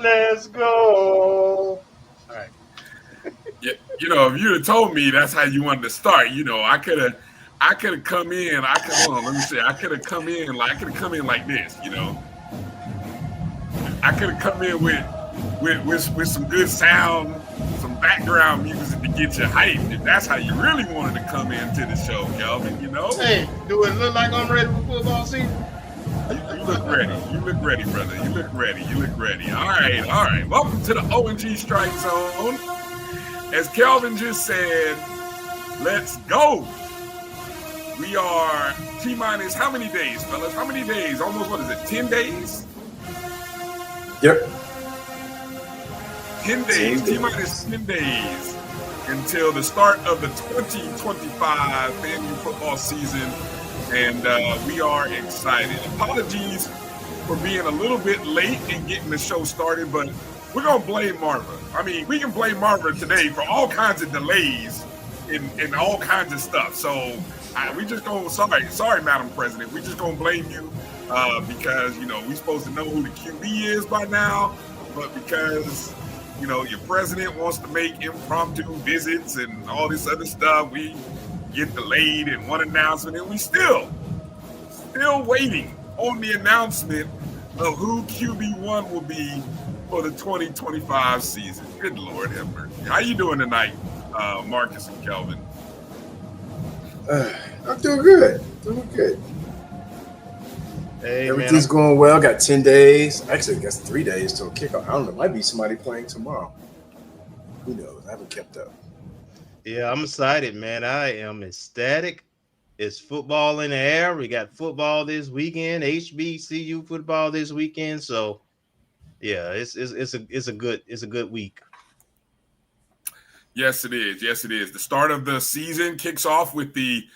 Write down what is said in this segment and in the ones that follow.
Let's go. All right. Yeah, if you'd have told me that's how you wanted to start, I could have come in. Hold on, let me see. I could have come in like this, I could have come in with some good sound, some background music to get you hyped. If that's how you really wanted to come into the show, Kelvin, Hey, do it look like I'm ready for football season? You look ready. You look ready, brother. You look ready. All right. Welcome to the O&G StrikeZone. As Kelvin just said, let's go. We are T-minus how many days, fellas? How many days? Almost, 10 days? Yep. 10 days, T-minus 10 days until the start of the 2025 FAMU football season. And we are excited. Apologies for being a little bit late in getting the show started, but we're going to blame Marva. I mean, we can blame Marva today for all kinds of delays in all kinds of stuff. So we just going to, sorry, Madam President. We just going to blame you because, we're supposed to know who the QB is by now, but because, your president wants to make impromptu visits and all this other stuff, we get delayed in one announcement, and we still waiting on the announcement of who QB1 will be for the 2025 season. Good Lord have mercy. How you doing tonight, Marcus and Kelvin? I'm doing good. Hey, everything's going well. Got 10 days. Actually, I guess 3 days till kickoff. I don't know. Might be somebody playing tomorrow. Who knows? I haven't kept up. Yeah, I'm excited, man. I am ecstatic. It's football in the air. We got football this weekend, HBCU football this weekend. So, yeah, it's a good week. Yes, it is. The start of the season kicks off with the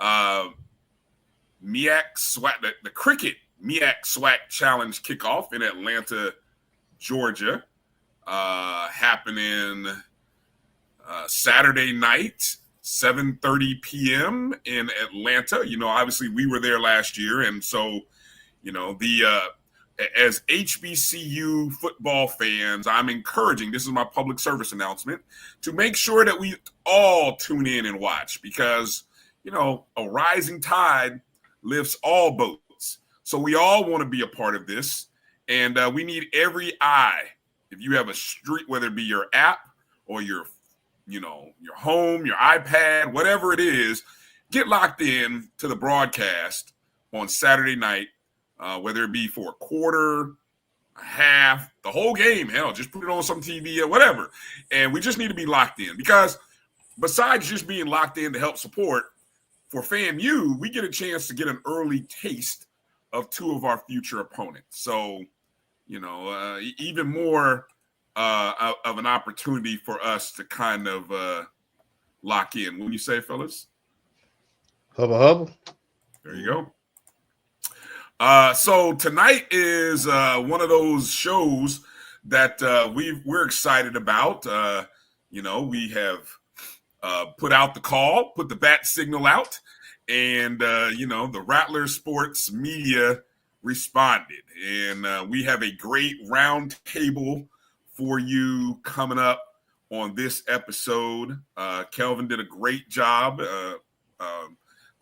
MEAC SWAC, the Cricket MEAC SWAC Challenge kickoff in Atlanta, Georgia, happening Saturday night, 7:30 p.m. in Atlanta. Obviously we were there last year, and so as HBCU football fans, I'm encouraging, this is my public service announcement, to make sure that we all tune in and watch because, a rising tide lifts all boats. So we all want to be a part of this, and we need every eye. If you have a street, whether it be your app or your home, your iPad, whatever it is, get locked in to the broadcast on Saturday night, whether it be for a quarter, a half, the whole game. Hell, just put it on some TV or whatever. And we just need to be locked in because besides just being locked in to help support, for FAMU, we get a chance to get an early taste of two of our future opponents. So, even more of an opportunity for us to kind of lock in. Wouldn't you say, fellas? Hubba. There you go. So tonight is one of those shows that we're excited about. We have put out the call, put the bat signal out, and the Rattler Sports media responded, and we have a great roundtable for you coming up on this episode. Kelvin did a great job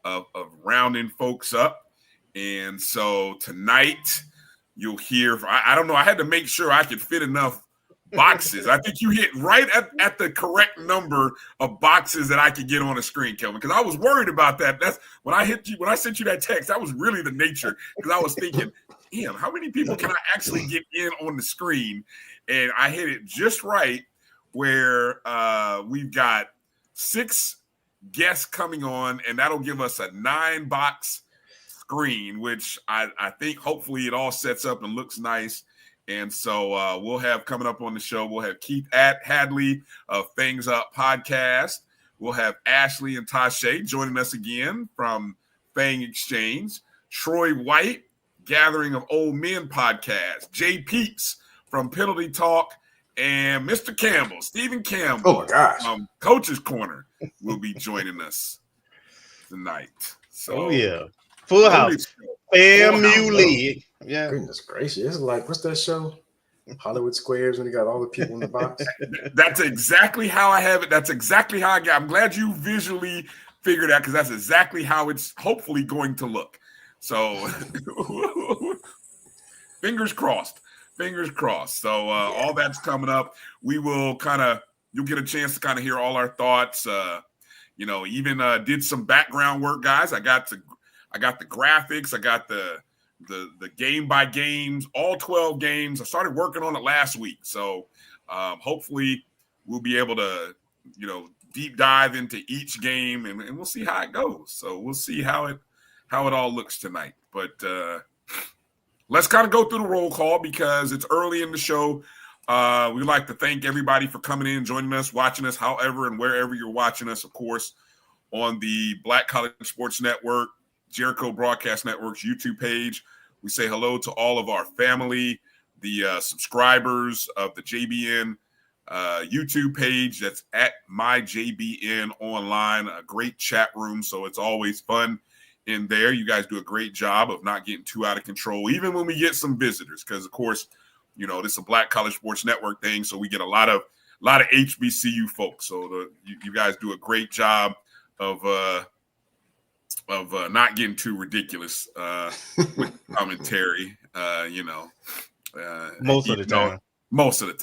of rounding folks up. And so tonight you'll hear, I don't know, I had to make sure I could fit enough boxes. I think you hit right at the correct number of boxes that I could get on the screen, Kelvin, because I was worried about that. That's when I sent you that text, that was really the nature, because I was thinking, damn, how many people can I actually get in on the screen? And I hit it just right where we've got 6 guests coming on, and that'll give us a 9-box screen, which I think hopefully it all sets up and looks nice. And so we'll have coming up on the show, we'll have Keith Hadley of Things Up Podcast. We'll have Ashley and Tashay joining us again from Fang Exchange. Troy White, Gathering of Old Men Podcast. Jay Peeps from Penalty Talk. And Mr. Campbell, Stephen Campbell, oh my gosh, from Coach's Corner, will be joining us tonight. So, full house, FAMU League. Yeah, goodness gracious, it's like, what's that show? Hollywood Squares when he got all the people in the box. That's exactly how I have it. That's exactly how I got. I'm glad you visually figured out because that's exactly how it's hopefully going to look. So fingers crossed. Fingers crossed. So all that's coming up. We will you'll get a chance to kind of hear all our thoughts. Even did some background work, guys. I got the graphics. I got the game by games, all 12 games. I started working on it last week. So hopefully we'll be able to, deep dive into each game and we'll see how it goes. So we'll see how it all looks tonight. But let's kind of go through the roll call because it's early in the show. We'd like to thank everybody for coming in, joining us, watching us, however and wherever you're watching us, of course, on the Black College Sports Network, Jericho Broadcast Network's YouTube page. We say hello to all of our family, the subscribers of the JBN YouTube page. That's at MyJBN Online, a great chat room. So it's always fun in there. You guys do a great job of not getting too out of control, even when we get some visitors, because of course, this is a Black College Sports Network thing. So we get a lot of HBCU folks. So you guys do a great job of not getting too ridiculous with commentary, Most of the time. Most of the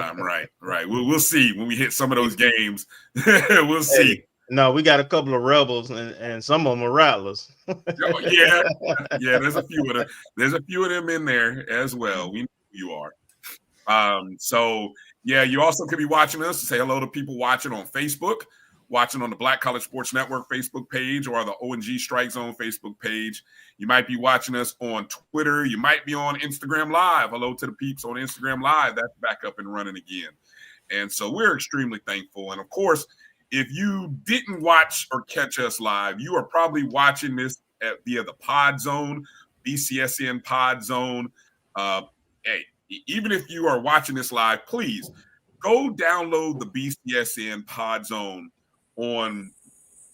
time, right. We'll see when we hit some of those games. We'll see. Hey, no, we got a couple of rebels, and some of them are rattlers. Yeah. There's a few of them. There's a few of them in there as well. We know who you are. You also could be watching us. Say hello to people watching on Facebook, watching on the Black College Sports Network Facebook page or the O&G StrikeZone Facebook page. You might be watching us on Twitter. You might be on Instagram Live. Hello to the peeps on Instagram Live. That's back up and running again. And so we're extremely thankful. And of course, if you didn't watch or catch us live, you are probably watching this via the Pod Zone, BCSN Pod Zone. Hey, even if you are watching this live, please go download the BCSN Pod Zone on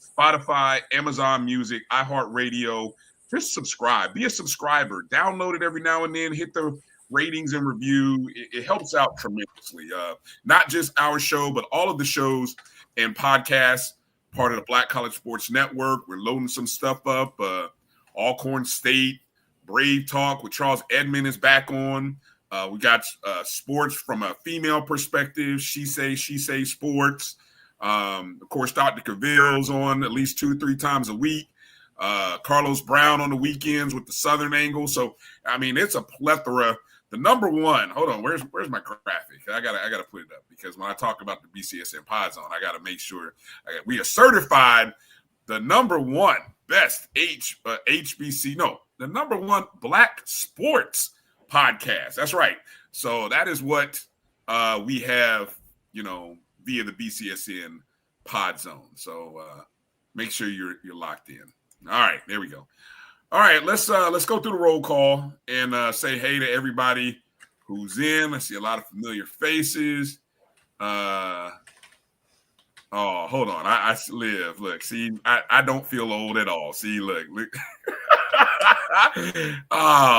Spotify, Amazon Music, iHeartRadio. Just subscribe. Be a subscriber. Download it every now and then. Hit the ratings and review. It helps out tremendously. Not just our show, but all of the shows and podcasts, part of the Black College Sports Network. We're loading some stuff up. Alcorn State, Brave Talk with Charles Edmond is back on. We got sports from a female perspective. She Say Sports. Of course, Dr. Cavill's on at least 2-3 times a week. Carlos Brown on the weekends with the Southern angle. So, I mean, it's a plethora. The number one, hold on, where's my graphic? I gotta put it up because when I talk about the BCSN Pod Zone, I gotta make sure we are certified the number one best the number one Black sports podcast. That's right. So that is what we have, via the BCSN Pod Zone. So make sure you're locked in. All right, there we go. All right, let's go through the roll call and say hey to everybody who's in. I see a lot of familiar faces. Oh, hold on. I live. Look, see, I don't feel old at all. See, look.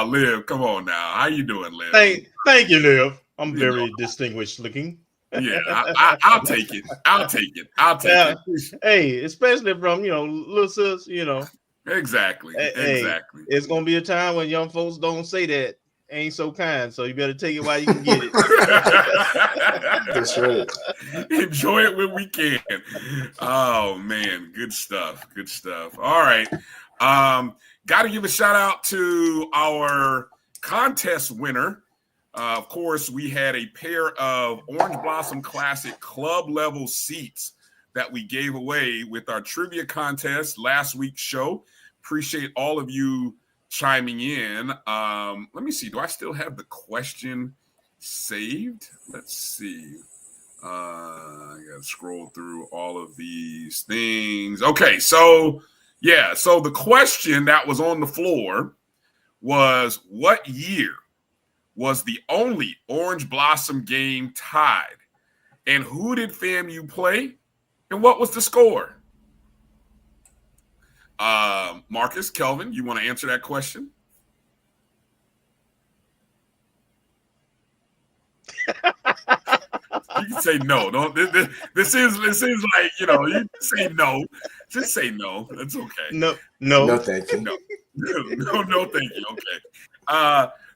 Liv, come on now. How you doing, Liv? Thank you, Liv. I'm very distinguished looking. Yeah, I'll take it. I'll take it. Hey, especially from little sis, Exactly. Exactly. It's gonna be a time when young folks don't say that ain't so kind, so you better take it while you can get it. That's right. Enjoy it when we can. Oh man, good stuff. All right. Got to give a shout out to our contest winner. Of course, we had a pair of Orange Blossom Classic club level seats that we gave away with our trivia contest last week's show. Appreciate all of you chiming in. Let me see. Do I still have the question saved? Let's see. I got to scroll through all of these things. Okay, so the question that was on the floor was, what year was the only Orange Blossom game tied? And who did FAMU play? And what was the score? Marcus, Kelvin, you want to answer that question? You can say no. Don't. This is like, you know, you say no. Just say no. That's okay. No, thank you. No, thank you. Okay.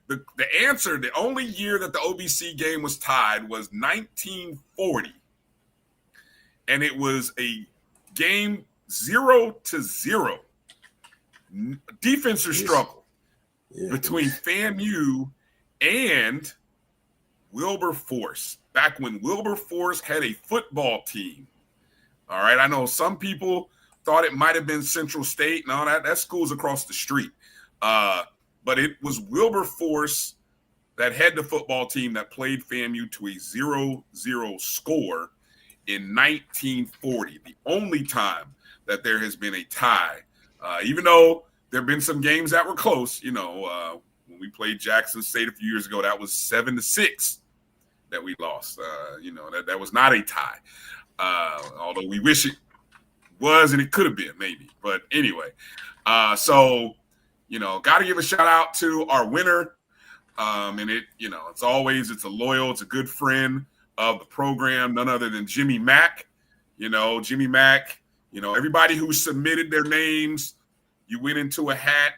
The answer, the only year that the OBC game was tied was 1940, and it was a game 0-0. Defensive struggle between FAMU and Wilberforce, back when Wilberforce had a football team. All right, I know some people thought it might have been Central State. No, that school's across the street. But it was Wilberforce that had the football team that played FAMU to a 0-0 score in 1940, the only time that there has been a tie. Even though there have been some games that were close, you know, when we played Jackson State a few years ago, that was 7-6 that we lost. You know, that was not a tie. Although we wish it was, and it could have been maybe. But anyway, so, you know, got to give a shout out to our winner. And it, you know, it's a good friend of the program, none other than Jimmy Mack. You know, Jimmy Mack, you know, everybody who submitted their names, you went into a hat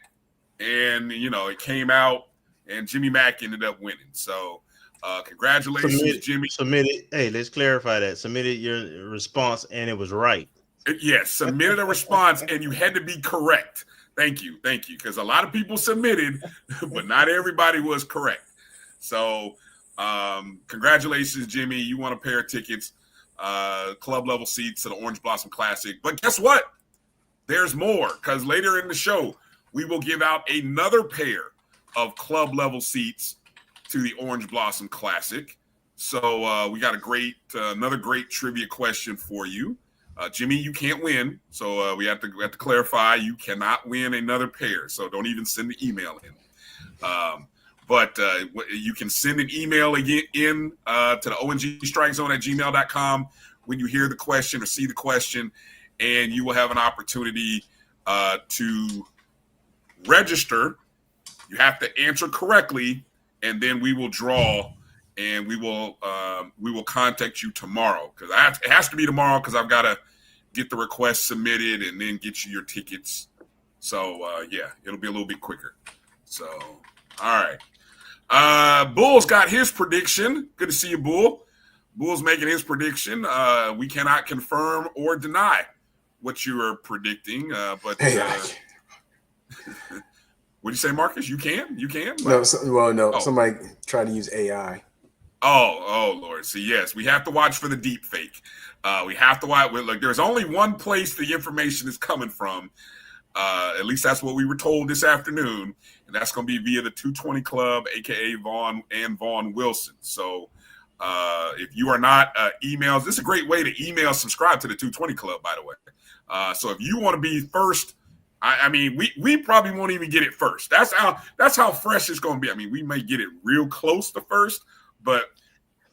and, you know, it came out and Jimmy Mack ended up winning. So congratulations, Jimmy. Hey, let's clarify that. Submitted your response and it was right. Yes, submitted a response and you had to be correct. Thank you. Because a lot of people submitted, but not everybody was correct. So congratulations, Jimmy. You won a pair of tickets, club level seats to the Orange Blossom Classic. But guess what? There's more, because later in the show, we will give out another pair of club level seats to the Orange Blossom Classic. So we got another great trivia question for you. Jimmy, you can't win, so we have to clarify. You cannot win another pair, so don't even send the email in. But you can send an email again to the O&G StrikeZone at gmail.com when you hear the question or see the question, and you will have an opportunity to register. You have to answer correctly, and then we will draw, and we will contact you tomorrow, because it has to be tomorrow, because I've got to get the request submitted and then get you your tickets. So yeah, it'll be a little bit quicker. So all right, Bull's got his prediction. Good to see you, Bull. Bull's making his prediction. We cannot confirm or deny what you are predicting, but what'd you say, Marcus? You can? No. Somebody tried to use AI. Oh, Lord. So, yes, we have to watch for the deep fake. We have to watch. Look, there's only one place the information is coming from. At least that's what we were told this afternoon. And that's going to be via the 220 Club, a.k.a. Vaughn Wilson. So if you are not emails, this is a great way to email, subscribe to the 220 Club, by the way. So if you want to be first, I mean, we probably won't even get it first. That's how fresh it's going to be. I mean, we may get it real close to first, but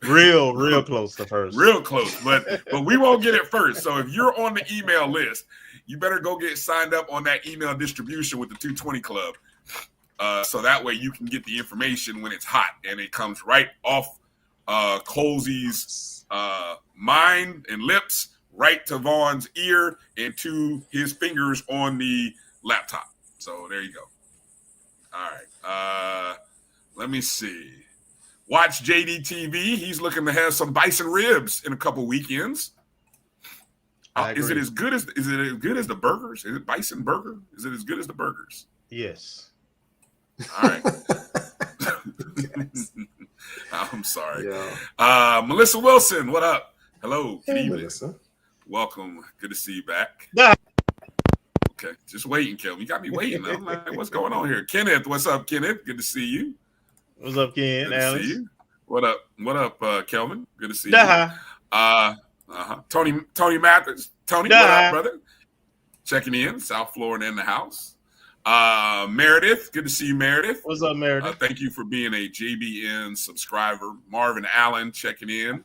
real close to first. Real close, but we won't get it first. So if you're on the email list, you better go get signed up on that email distribution with the 220 Club. So that way you can get the information when it's hot and it comes right off Colzie's mind and lips, right to Vaughn's ear and to his fingers on the laptop. So there you go. All right. Let me see. Watch JDTV. He's looking to have some bison ribs in a couple weekends. Is it as good as the burgers? Is it bison burger? Is it as good as the burgers? Yes. All right. I'm sorry. Yeah. Melissa Wilson, what up? Hello. Good evening. Melissa. Welcome. Good to see you back. Yeah. Okay. Just waiting, Kelvin. You got me waiting. I'm like, what's going on here? Kenneth, what's up, Kenneth? Good to see you. What's up, Ken? Good to see you. What up, Kelvin? Good to see you. Tony Mathis. Tony, what up, brother? Checking in. South Florida in the house. Meredith. Good to see you, Meredith. What's up, Meredith? Thank you for being a JBN subscriber. Marvin Allen checking in.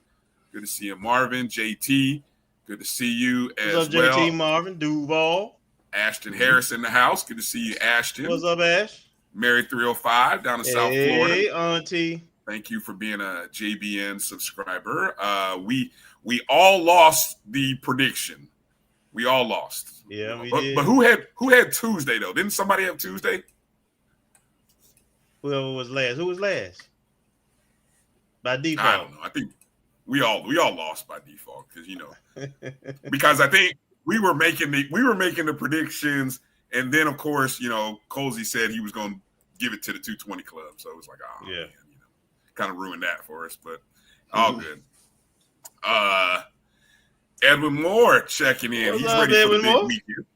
Good to see you, Marvin. JT. Good to see you as well. What's up, JT, Marvin? Duval. Ashton Harris in the house. Good to see you, Ashton. What's up, Ash? Mary 305 down in South Florida. Hey, Auntie. Thank you for being a JBN subscriber. We all lost the prediction. We all lost. Yeah, we but, did. But who had Tuesday though? Didn't somebody have Tuesday? Whoever was last. Who was last? By default. I don't know. I think we all lost by default because I think we were making the predictions, and then of course Colzie said he was going to give it to the 220 club, so it was like yeah, man, kind of ruined that for us, but all good. Edwin Moore checking in. What's He's up, ready for Edwin the big Moore? weekend.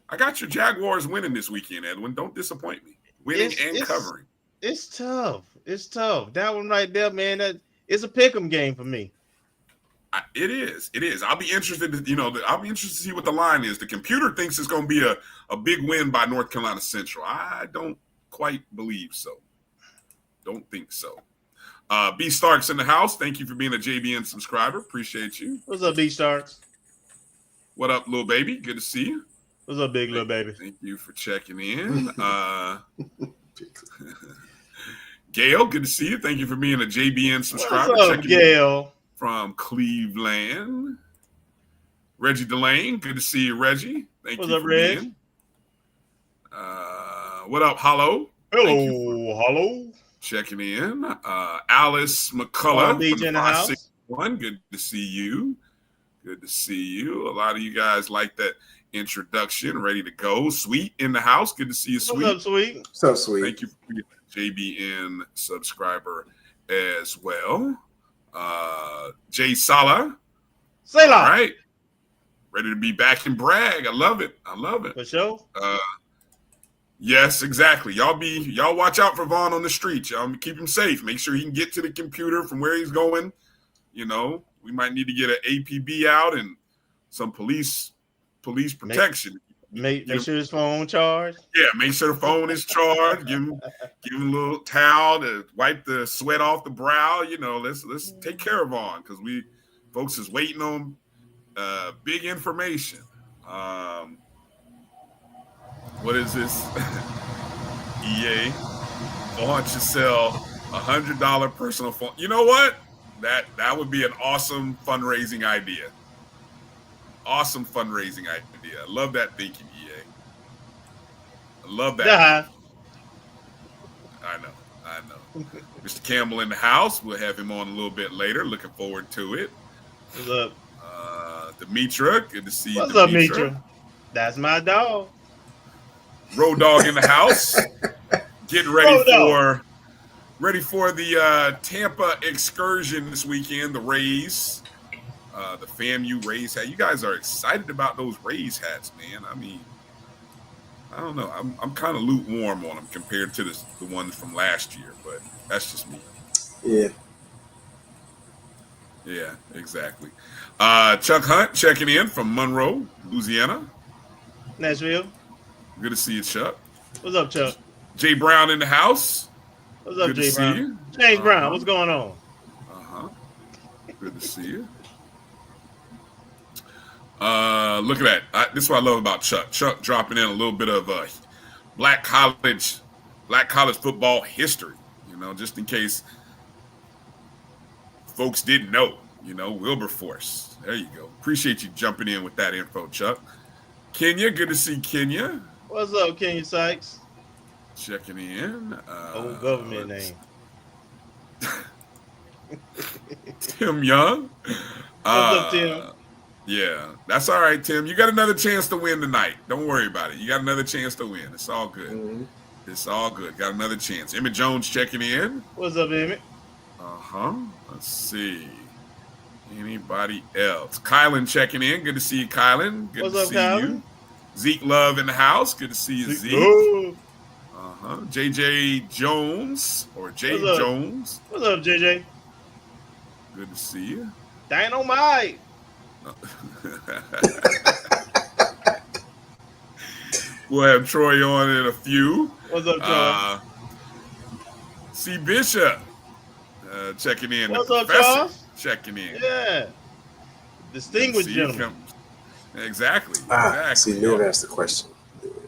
I got your Jaguars winning this weekend, Edwin. Don't disappoint me. Winning and covering. It's tough. It's tough. That one right there, man. It's a pick'em game for me. It is. I'll be interested to see what the line is. The computer thinks it's going to be a big win by North Carolina Central. I don't quite believe so. Don't think so. B Starks in the house. Thank you for being a JBN subscriber. Appreciate you. What's up, B Starks? What up, little baby? Good to see you. What's up, big little baby? Thank you for checking in. Gail, good to see you. Thank you for being a JBN subscriber. What's up, Gail? From Cleveland. Reggie Delane, good to see you, Reggie. Thank you. What's up, Reg? What up, Hollow? Hello, Hollow. Checking in. Alice McCullough from 561. Good to see you. Good to see you. A lot of you guys like that introduction. Ready to go. Sweet in the house. Good to see you, Sweet. What's up, Sweet? What's up, Sweet? Thank you for being a JBN subscriber as well. Jay Sala. Say all right. Ready to be back and brag. I love it. For sure. Yes, exactly. Y'all watch out for Vaughn on the streets. Y'all keep him safe. Make sure he can get to the computer from where he's going. We might need to get an APB out and some police protection. Make sure his phone charged. Yeah, make sure the phone is charged. Give him a little towel to wipe the sweat off the brow. Let's take care of Vaughn because folks is waiting on big information. What is this? EA. Vaughn should sell $100 personal phone. You know what? That would be an awesome fundraising idea. Awesome fundraising idea. I love that thinking, EA. I love that. Yeah. I know. Mr. Campbell in the house. We'll have him on a little bit later. Looking forward to it. What's up? Demetra. Good to see you. What's up, Demetra? That's my dog. Road Dog in the house. Getting ready for the Tampa excursion this weekend. The Rays. The FAMU Rays hat. You guys are excited about those Rays hats, man. I mean, I don't know. I'm kind of lukewarm on them compared to the ones from last year, but that's just me. Yeah, exactly. Chuck Hunt checking in from Monroe, Louisiana. Nashville. Good to see you, Chuck. What's up, Chuck? Jay Brown in the house. What's up, Good Jay to Brown? see you. James Brown, what's going on? Good to see you. Look at that. This is what I love about Chuck. Chuck dropping in a little bit of black college football history, just in case folks didn't know, Wilberforce. There you go. Appreciate you jumping in with that info, Chuck. Kenya, good to see Kenya. What's up, Kenya Sykes? Checking in. Old government name. Tim Young. What's up, Tim? Yeah, that's all right, Tim. You got another chance to win tonight. Don't worry about it. You got another chance to win. It's all good. Mm-hmm. It's all good. Got another chance. Emmett Jones checking in. What's up, Emmett? Let's see. Anybody else? Kylan checking in. Good to see you, Kylan. Good to see you. Zeke Love in the house. Good to see you, Zeke. JJ Jones or Jay Jones. What's up, JJ? Good to see you. Dynamite. We'll have Troy on in a few. What's up, Troy? C. Bishop checking in. What's up, Charles? Checking in. Yeah. Distinguished gentleman. Exactly. See, you never asked the question.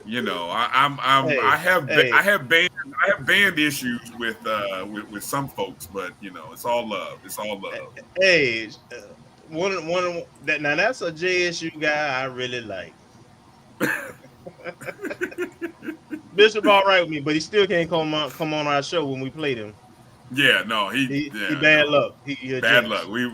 I have banned I have band issues with some folks, but it's all love. It's all love. Hey, one that now that's a JSU guy I really like. Bishop all right with me, but he still can't come on our show when we play him. Yeah, no, he bad luck. He bad jinx. luck. We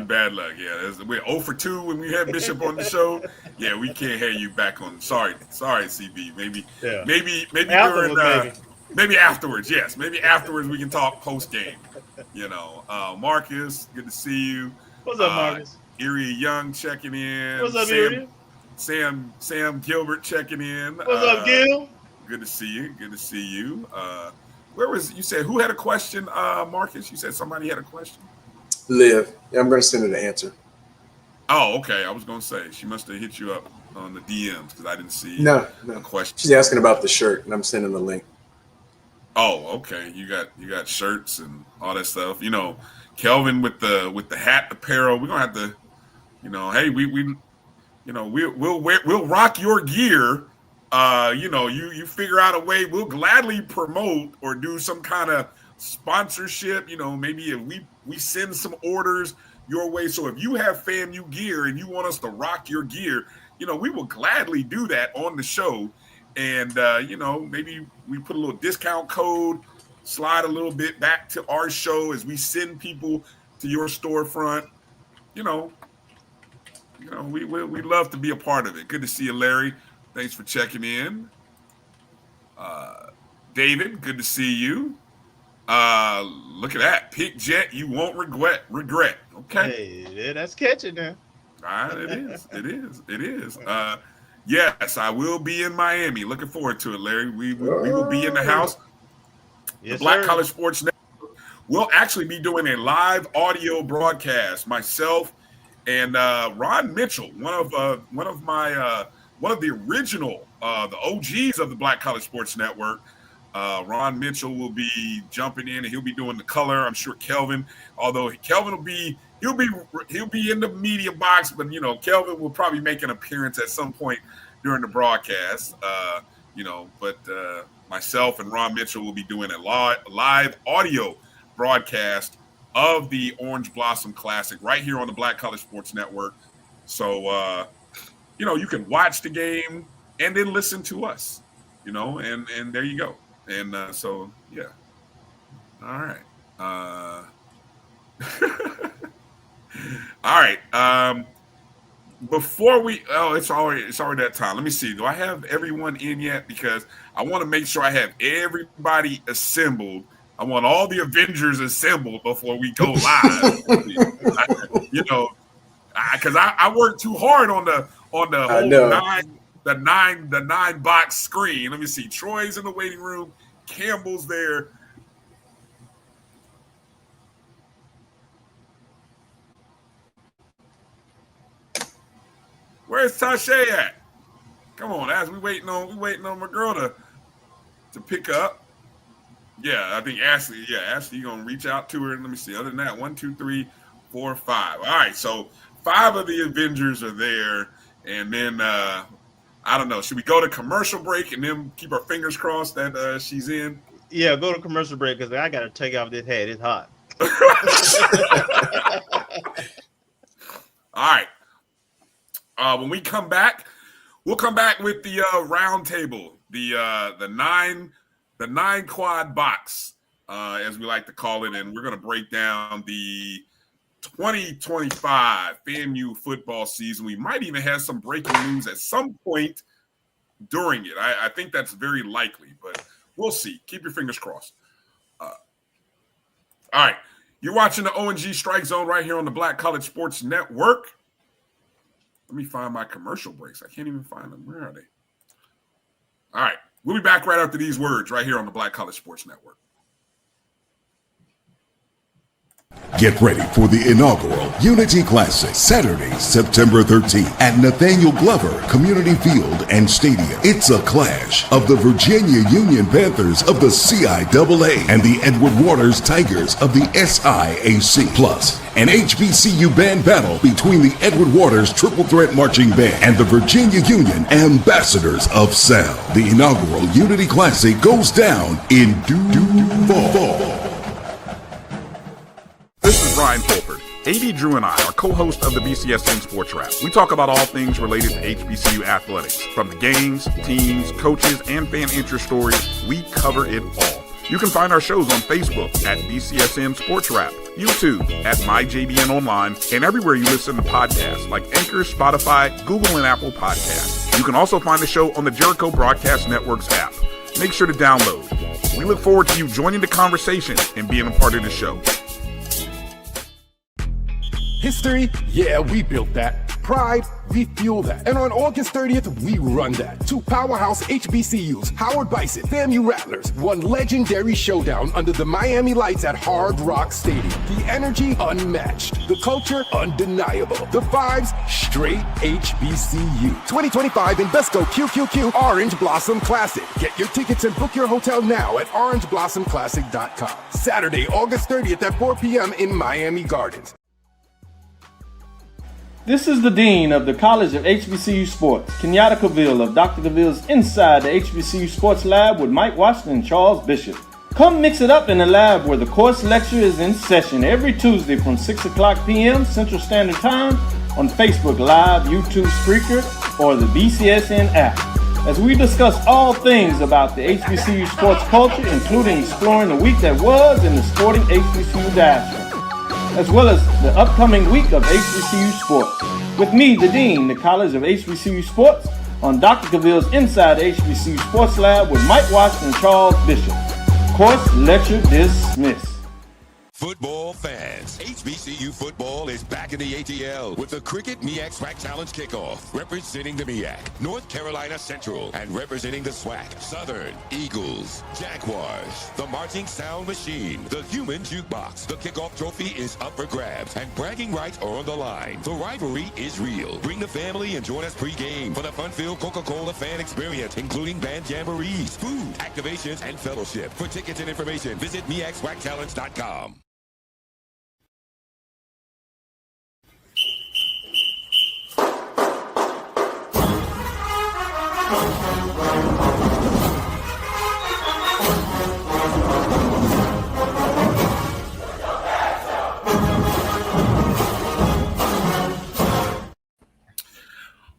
bad luck. Yeah, we're 0 for 2 when we had Bishop on the show. Yeah, we can't have you back on. Sorry, CB. Maybe during maybe afterwards. Yes, maybe afterwards we can talk post game. Marcus, good to see you. What's up, Marcus? Erie Young checking in. What's up, Erie? Sam Gilbert checking in. What's up, Gil? Good to see you. Good to see you. Where was you said who had a question, Marcus? You said somebody had a question. Liv. Yeah, I'm going to send her the answer. Oh, okay. I was going to say she must have hit you up on the DMs because I didn't see no a question. She's asking about the shirt, and I'm sending the link. Oh, okay. You got shirts and all that stuff. Kelvin with the hat apparel. We're gonna have to, hey, we'll rock your gear. You figure out a way. We'll gladly promote or do some kind of sponsorship. Maybe if we send some orders your way. So if you have FAMU gear and you want us to rock your gear, we will gladly do that on the show. And maybe we put a little discount code, slide a little bit back to our show as we send people to your storefront. We love to be a part of it. Good to see you, Larry. Thanks for checking in. David, good to see you. Look at that. Pick jet, you won't regret. Okay. Hey, that's catching now. It is. Yes, I will be in Miami. Looking forward to it, Larry. We will be in the house. Yes, the Black sir. College Sports Network will actually be doing a live audio broadcast. Myself and Ron Mitchell, one of the original the OGs of the Black College Sports Network. Ron Mitchell will be jumping in and he'll be doing the color. I'm sure Kelvin, although Kelvin he'll be in the media box, but Kelvin will probably make an appearance at some point during the broadcast. But myself and Ron Mitchell will be doing a live audio broadcast of the Orange Blossom Classic right here on the Black College Sports Network. So you can watch the game and then listen to us, and there you go. And so yeah. All right. All right. Before it's already that time. Let me see. Do I have everyone in yet? Because I want to make sure I have everybody assembled. I want all the Avengers assembled before we go live. Because I worked too hard on the whole nine box screen. Let me see. Troy's in the waiting room. Campbell's there. Where's Tasha at? Come on, as we waiting on my girl to pick up. Yeah, I think Ashley. Yeah, Ashley, you gonna reach out to her. Let me see. Other than that, 1, 2, 3, 4, 5. All right, so 5 of the Avengers are there, and then I don't know. Should we go to commercial break and then keep our fingers crossed that she's in? Yeah, go to commercial break because I got to take off this hat. It's hot. All right. When we come back, we'll come back with the roundtable, the nine quad box, as we like to call it, and we're going to break down the 2025 FAMU football season. We might even have some breaking news at some point during it. I think that's very likely, but we'll see. Keep your fingers crossed. All right. You're watching the O&G StrikeZone right here on the Black College Sports Network. Let me find my commercial breaks. I can't even find them. Where are they? All right. We'll be back right after these words right here on the Black College Sports Network. Get ready for the inaugural Unity Classic, Saturday, September 13th at Nathaniel Glover Community Field and Stadium. It's a clash of the Virginia Union Panthers of the CIAA and the Edward Waters Tigers of the SIAC. Plus, an HBCU band battle between the Edward Waters Triple Threat Marching Band and the Virginia Union Ambassadors of Sound. The inaugural Unity Classic goes down in fall. This is Bryan Fulford. AD Drew and I are co-hosts of the BCSN Sports Wrap. We talk about all things related to HBCU athletics. From the games, teams, coaches, and fan interest stories, we cover it all. You can find our shows on Facebook at BCSN Sports Wrap, YouTube at MyJBN Online, and everywhere you listen to podcasts like Anchor, Spotify, Google, and Apple Podcasts. You can also find the show on the Jericho Broadcast Network's app. Make sure to download. We look forward to you joining the conversation and being a part of the show. History? Yeah, we built that. Pride? We fuel that. And on August 30th, we run that. Two powerhouse HBCUs, Howard Bison, FAMU Rattlers, one legendary showdown under the Miami lights at Hard Rock Stadium. The energy unmatched. The culture undeniable. The vibes straight HBCU. 2025 Invesco QQQ Orange Blossom Classic. Get your tickets and book your hotel now at orangeblossomclassic.com. Saturday, August 30th at 4 p.m. in Miami Gardens. This is the Dean of the College of HBCU Sports, Kenyatta Cavill of Dr. Cavill's Inside the HBCU Sports Lab with Mike Washington and Charles Bishop. Come mix it up in the lab where the course lecture is in session every Tuesday from 6 o'clock p.m. Central Standard Time on Facebook Live, YouTube Spreaker, or the BCSN app, as we discuss all things about the HBCU sports culture, including exploring the week that was in the sporting HBCU diaspora, as well as the upcoming week of HBCU sports. With me, the Dean, the College of HBCU Sports, on Dr. Cavill's Inside the HBCU Sports Lab with Mike Washington and Charles Bishop. Course lecture dismissed. Football fans, HBCU football is back in the ATL with the Cricket MEAC SWAC Challenge Kickoff. Representing the MEAC, North Carolina Central, and representing the SWAC, Southern Eagles, Jaguars, the Marching Sound Machine, the Human Jukebox. The kickoff trophy is up for grabs, and bragging rights are on the line. The rivalry is real. Bring the family and join us pre-game for the fun-filled Coca-Cola fan experience, including band jamborees, food, activations, and fellowship. For tickets and information, visit MEACSWACChallenge.com.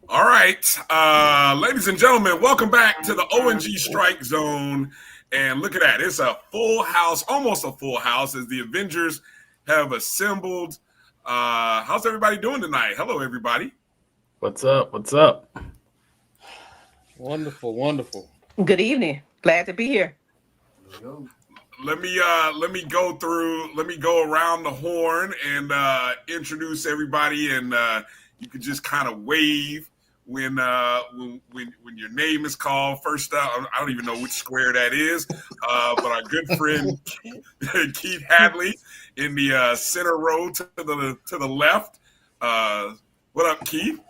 All right, ladies and gentlemen, welcome back to the O&G StrikeZone. And look at that. It's a full house, almost a full house, as the Avengers have assembled. How's everybody doing tonight? Hello, everybody. What's up? What's up? Wonderful, wonderful. Good evening. Glad to be here. Let me go around the horn and introduce everybody, and you can just kind of wave when your name is called. First up, I don't even know which square that is, but our good friend Keith Hadley in the center row to the left. What up, Keith?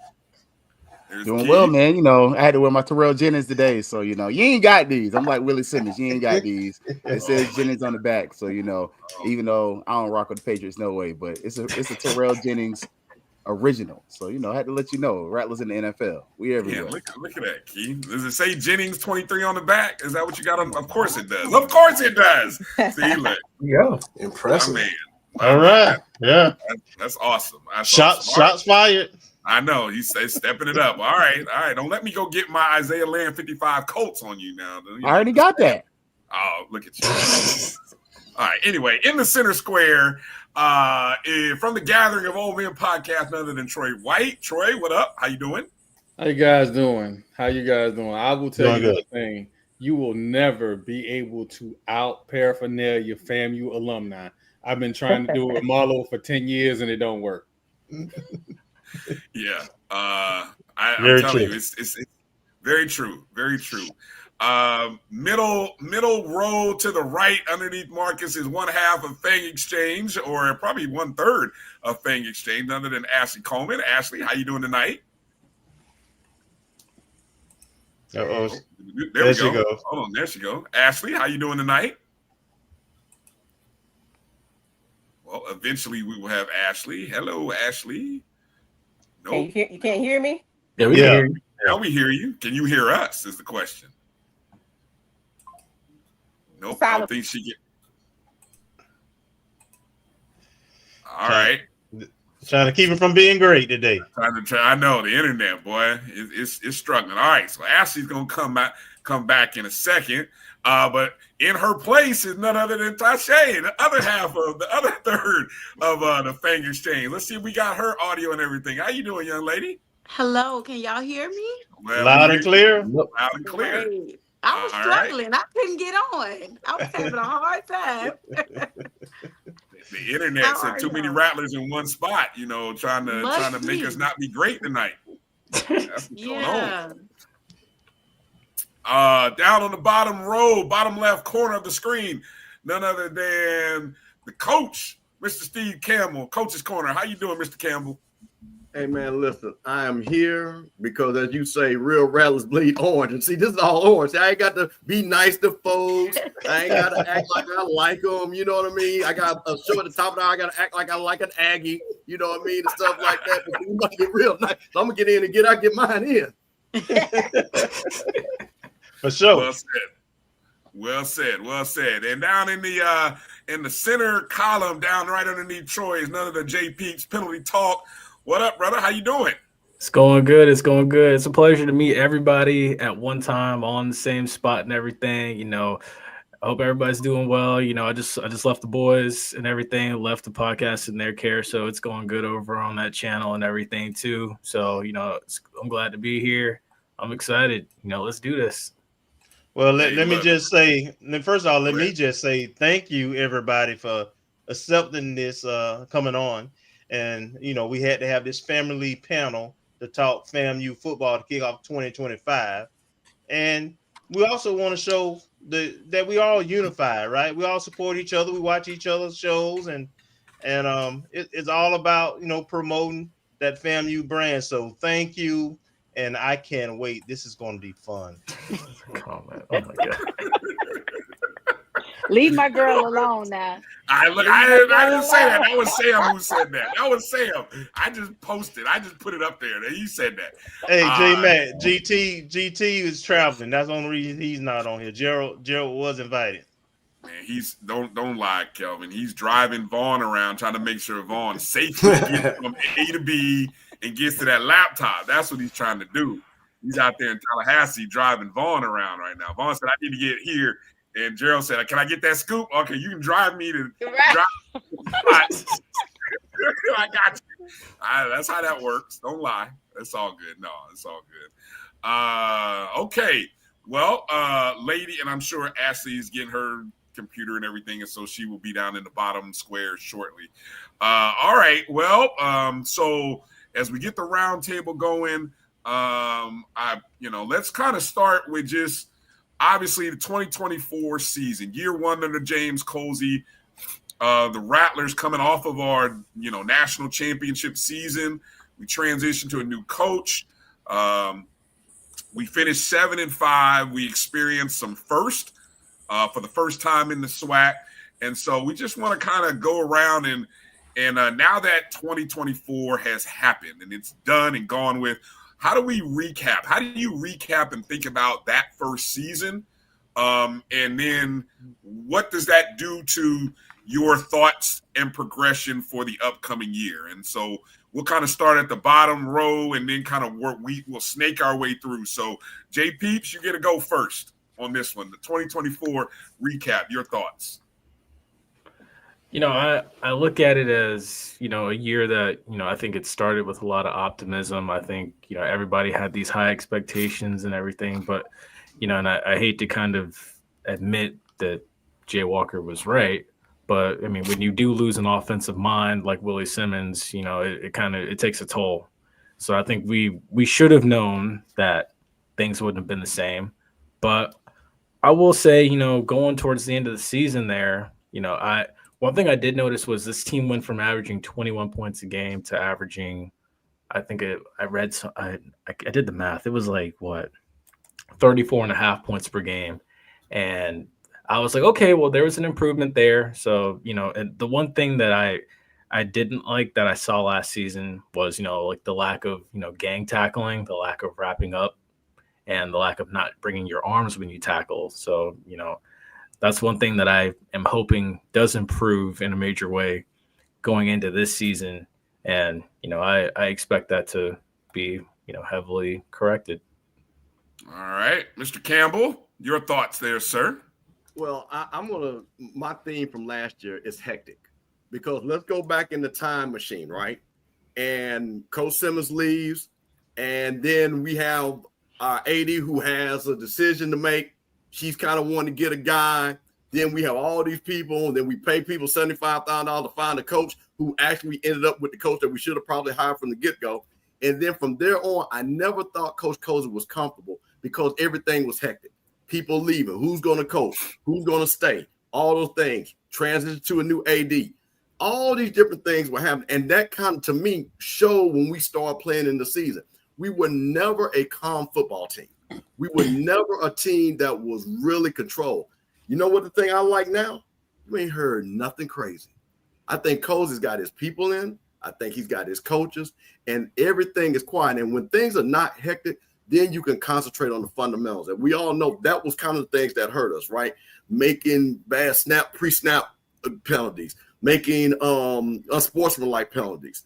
There's Doing Keith. well, man. You know, I had to wear my Terrell Jennings today, so you know, you ain't got these. I'm like Willie Simmons. You ain't got these. It says Jennings on the back, so you know, even though I don't rock with the Patriots, no way, but it's a Terrell Jennings original. So you know, I had to let you know, Rattlers in the NFL. We everywhere. Yeah, look at that, Keith. Does it say Jennings 23 on the back? Is that what you got on? Of course it does. Of course it does. See, look. Yeah, impressive. Man. All right. Yeah. That's awesome. That's Shots awesome. shots fired. I know. He says stepping it up. All right. Don't let me go get my Isaiah Land 55 Colts on you now. I already got that. Oh, look at you. All right. Anyway, in the center square, from the gathering of old men podcast, none other than Troy White. Troy, what up? How you doing? How you guys doing? I will tell you one thing. You will never be able to out paraphernalia FAMU alumni. I've been trying to do it with Marlo for 10 years and it don't work. Yeah. I'm telling you, it's very true. Very true. Middle row to the right underneath Marcus is one half of Fang Exchange, or probably 1/3 of Fang Exchange, other than Ashley Coleman. Ashley, how you doing tonight? Uh-oh. There we go. Hold on, there she go. Ashley, how you doing tonight? Well, eventually we will have Ashley. Hello, Ashley. Nope. You can't hear me? Yeah, we can hear you. Now we hear you. Can you hear us is the question. Nope, I don't think she get. All right. Trying to keep it from being great today. I know the internet, boy, it's struggling. All right, so Ashley's gonna come back in a second. But in her place is none other than Tashay, the other third of the Fang Exchange. Let's see if we got her audio and everything. How you doing, young lady? Hello, can y'all hear me? Well, loud and clear. Loud and clear. Great. I was struggling. Right. I couldn't get on. I was having a hard time. The internet said too many rattlers in one spot, trying to make us not be great tonight. That's what's going on. Down on the bottom row, bottom left corner of the screen, none other than the coach, Mr. Steve Campbell, Coach's Corner. How you doing, Mr. Campbell? Hey, man, listen, I am here because, as you say, real rattlers bleed orange. And see, this is all orange. I ain't got to be nice to folks. I ain't got to act like I like them. You know what I mean? I got a show at the top of the hour. I got to act like I like an Aggie. You know what I mean? And stuff like that. But we might get real nice. So I'm going to get in and get mine in. For sure. Well said. And down in the center column, down right underneath Troy, is none of the J Peeps penalty talk. What up, brother? How you doing? It's going good. It's a pleasure to meet everybody at one time on the same spot and everything. I hope everybody's doing well. I just left the boys and everything, left the podcast in their care, so it's going good over on that channel and everything too. So I'm glad to be here. I'm excited. Let's do this. Well, let me just say, first of all, let me just say thank you, everybody, for accepting this coming on. And, we had to have this family panel to talk FAMU football to kick off 2025. And we also want to show that we all unified, right? We all support each other. We watch each other's shows. And it's all about, promoting that FAMU brand. So thank you. And I can't wait. This is going to be fun. Oh my God. Leave my girl alone now. I didn't say that. That was Sam who said that. That was Sam. I just posted. I just put it up there. He said that. Hey, J-Matt, GT is traveling. That's the only reason he's not on here. Gerald was invited. Man, he's don't lie, Kelvin. He's driving Vaughn around trying to make sure Vaughn safely gets from A to B and gets to that laptop. That's what he's trying to do. He's out there in Tallahassee driving Vaughn around right now. Vaughn said, I need to get here. And Gerald said, can I get that scoop? Okay, you can drive me to drive. I got you. That's how that works. Don't lie. That's all good. No, it's all good. Okay. Well, lady, and I'm sure Ashley is getting her computer and everything, and so she will be down in the bottom square shortly. All right. Well, so as we get the roundtable going, let's kind of start with just obviously the 2024 season, year one under James Colzie. The Rattlers coming off of our national championship season. We transitioned to a new coach. We finished 7-5. We experienced some first for the first time in the SWAC. And so we just want to kind of go around and now that 2024 has happened and it's done and gone with, how do we recap? How do you recap and think about that first season? And then what does that do to your thoughts and progression for the upcoming year? And so we'll kind of start at the bottom row and then kind of work. We'll snake our way through. So J Peeps, you get to go first on this one, the 2024 recap. Your thoughts? I look at it as, a year that, I think it started with a lot of optimism. I think, everybody had these high expectations and everything, but, and I hate to kind of admit that Jay Walker was right. But I mean, when you do lose an offensive mind like Willie Simmons, it takes a toll. So I think we should have known that things wouldn't have been the same. But I will say, going towards the end of the season there, one thing I did notice was this team went from averaging 21 points a game to averaging, I did the math. It was like 34 and a half points per game. And I was like, okay, well, there was an improvement there. So, and the one thing that I didn't like that I saw last season was, like the lack of, gang tackling, the lack of wrapping up, and the lack of not bringing your arms when you tackle. So, that's one thing that I am hoping does improve in a major way going into this season. And, I expect that to be, heavily corrected. All right. Mr. Campbell, your thoughts there, sir? Well, my theme from last year is hectic, because let's go back in the time machine, right? And Coach Simmons leaves, and then we have our AD who has a decision to make. She's kind of wanting to get a guy. Then we have all these people, and then we pay people $75,000 to find a coach who actually ended up with the coach that we should have probably hired from the get-go. And then from there on, I never thought Coach Colzie was comfortable because everything was hectic. People leaving, who's going to coach, who's going to stay, all those things, transition to a new AD. All these different things were happening. And that kind of, to me, showed when we started playing in the season. We were never a calm football team. We were never a team that was really controlled. You know what the thing I like now? You ain't heard nothing crazy. I think Colzie's got his people in. I think he's got his coaches, and everything is quiet. And when things are not hectic, then you can concentrate on the fundamentals. And we all know that was kind of the things that hurt us, right? Making bad pre-snap penalties, making unsportsmanlike penalties,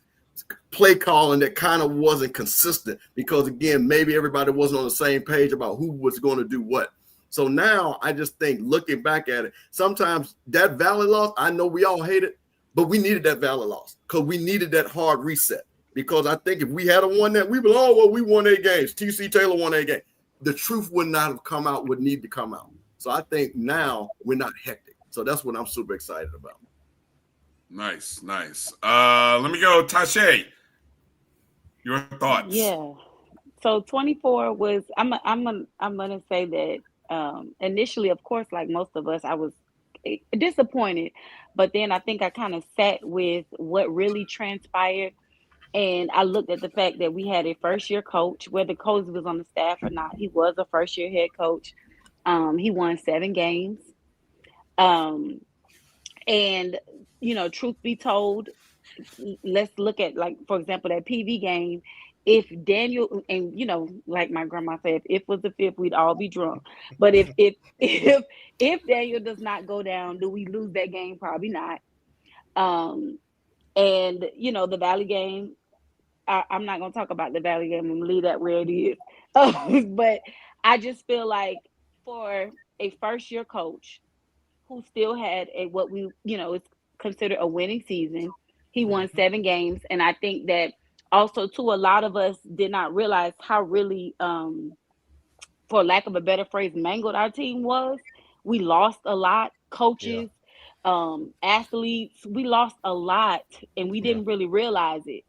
play calling that kind of wasn't consistent because, again, maybe everybody wasn't on the same page about who was going to do what. So now I just think, looking back at it, sometimes that Valley loss, I know we all hate it, but we needed that Valley loss because we needed that hard reset. Because I think if we had won that, we would, we won 8 games. TC Taylor won 8 games. The truth would not have come out, would need to come out. So I think now we're not hectic. So that's what I'm super excited about. Nice. Let me go, Tashay. Your thoughts? Yeah. So 24 was. I'm gonna say that initially, of course, like most of us, I was disappointed, but then I think I kind of sat with what really transpired. And I looked at the fact that we had a first-year coach, whether Colzie was on the staff or not. He was a first-year head coach. He won 7 games. And, truth be told, let's look at, like, for example, that PV game. If Daniel, and, like my grandma said, if it was the 5th, we'd all be drunk. But if Daniel does not go down, do we lose that game? Probably not. And, the Valley game, I'm not going to talk about the Valley game. I'm going to leave that where it is. But I just feel like for a first-year coach who still had what we, is considered a winning season, he won 7 games. And I think that also, too, a lot of us did not realize how really, for lack of a better phrase, mangled our team was. We lost a lot. Coaches, athletes, we lost a lot, and we didn't really realize it.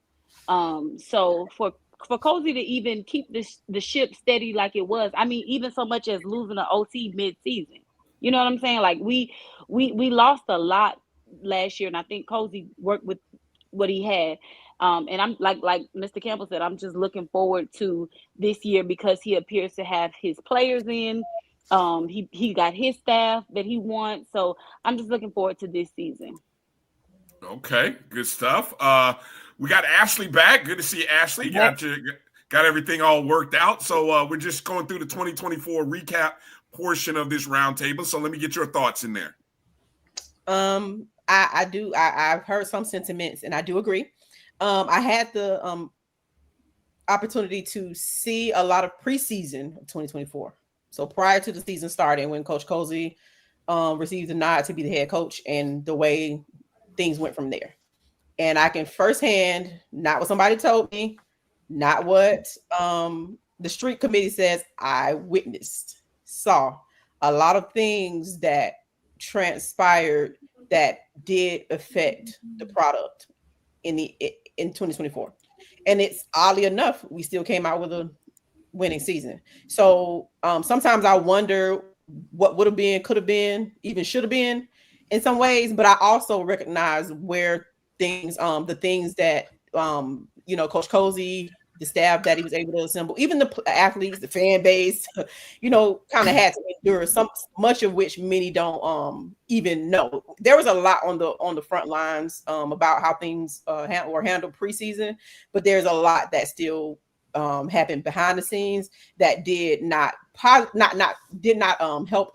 So for Colzie to even keep the ship steady like it was, I mean, even so much as losing an OT mid-season, you know what I'm saying? Like we lost a lot last year, and I think Colzie worked with what he had. And I'm like Mr. Campbell said, I'm just looking forward to this year because he appears to have his players in. He got his staff that he wants, so I'm just looking forward to this season. Okay, good stuff. We got Ashley back. Good to see Ashley. Got everything all worked out. So we're just going through the 2024 recap portion of this roundtable. So let me get your thoughts in there. I've heard some sentiments, and I do agree. I had the opportunity to see a lot of preseason of 2024. So prior to the season starting, when Coach Colzie received the nod to be the head coach, and the way things went from there. And I can firsthand, not what somebody told me, not what the street committee says, I saw a lot of things that transpired that did affect the product in 2024. And it's oddly enough, we still came out with a winning season. So sometimes I wonder what would have been, could have been, even should have been in some ways. But I also recognize where things, the things that, Coach Colzie, the staff that he was able to assemble, even the athletes, the fan base, kind of had to endure much of which many don't even know. There was a lot on the front lines about how things were handled preseason, but there's a lot that still happened behind the scenes that did not help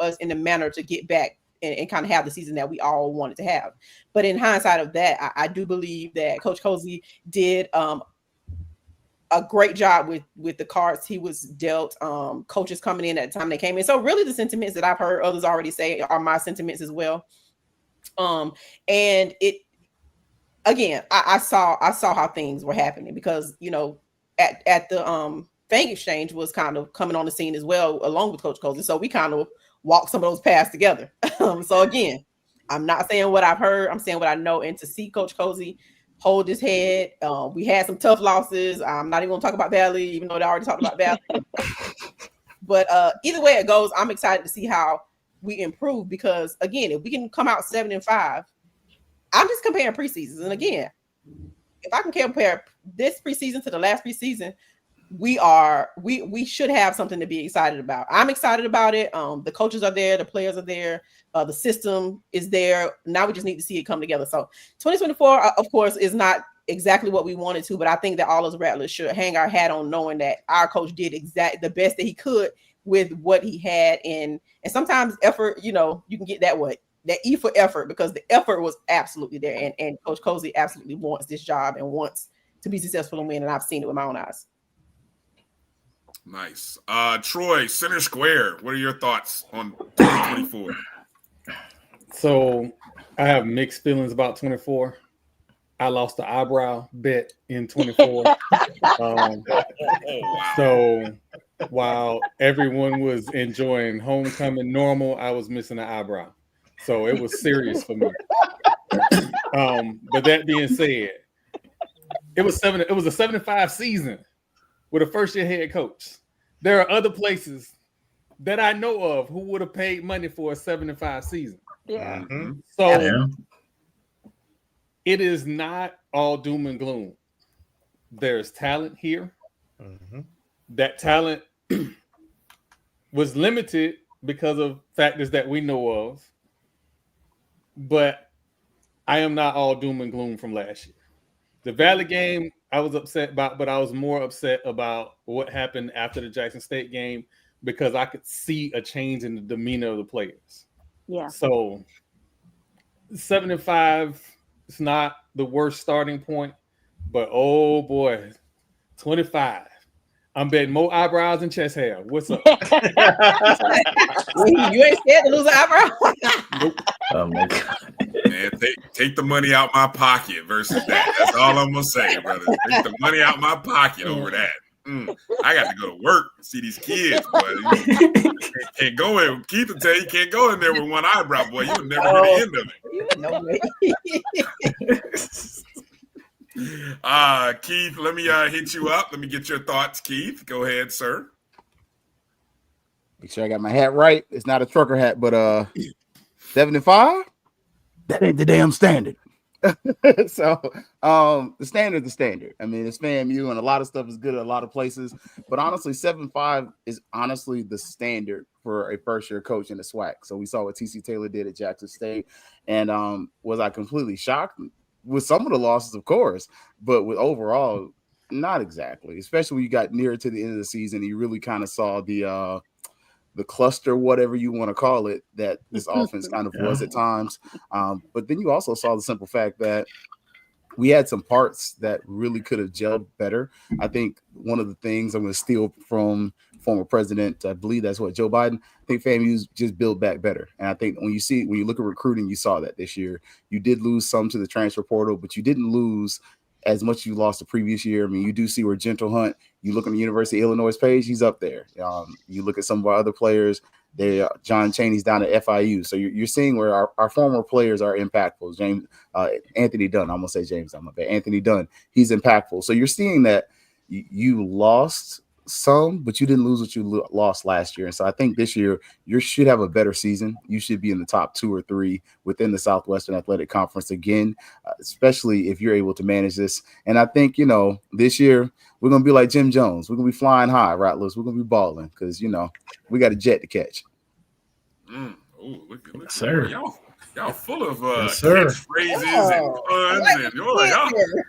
us in the manner to get back and kind of have the season that we all wanted to have. But in hindsight of that, I do believe that Coach Colzie did a great job with the cards he was dealt. Coaches coming in at the time they came in. So really the sentiments that I've heard others already say are my sentiments as well. And it, again, I saw how things were happening because, at the Fang Exchange was kind of coming on the scene as well, along with Coach Colzie. So we kind of walked some of those paths together. So again, I'm not saying what I've heard, I'm saying what I know. And to see Coach Colzie hold his head. We had some tough losses. I'm not even going to talk about Valley, even though they already talked about Valley. But either way it goes, I'm excited to see how we improve because, again, if we can come out 7-5, I'm just comparing preseasons. And again, if I can compare this preseason to the last preseason, we should have something to be excited about. I'm excited about it. The coaches are there, the players are there, the system is there. Now we just need to see it come together. So 2024, of course, is not exactly what we wanted to, but I think that all those Rattlers should hang our hat on knowing that our coach did the best that he could with what he had. And sometimes effort, you can get that E for effort, because the effort was absolutely there. And Coach Colzie absolutely wants this job and wants to be successful and win. And I've seen it with my own eyes. Nice. Troy, Center Square, what are your thoughts on 2024? So I have mixed feelings about 24. I lost the eyebrow bet in 24. So while everyone was enjoying homecoming normal, I was missing an eyebrow. So it was serious for me. But that being said, it was a 7-5 season with a first-year head coach. There are other places that I know of who would have paid money for a 7-5 season. Yeah. Mm-hmm. So it is not all doom and gloom. There's talent here. Mm-hmm. That talent was limited because of factors that we know of. But I am not all doom and gloom from last year. The Valley game, I was upset about, but I was more upset about what happened after the Jackson State game because I could see a change in the demeanor of the players. Yeah. So 7-5 is not the worst starting point, but oh boy, 25. I'm betting more eyebrows than chest hair. What's up? You ain't scared to lose an eyebrow? Nope. Oh my God. Man, take the money out my pocket versus that. That's all I'm gonna say, brother. Take the money out my pocket over that. I got to go to work and see these kids, boy. You can't go in. Keith will tell you can't go in there with one eyebrow, boy. You would never hear the end of it. No way. Keith, let me hit you up. Let me get your thoughts, Keith. Go ahead, sir. Make sure I got my hat right. It's not a trucker hat, but 7-5. That ain't the damn standard. So the standard's the standard. I mean, it's FAMU and a lot of stuff is good at a lot of places, but honestly, 7-5 is honestly the standard for a first-year coach in the SWAC. So we saw what TC Taylor did at Jackson State, and was I completely shocked with some of the losses, of course, but with overall, not exactly. Especially when you got nearer to the end of the season, you really kind of saw the cluster, whatever you want to call it, that this offense kind of was at times. But then you also saw the simple fact that we had some parts that really could have gelled better. I think one of the things I'm going to steal from former president, I believe that's what, Joe Biden, I think FAMU's just build back better. And I think when you look at recruiting, you saw that this year. You did lose some to the transfer portal, but you didn't lose as much as you lost the previous year. I mean, you do see where Gentle Hunt, you look on the University of Illinois page, he's up there. You look at some of our other players, John Chaney's down at FIU. So you're seeing where our former players are impactful. Anthony Dunn, I'm going to say James, I'm not bad. Anthony Dunn, he's impactful. So you're seeing that you lost some, but you didn't lose what you lost last year. And so I think this year you should have a better season. You should be in the top 2 or 3 within the Southwestern Athletic Conference again, especially if you're able to manage this. And I think, this year we're going to be like Jim Jones. We're going to be flying high, Rattlers. We're going to be balling because, we got a jet to catch. Oh, look, sir. Y'all full of yes, catchphrases and puns and boy,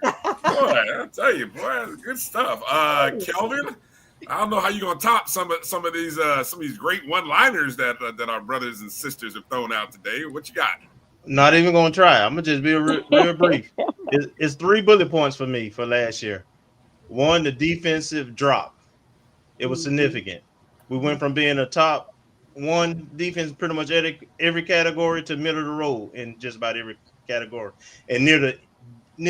I tell you, boy, good stuff. Kelvin, I don't know how you're gonna top some of these great one-liners that our brothers and sisters have thrown out today. What you got? Not even gonna try. I'm gonna just be real brief. It's 3 bullet points for me for last year. 1, the defensive drop. It was significant. We went from being a top 1 defense pretty much every category to middle of the road in just about every category, and near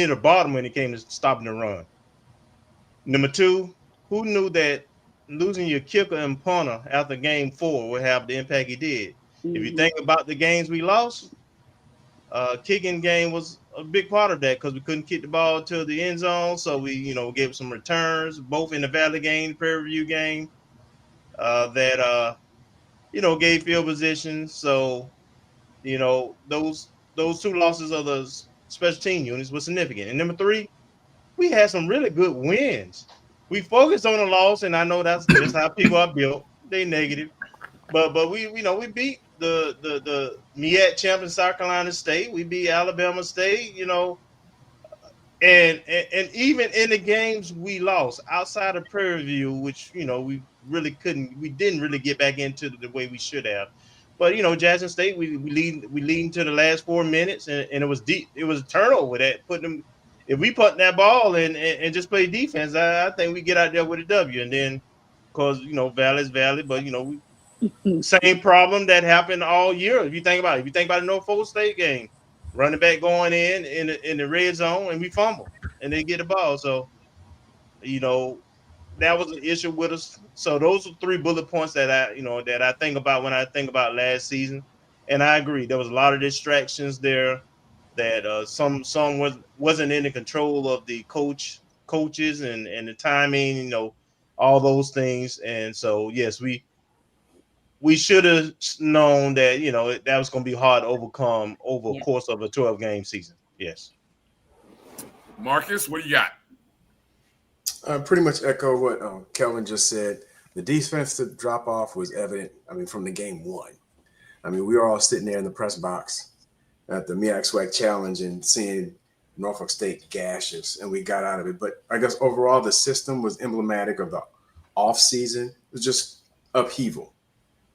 the bottom when it came to stopping the run. Number 2, who knew that losing your kicker and punter after game 4 would have the impact it did? If you think about the games we lost, kicking game was a big part of that because we couldn't kick the ball to the end zone, so we gave some returns both in the Valley game, Prairie View game, that gave field position. So, those 2 losses of the special team units were significant. And number 3, we had some really good wins. We focused on the loss, and I know that's just how people are built. They negative, but we we beat the MEAC champion South Carolina State. We beat Alabama State. And even in the games we lost outside of Prairie View, which we didn't really get back into the way we should have. But Jackson State, we lead to the last 4 minutes, and it was deep. It was a turnover that put them. If we put that ball and just play defense, I think we get out there with a W. And then, because Valley's Valley, but same problem that happened all year. If you think about it, the Norfolk State game, running back going in the red zone, and we fumble, and they get the ball. So, that was an issue with us. So those are 3 bullet points that I think about when I think about last season. And I agree, there was a lot of distractions there that some wasn't in the control of the coaches and the timing, all those things. And so yes, we should have known that that was going to be hard to overcome over a course of a 12-game season. Yes. Marcus, what do you got? Pretty much echo what Kelvin just said. The defensive drop-off was evident, from the game 1. We were all sitting there in the press box at the MEAC SWAC Challenge and seeing Norfolk State gaseous, and we got out of it. But I guess overall the system was emblematic of the off-season. It was just upheaval.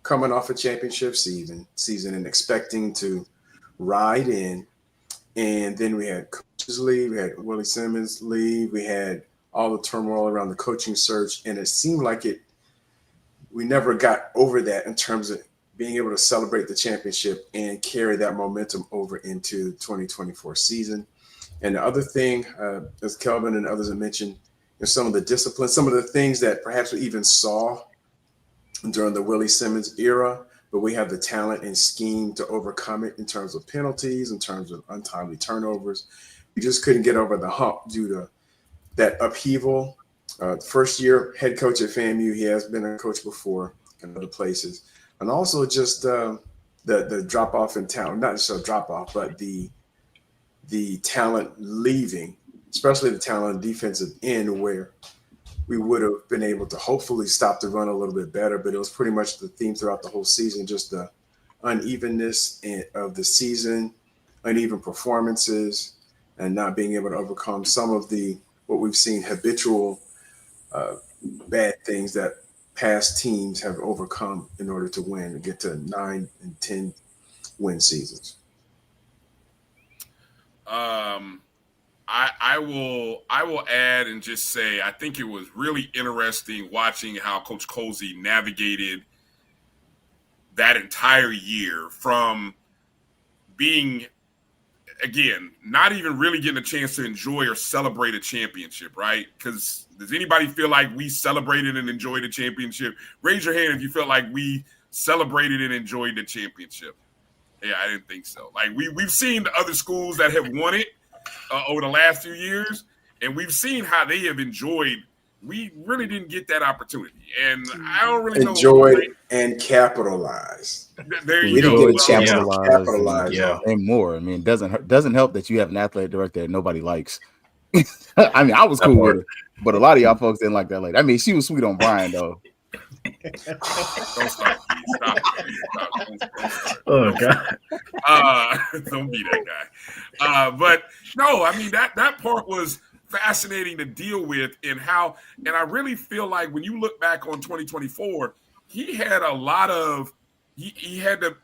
Coming off a championship season and expecting to ride in. And then we had coaches leave, we had Willie Simmons leave, we had all the turmoil around the coaching search, and it seemed like we never got over that in terms of being able to celebrate the championship and carry that momentum over into 2024 season. And the other thing, as Kelvin and others have mentioned, is some of the discipline, some of the things that perhaps we even saw during the Willie Simmons era, but we have the talent and scheme to overcome it in terms of penalties, in terms of untimely turnovers. We just couldn't get over the hump due to that upheaval. First year head coach at FAMU, he has been a coach before in other places. And also just the drop off in talent, not just a drop off, but the talent leaving, especially the talent on defensive end, where we would have been able to hopefully stop the run a little bit better. But it was pretty much the theme throughout the whole season, just the unevenness of the season, uneven performances, and not being able to overcome some of what we've seen habitual bad things that past teams have overcome in order to win and get to 9 and 10 win seasons. I will add and just say I think it was really interesting watching how Coach Colzie navigated that entire year from being, again, not even really getting a chance to enjoy or celebrate a championship, right? Because does anybody feel like we celebrated and enjoyed the championship? Raise your hand if you felt like we celebrated and enjoyed the championship. Yeah, I didn't think so. Like we've seen the other schools that have won it over the last few years, and we've seen how they have enjoyed we really didn't get that opportunity, and I don't really enjoyed and capitalize. There We you didn't go. get a chance to capitalize on. and more. I mean, it doesn't help that you have an athletic director that nobody likes. I mean, I was cool with it, but a lot of y'all folks didn't like that lady. I mean, she was sweet on Bryan though. Don't stop. Stop. Oh God. Don't be that guy. But no, I mean that part was fascinating to deal with, and I really feel like when you look back on 2024, he had a lot of he had to.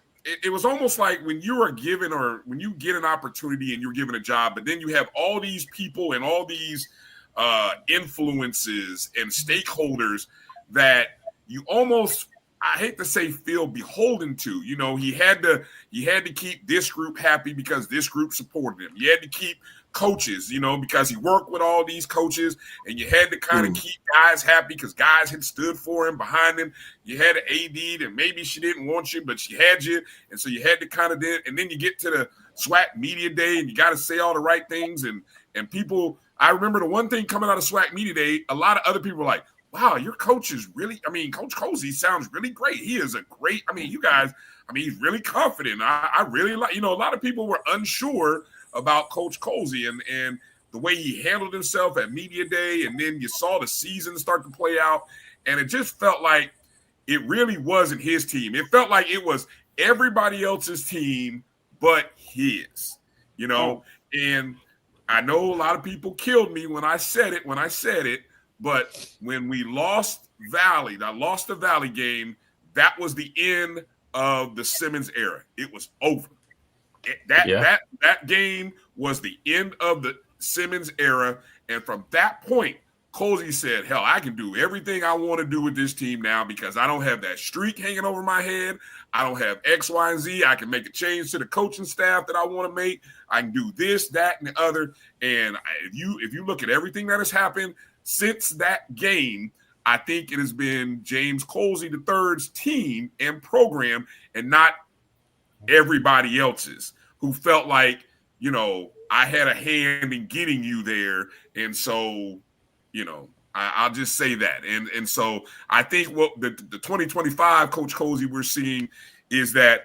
It was almost like when you are given or when you get an opportunity and you're given a job, but then you have all these people and all these influences and stakeholders that you almost, I hate to say, feel beholden to. You know, he had to keep this group happy because this group supported him. He had to keep coaches, you know, because he worked with all these coaches, and you had to kind of keep guys happy because guys had stood for him, behind him. You had an AD that maybe she didn't want you, but she had you, and so you had to kind of and then you get to the SWAC Media Day, and you got to say all the right things, and people. I remember the one thing coming out of SWAC Media Day, a lot of other people were like, wow, your coach is really, I mean, Coach Colzie sounds really great. He is a great, I mean, you guys, I mean, he's really confident. I really like, you know, a lot of people were unsure about Coach Colzie and the way he handled himself at Media Day. And then you saw the season start to play out. And it just felt like it really wasn't his team. It felt like it was everybody else's team but his, you know. And I know a lot of people killed me when I said it, but when we lost the Valley game, that was the end of the Simmons era. It was over. That game was the end of the Simmons era. And from that point, Colzie said, hell, I can do everything I want to do with this team now because I don't have that streak hanging over my head. I don't have X, Y, and Z. I can make a change to the coaching staff that I want to make. I can do this, that, and the other. And if you look at everything that has happened since that game, I think it has been James Colzie III's team and program and not everybody else's who felt like, you know, I had a hand in getting you there. And so, you know, I'll just say that. And so I think what the 2025 Coach Colzie we're seeing is that,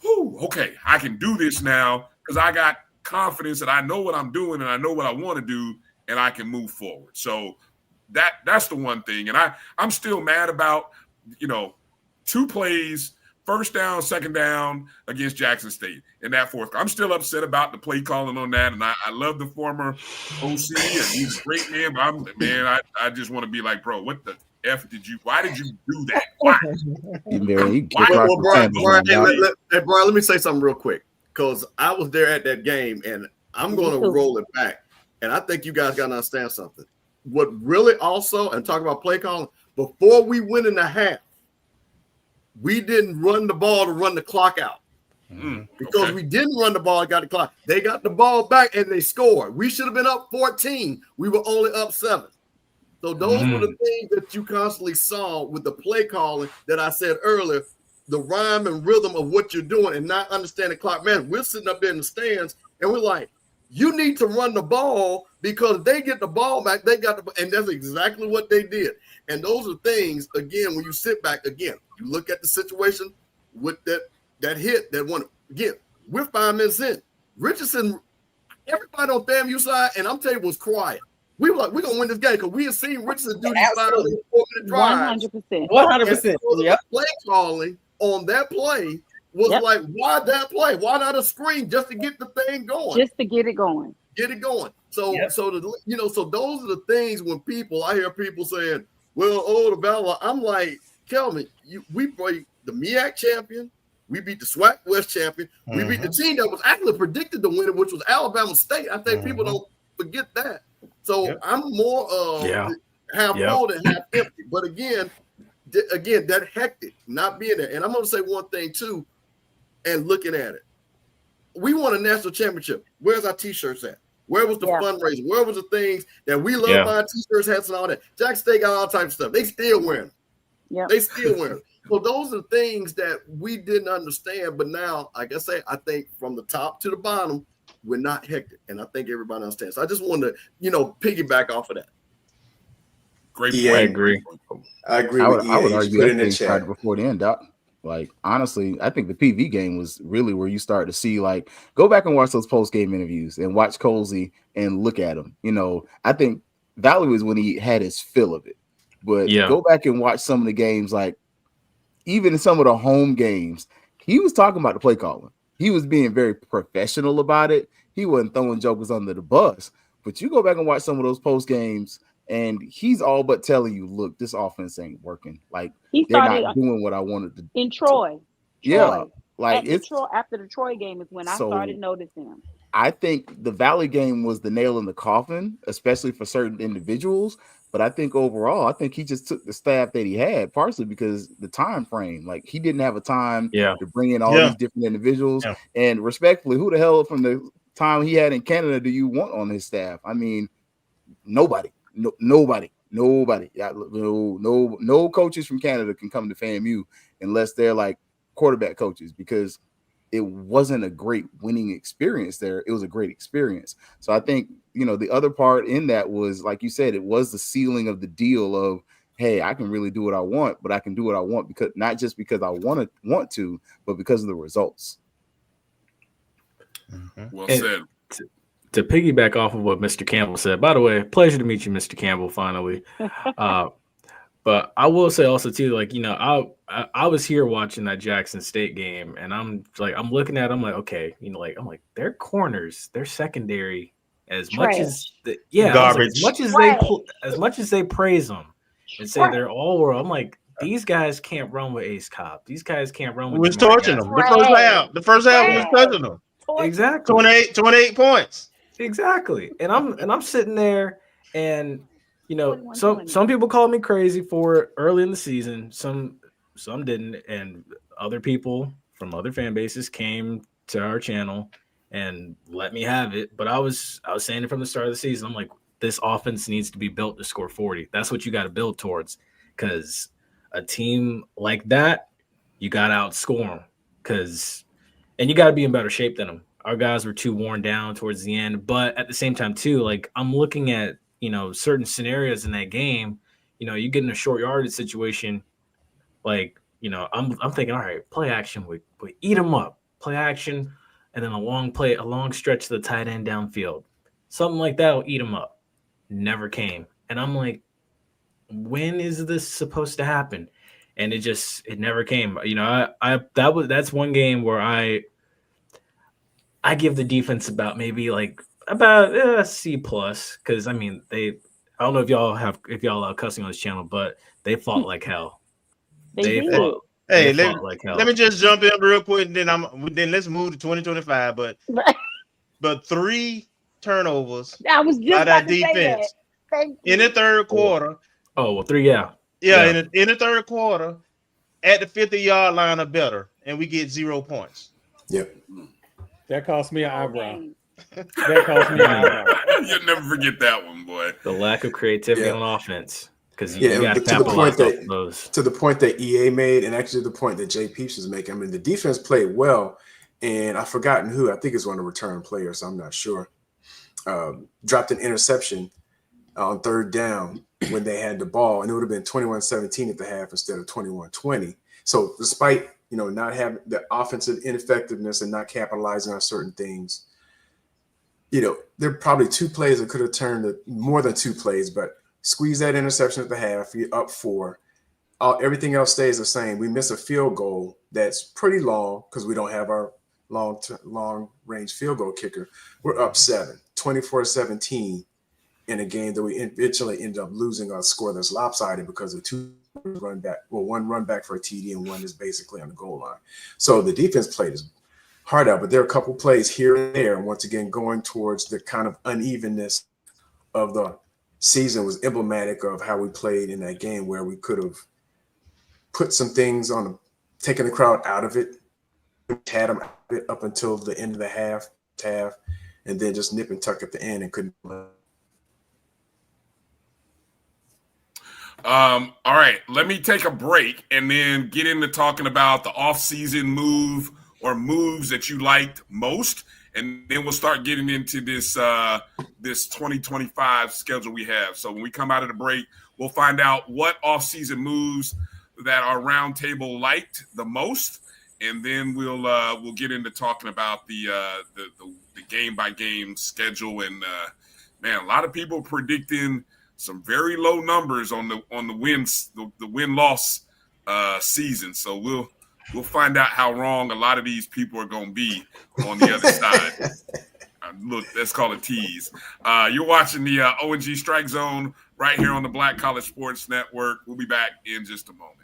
okay, I can do this now because I got confidence that I know what I'm doing and I know what I want to do and I can move forward. So that's the one thing. And I'm still mad about, you know, 2 plays, first down, second down against Jackson State in that fourth. I'm still upset about the play calling on that. And I love the former OC and he's a great man, but I just want to be like, bro, what the F why did you do that? Why? Brian, let me say something real quick because I was there at that game and I'm going to roll it back. And I think you guys got to understand something. What really also, and talk about play calling, before we went in the half, we didn't run the ball to run the clock out. Because we didn't run the ball and got the clock. They got the ball back and they scored. We should have been up 14. We were only up 7. So those were the things that you constantly saw with the play calling that I said earlier, the rhyme and rhythm of what you're doing and not understanding clock. Man, we're sitting up there in the stands and we're like, you need to run the ball because they get the ball back. And that's exactly what they did. And those are things, again, when you sit back, again, you look at the situation with that hit, that one, again, we're 5 minutes in. Richardson, everybody on FAMU side, and I'm telling you, was quiet. We were like, we're going to win this game because we have seen Richardson do these 5-4-minute drives. 100%. 100%. Yep. Play calling on that play was like, why that play? Why not a screen just to get the thing going? Just to get it going. Get it going. So so those are the things when I hear people saying, well, the battle. I'm like, Kelvin, we played the MEAC champion. We beat the SWAC West champion. We beat the team that was actually predicted to win it, which was Alabama State. I think people don't forget that. So I'm more half full than half empty. But again, that hectic, not being there. And I'm going to say one thing too, and looking at it. We won a national championship. Where's our T-shirts at? Where was the fundraiser? Where was the things that we love buying T-shirts, hats, and all that? Jackson State got all types of stuff. They still wearing them. Yeah. They still wearing them. So those are things that we didn't understand. But now, like I say, I think from the top to the bottom, we're not hectic. And I think everybody understands. So I just wanted to, piggyback off of that. Great Yeah, point. I agree. I agree I with would EA. argue Put that in the thing chat. started before the end, Doc. Like, honestly, I think the PV game was really where you start to see, like, go back and watch those post-game interviews and watch Colzie and look at him. I think Valley was when he had his fill of it. But go back and watch some of the games, like, even in some of the home games, he was talking about the play calling. He was being very professional about it. He wasn't throwing jokers under the bus. But you go back and watch some of those post games, and he's all but telling you, look, this offense ain't working. Like, they're not doing what I wanted to. In Troy. Yeah. Like, after the Troy game is when I started noticing him. I think the Valley game was the nail in the coffin, especially for certain individuals. But I think overall, I think he just took the staff that he had, partially because the time frame. Like, he didn't have a time to bring in all these different individuals. Yeah. And respectfully, who the hell from the time he had in Canada do you want on his staff? I mean, nobody. Nobody. No coaches from Canada can come to FAMU unless they're like quarterback coaches, because it wasn't a great winning experience there. It was a great experience. So I think, the other part in that was, like you said, it was the sealing of the deal of, hey, I can really do what I want, but I can do what I want because not just because I want to, but because of the results. Mm-hmm. Well said. To piggyback off of what Mr. Campbell said, by the way, pleasure to meet you, Mr. Campbell, finally. But I will say also too, like, I was here watching that Jackson State game, and I'm looking at, I'm like, okay, their corners, their secondary, as much as as much as they praise them and say they're all world, I'm like, these guys can't run with Ace Cobb. These guys can't run with. We was torching them. The first half we was touching them. Exactly. 28 points. Exactly. And I'm sitting there, and some people called me crazy for it early in the season. Some didn't, and other people from other fan bases came to our channel and let me have it. But I was saying it from the start of the season. I'm like, this offense needs to be built to score 40. That's what you got to build towards, because a team like that, you got to outscore them, and you got to be in better shape than them. Our guys were too worn down towards the end, but at the same time too, like, I'm looking at, certain scenarios in that game. You get in a short yardage situation, like, I'm thinking, all right, play action, we eat them up, play action, and then a long stretch to the tight end downfield, something like that will eat them up. Never came, and I'm like, when is this supposed to happen? And it never came. That's one game where I give the defense about a C+, because I mean, I don't know if y'all allow cussing on this channel, but they fought like hell. They fought like hell. Let me just jump in real quick, and then let's move to 2025. But 3 turnovers I was just by that about to say defense that. in the third quarter. Oh, well, 3, yeah. In the third quarter, at the 50-yard line or better, and we get 0 points. Yep. That cost me an eyebrow. That cost me an eyebrow. You'll never forget that one, boy. The lack of creativity on offense. Because you got to to the point that EA made, and actually the point that Jay Peeps is making. I mean, the defense played well, and I've forgotten who. I think it's one of the return players, so I'm not sure. Dropped an interception on third down when they had the ball, and it would have been 21-17 at the half instead of 21-20. So despite not having the offensive ineffectiveness and not capitalizing on certain things, there are probably 2 plays that could have turned more than 2 plays, but squeeze that interception at the half, you're up 4. Everything else stays the same. We miss a field goal that's pretty long because we don't have our long range field goal kicker. We're up 7, 24-17 in a game that we eventually end up losing a score that's lopsided because of 2 run back. Well, 1 run back for a TD and 1 is basically on the goal line. So the defense played is hard out, but there are a couple plays here and there. And once again, going towards the kind of unevenness of the season was emblematic of how we played in that game, where we could have put some things on, taken the crowd out of it, had them up until the end of the half, and then just nip and tuck at the end and couldn't. All right, let me take a break and then get into talking about the offseason move or moves that you liked most, and then we'll start getting into this this 2025 schedule we have. So when we come out of the break, we'll find out what offseason moves that our roundtable liked the most, and then we'll get into talking about the game by game schedule. And man, a lot of people predicting some very low numbers on the wins, the win-loss season. So we'll find out how wrong a lot of these people are going to be on the other side. Look, let's call it tease. You're watching the O&G Strike Zone right here on the Black College Sports Network. We'll be back in just a moment.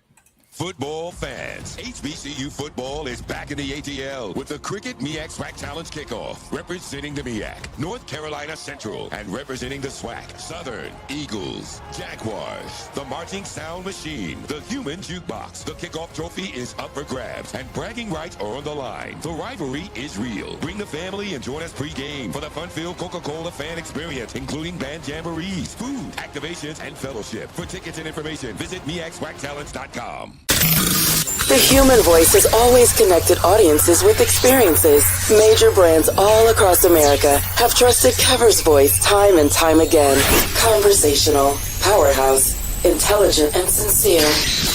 Football fans, HBCU football is back in the ATL with the Cricket MEAC SWAC Challenge Kickoff. Representing the MEAC, North Carolina Central, and representing the SWAC, Southern, Eagles, Jaguars, the Marching Sound Machine, the Human Jukebox. The kickoff trophy is up for grabs, and bragging rights are on the line. The rivalry is real. Bring the family and join us pre-game for the fun-filled Coca-Cola fan experience, including band jamborees, food, activations, and fellowship. For tickets and information, visit MEACSWACTalents.com. The human voice has always connected audiences with experiences. Major brands all across America have trusted Cover's voice time and time again. Conversational, powerhouse, intelligent, and sincere.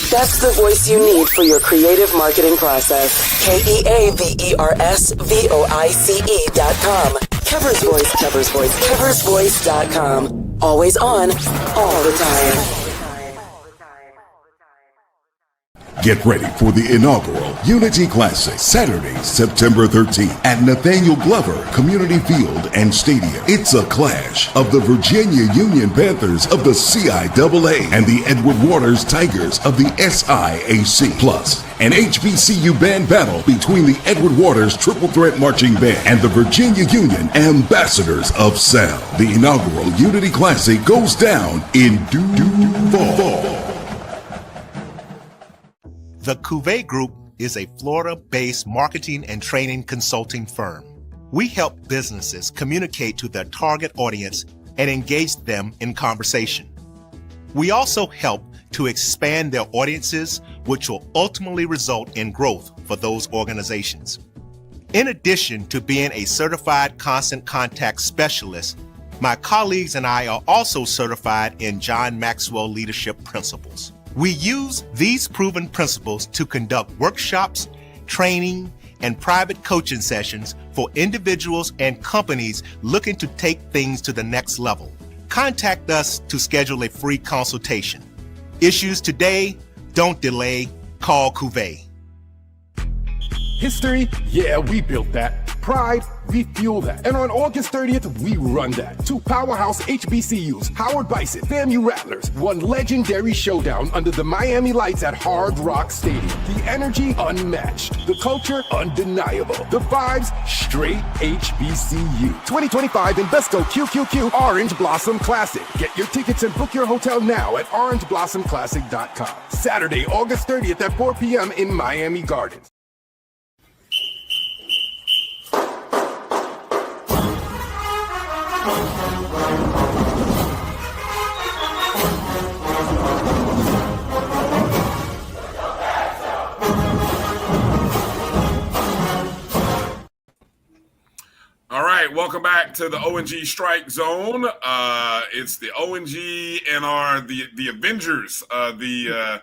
That's the voice you need for your creative marketing process. KEAVERSVOICE.com. Cover's Voice, Cover's Voice, CoversVoice.com. Always on, all the time. Get ready for the inaugural Unity Classic, Saturday, September 13th at Nathaniel Glover Community Field and Stadium. It's a clash of the Virginia Union Panthers of the CIAA and the Edward Waters Tigers of the SIAC. Plus, an HBCU band battle between the Edward Waters Triple Threat Marching Band and the Virginia Union Ambassadors of Sound. The inaugural Unity Classic goes down in Duval. The Cuvée Group is a Florida-based marketing and training consulting firm. We help businesses communicate to their target audience and engage them in conversation. We also help to expand their audiences, which will ultimately result in growth for those organizations. In addition to being a certified constant contact specialist, my colleagues and I are also certified in John Maxwell Leadership Principles. We use these proven principles to conduct workshops, training, and private coaching sessions for individuals and companies looking to take things to the next level. Contact us to schedule a free consultation. Issues today, don't delay, call Cuvée. History? Yeah, we built that. Pride? We fuel that. And on August 30th, we run that. Two powerhouse HBCUs, Howard Bison, FAMU Rattlers, one legendary showdown under the Miami lights at Hard Rock Stadium. The energy unmatched. The culture undeniable. The vibes straight HBCU. 2025 Invesco QQQ Orange Blossom Classic. Get your tickets and book your hotel now at orangeblossomclassic.com. Saturday, August 30th at 4 p.m. in Miami Gardens. All right, welcome back to the O&G Strike Zone. It's the O&G and the Avengers, the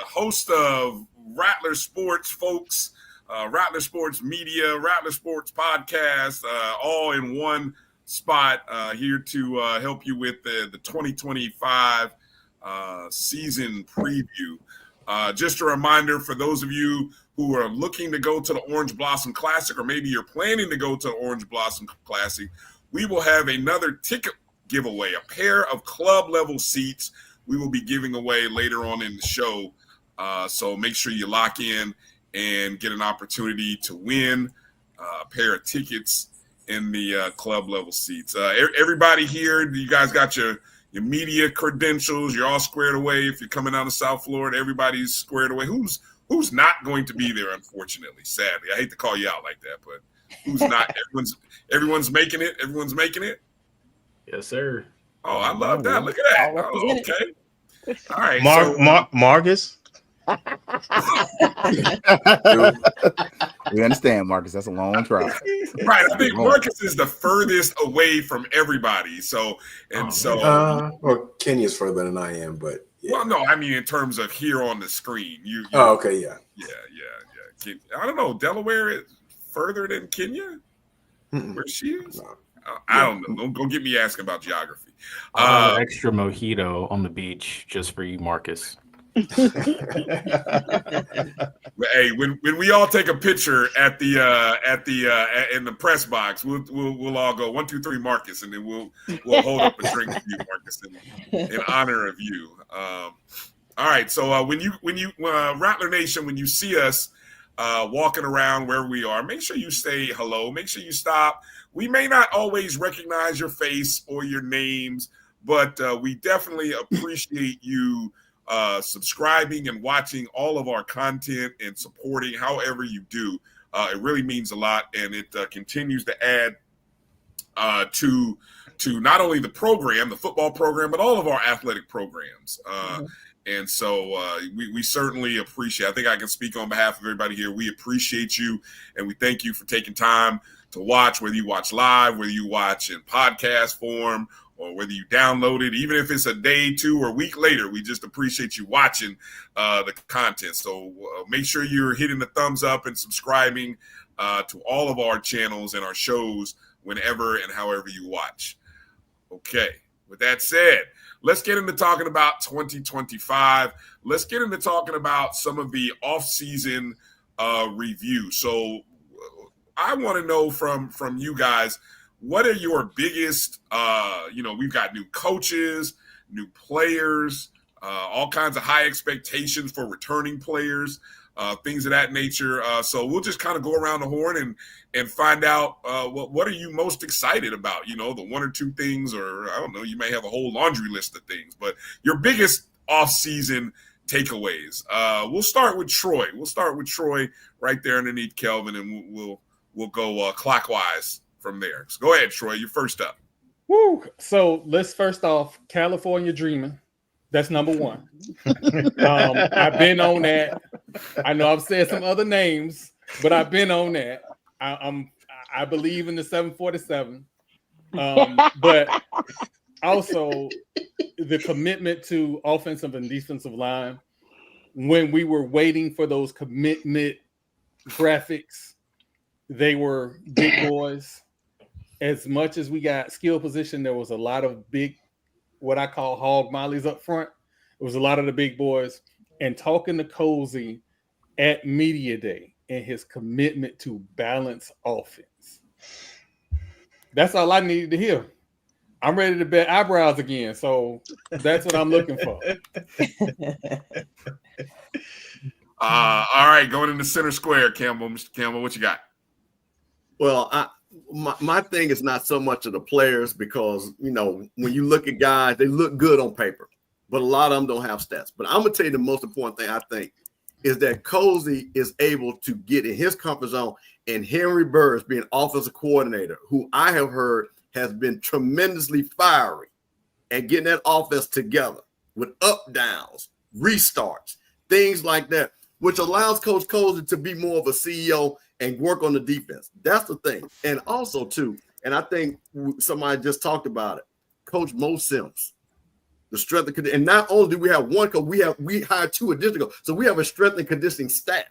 host of Rattler Sports folks, Rattler Sports Media, Rattler Sports Podcast, all in one spot here to help you with the 2025 season preview. Just a reminder for those of you who are looking to go to the Orange Blossom Classic, or maybe you're planning to go to the Orange Blossom Classic, we will have another ticket giveaway, a pair of club level seats we will be giving away later on in the show. So make sure you lock in and get an opportunity to win a pair of tickets in the club level seats. Everybody here, you guys got your media credentials. You're all squared away. If you're coming out of South Florida, everybody's squared away. Who's not going to be there, unfortunately, sadly. I hate to call you out like that, but who's not? Everyone's making it. Everyone's making it. Yes, sir. Oh, I love that. Look at that. Oh, okay. All right. Marcus. We understand, Marcus. That's a long drive. Right. I think Marcus is the furthest away from everybody. So, well, Kenya's further than I am, but yeah. Well, no, I mean in terms of here on the screen. You okay, yeah. I don't know. Delaware is further than Kenya, where she is. No. I don't know. Don't get me asking about geography. Extra mojito on the beach just for you, Marcus. Hey, when we all take a picture in the press box, we'll all go 1, 2, 3, Marcus, and then we'll hold up a drink for you, Marcus, in honor of you. All right. So when you Rattler Nation, when you see us walking around where we are, make sure you say hello. Make sure you stop. We may not always recognize your face or your names, but we definitely appreciate you subscribing and watching all of our content and supporting however you do. It really means a lot, and it continues to add to not only the program, the football program, but all of our athletic programs. And so we certainly appreciate, I think I can speak on behalf of everybody here. We appreciate you, and we thank you for taking time to watch, whether you watch live, whether you watch in podcast form, or whether you download it, even if it's a day, 2, or a week later. We just appreciate you watching the content. So make sure you're hitting the thumbs up and subscribing to all of our channels and our shows whenever and however you watch. Okay, with that said, let's get into talking about 2025. Let's get into talking about some of the off-season review. So I want to know from you guys, what are your biggest, we've got new coaches, new players, all kinds of high expectations for returning players, things of that nature. So we'll just kind of go around the horn and find out what are you most excited about, the 1 or 2 things, or I don't know, you may have a whole laundry list of things, but your biggest off-season takeaways. We'll start with Troy. We'll start with Troy right there underneath Kelvin, and we'll go clockwise from there. So go ahead, Troy. You're first up. Woo! So let's first off, California dreaming. That's number 1. I've been on that. I know I've said some other names, but I've been on that. I believe in the 747. But also the commitment to offensive and defensive line. When we were waiting for those commitment graphics, they were big boys. As much as we got skill position, there was a lot of big, what I call hog mollies up front. It was a lot of the big boys. And talking to Colzie at Media Day and his commitment to balance offense. That's all I needed to hear. I'm ready to bet eyebrows again. So that's what I'm looking for. All right, going into center square, Campbell. Mr. Campbell, what you got? Well, my thing is not so much of the players, because, when you look at guys, they look good on paper, but a lot of them don't have stats. But I'm going to tell you the most important thing, I think, is that Colzie is able to get in his comfort zone, and Henry Burris being offensive coordinator, who I have heard has been tremendously fiery and getting that offense together with up downs, restarts, things like that, which allows Coach Colzie to be more of a CEO and work on the defense. That's the thing. And also, too, and I think somebody just talked about it, Coach Mo Sims, the strength and conditioning. And not only do we have one coach, we hired 2 additional. So we have a strength and conditioning staff.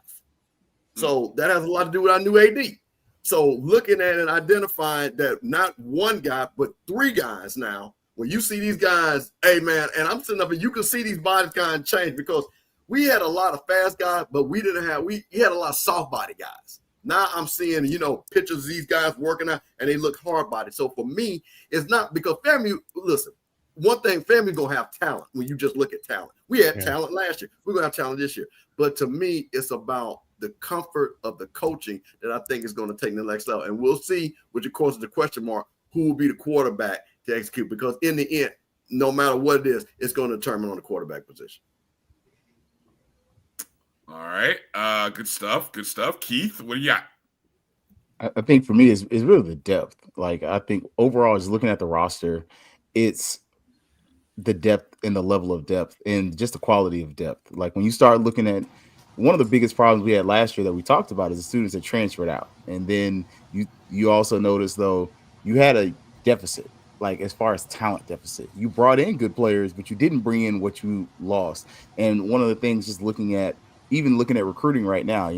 So that has a lot to do with our new AD. So looking at it and identifying that not one guy, but 3 guys now, when you see these guys, hey, man, and I'm sitting up and you can see these bodies kind of change, because we had a lot of fast guys, but we had a lot of soft body guys. Now I'm seeing, pictures of these guys working out, and they look hard body. So for me, it's not because FAMU, listen, one thing, FAMU's going to have talent when you just look at talent. We had talent last year. We're going to have talent this year. But to me, it's about the comfort of the coaching that I think is going to take the next level. And we'll see, which of course is the question mark, who will be the quarterback to execute. Because in the end, no matter what it is, it's going to determine on the quarterback position. All right. Good stuff. Good stuff. Keith, what do you got? I think for me is really the depth. Like, I think overall, just looking at the roster, it's the depth and the level of depth and just the quality of depth. Like, when you start looking at one of the biggest problems we had last year that we talked about is the students that transferred out. And then you also notice, though, you had a deficit, like as far as talent deficit. You brought in good players, but you didn't bring in what you lost. And one of the things, just looking at recruiting right now,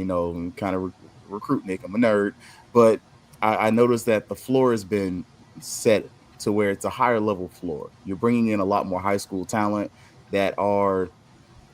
kind of recruit Nick, I'm a nerd, but I noticed that the floor has been set to where it's a higher level floor. You're bringing in a lot more high school talent that are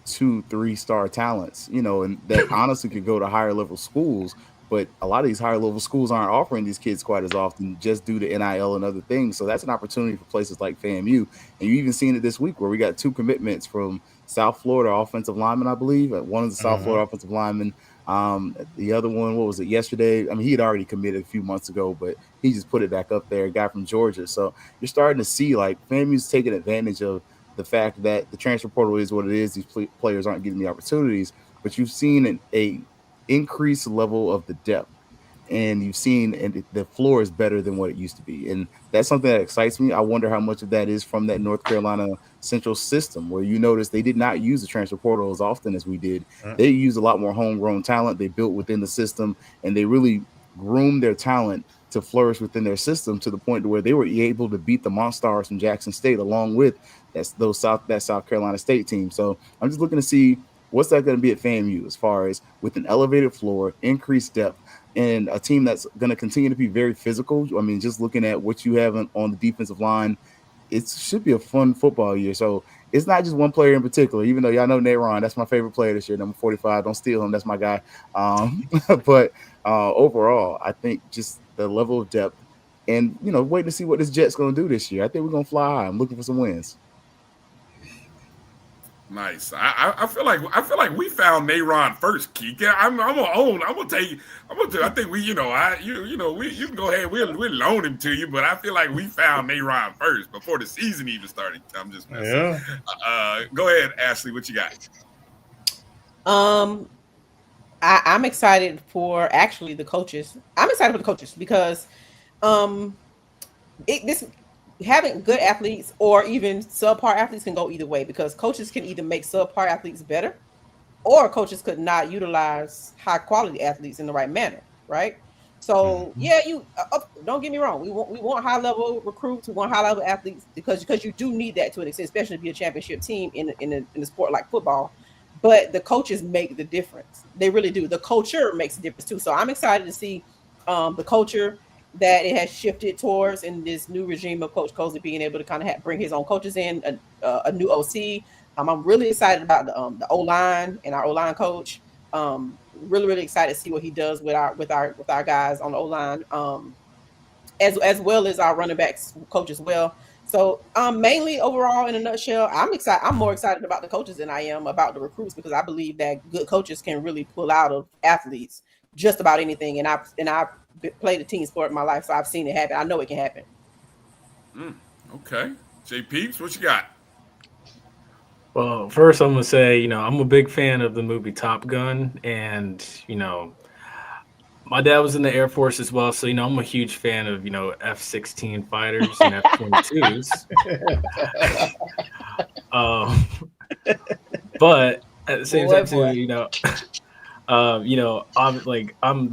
2-3 star talents, and that honestly could go to higher level schools. But a lot of these higher level schools aren't offering these kids quite as often, just due to NIL and other things. So that's an opportunity for places like FAMU. And you even seen it this week where we got 2 commitments from South Florida offensive linemen, I believe. One is the South Florida offensive lineman. The other one, what was it, yesterday? I mean, he had already committed a few months ago, but he just put it back up there, a guy from Georgia. So you're starting to see like FAMU's taking advantage of the fact that the transfer portal is what it is. These players aren't getting the opportunities, but you've seen a increased level of the depth, and you've seen, and the floor is better than what it used to be. And that's something that excites me. I wonder how much of that is from that North Carolina Central system, where you notice they did not use the transfer portal as often as we did. They used a lot more homegrown talent they built within the system, and they really groomed their talent to flourish within their system to the point to where they were able to beat the Monstars from Jackson State, along with that South Carolina State team. So I'm just looking to see what's that going to be at FAMU as far as with an elevated floor, increased depth, and a team that's going to continue to be very physical. I mean, just looking at what you have on the defensive line, it should be a fun football year. So it's not just one player in particular, even though y'all know Nayron, that's my favorite player this year, number 45. Don't steal him. That's my guy. But overall, I think just the level of depth and, waiting to see what this Jet's going to do this year. I think we're going to fly high. I'm looking for some wins. Nice. I feel like we found Nayron first, Keith. Yeah, I'm gonna own. I'm gonna tell you. I think we, you can go ahead. We'll loan him to you, but I feel like we found Nayron first before the season even started. I'm just messing. Yeah. Go ahead, Ashley. What you got? I'm excited for actually the coaches. I'm excited for the coaches because having good athletes or even subpar athletes can go either way, because coaches can either make subpar athletes better, or coaches could not utilize high quality athletes in the right manner, right? So yeah, you don't get me wrong. We want high level recruits, we want high level athletes because you do need that to an extent, especially to be a championship team in a sport like football. But the coaches make the difference. They really do. The culture makes a difference too. So I'm excited to see the culture that it has shifted towards in this new regime of Coach Colzie being able to kind of bring his own coaches in, a new OC. I'm really excited about the O-line and our O-line coach. Really excited to see what he does with our guys on the O-line, as well as our running backs coach as well. So mainly overall, in a nutshell, I'm excited. I'm more excited about the coaches than I am about the recruits, because I believe that good coaches can really pull out of athletes just about anything. And I played a team sport in my life, so I've seen it happen. I know it can happen. Okay. J. Peeps, what you got? Well, first I'm going to say, I'm a big fan of the movie Top Gun, and, my dad was in the Air Force as well, so, I'm a huge fan of, F-16 fighters and F-22s. But at the same time, too, I'm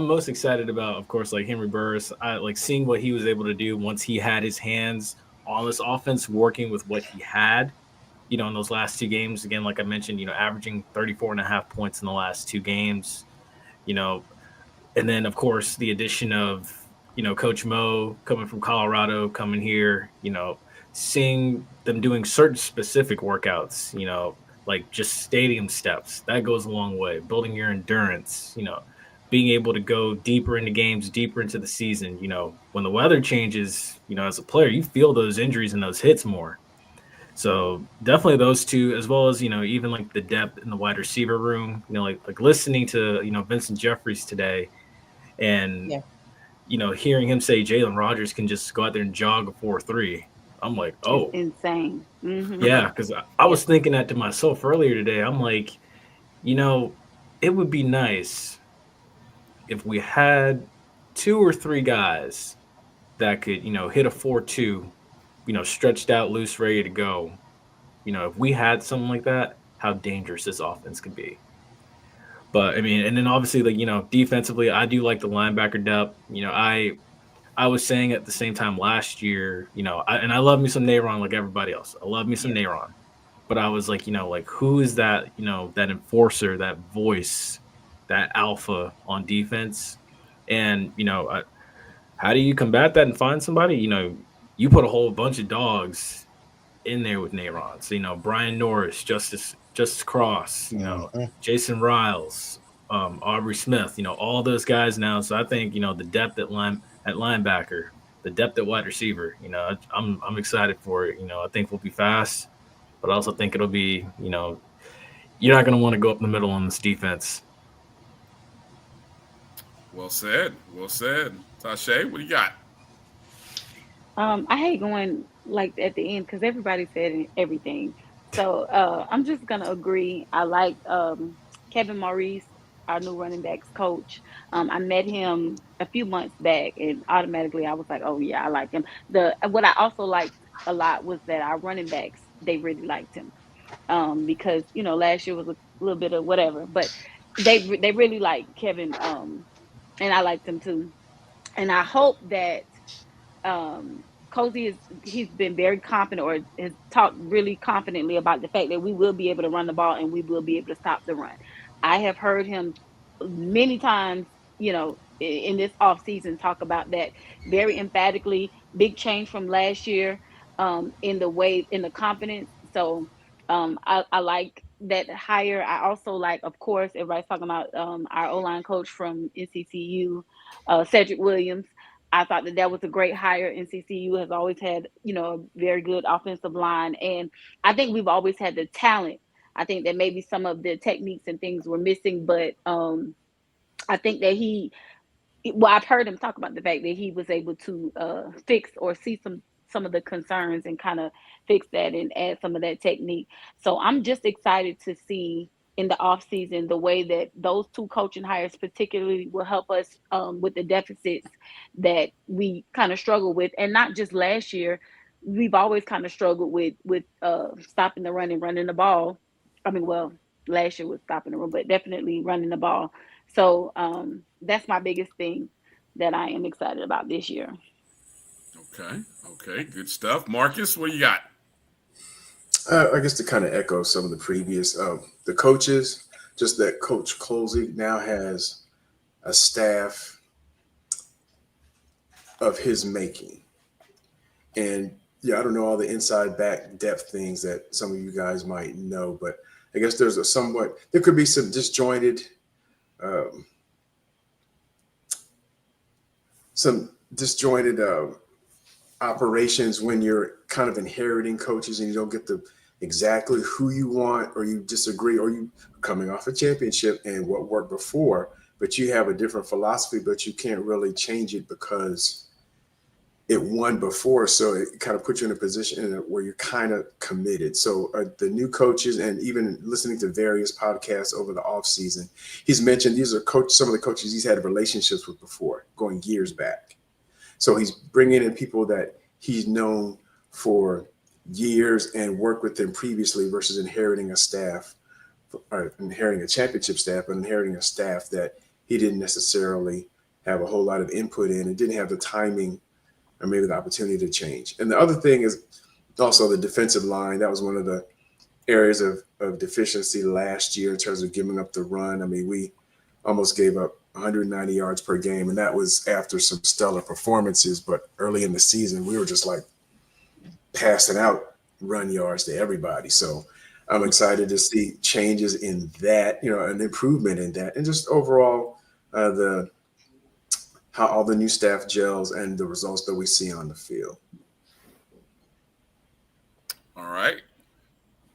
most excited about, of course, like Henry Burris. I like seeing what he was able to do once he had his hands on this offense, working with what he had, in those last 2 games. Again, like I mentioned, averaging 34.5 points in the last 2 games, and then of course the addition of, Coach Mo coming from Colorado, coming here, seeing them doing certain specific workouts, like just stadium steps, that goes a long way. Building your endurance, being able to go deeper into games, deeper into the season. When the weather changes, as a player, you feel those injuries and those hits more. So definitely those 2, as well as, even like the depth in the wide receiver room, like listening to, Vincent Jeffries today and, hearing him say Jalen Rogers can just go out there and jog a 4.3. I'm like, oh, it's insane. Mm-hmm. Yeah, because I was thinking that to myself earlier today. I'm like, it would be nice if we had 2 or 3 guys that could, hit a 4.2, stretched out, loose, ready to go. If we had something like that, how dangerous this offense could be. But I mean, and then obviously, like, defensively, I do like the linebacker depth. I was saying at the same time last year, and I love me some Nayron like everybody else. I love me some Nayron. But I was like, like, who is that, that enforcer, that voice, that alpha on defense? And, how do you combat that and find somebody? You put a whole bunch of dogs in there with Nayron. So, Brian Norris, Justice Cross, Jason Riles, Aubrey Smith, all those guys now. So I think, the depth at linebacker, the depth at wide receiver, I'm excited for it. I think we'll be fast, but I also think it'll be, you're not going to want to go up the middle on this defense. Well said. Well said. Tasha, what do you got? I hate going like at the end because everybody said everything. So I'm just gonna agree. I like Kevin Maurice, our new running backs coach. I met him a few months back, and automatically I was like, "Oh yeah, I like him." What I also liked a lot was that our running backs, they really liked him, because last year was a little bit of whatever, but they really liked Kevin, and I liked him too. And I hope that Colzie he's been very confident, or has talked really confidently about the fact that we will be able to run the ball and we will be able to stop the run. I have heard him many times, in this off season talk about that very emphatically. Big change from last year, in the confidence. So I like that hire. I also like, of course, everybody's talking about our O-line coach from NCCU, Cedric Williams. I thought that was a great hire. NCCU has always had, a very good offensive line. And I think we've always had the talent. I think that maybe some of the techniques and things were missing, but I think that I've heard him talk about the fact that he was able to fix or see some of the concerns and kind of fix that and add some of that technique. So I'm just excited to see in the off season the way that those two coaching hires particularly will help us with the deficits that we kind of struggle with. And not just last year, we've always kind of struggled with stopping the run and running the ball. I mean, well, last year was stopping the run, but definitely running the ball. So that's my biggest thing that I am excited about this year. Okay, good stuff. Marcus, what you got? I guess to kind of echo some of the previous, the coaches, just that Coach Colzie now has a staff of his making. And yeah, I don't know all the inside back depth things that some of you guys might know, but I guess there could be some disjointed, operations when you're kind of inheriting coaches and you don't get exactly who you want, or you disagree, or you coming off a championship and what worked before, but you have a different philosophy, but you can't really change it because it won before. So it kind of puts you in a position where you're kind of committed. So the new coaches, and even listening to various podcasts over the off season, he's mentioned these are some of the coaches he's had relationships with before, going years back. So he's bringing in people that he's known for years and worked with them previously, versus inheriting a championship staff, but inheriting a staff that he didn't necessarily have a whole lot of input in and didn't have the timing or maybe the opportunity to change. And the other thing is also the defensive line. That was one of the areas of deficiency last year in terms of giving up the run. I mean, we almost gave up 190 yards per game, and that was after some stellar performances. But early in the season, we were just like passing out run yards to everybody. So I'm excited to see changes in that, an improvement in that, and just overall how all the new staff gels and the results that we see on the field. All right.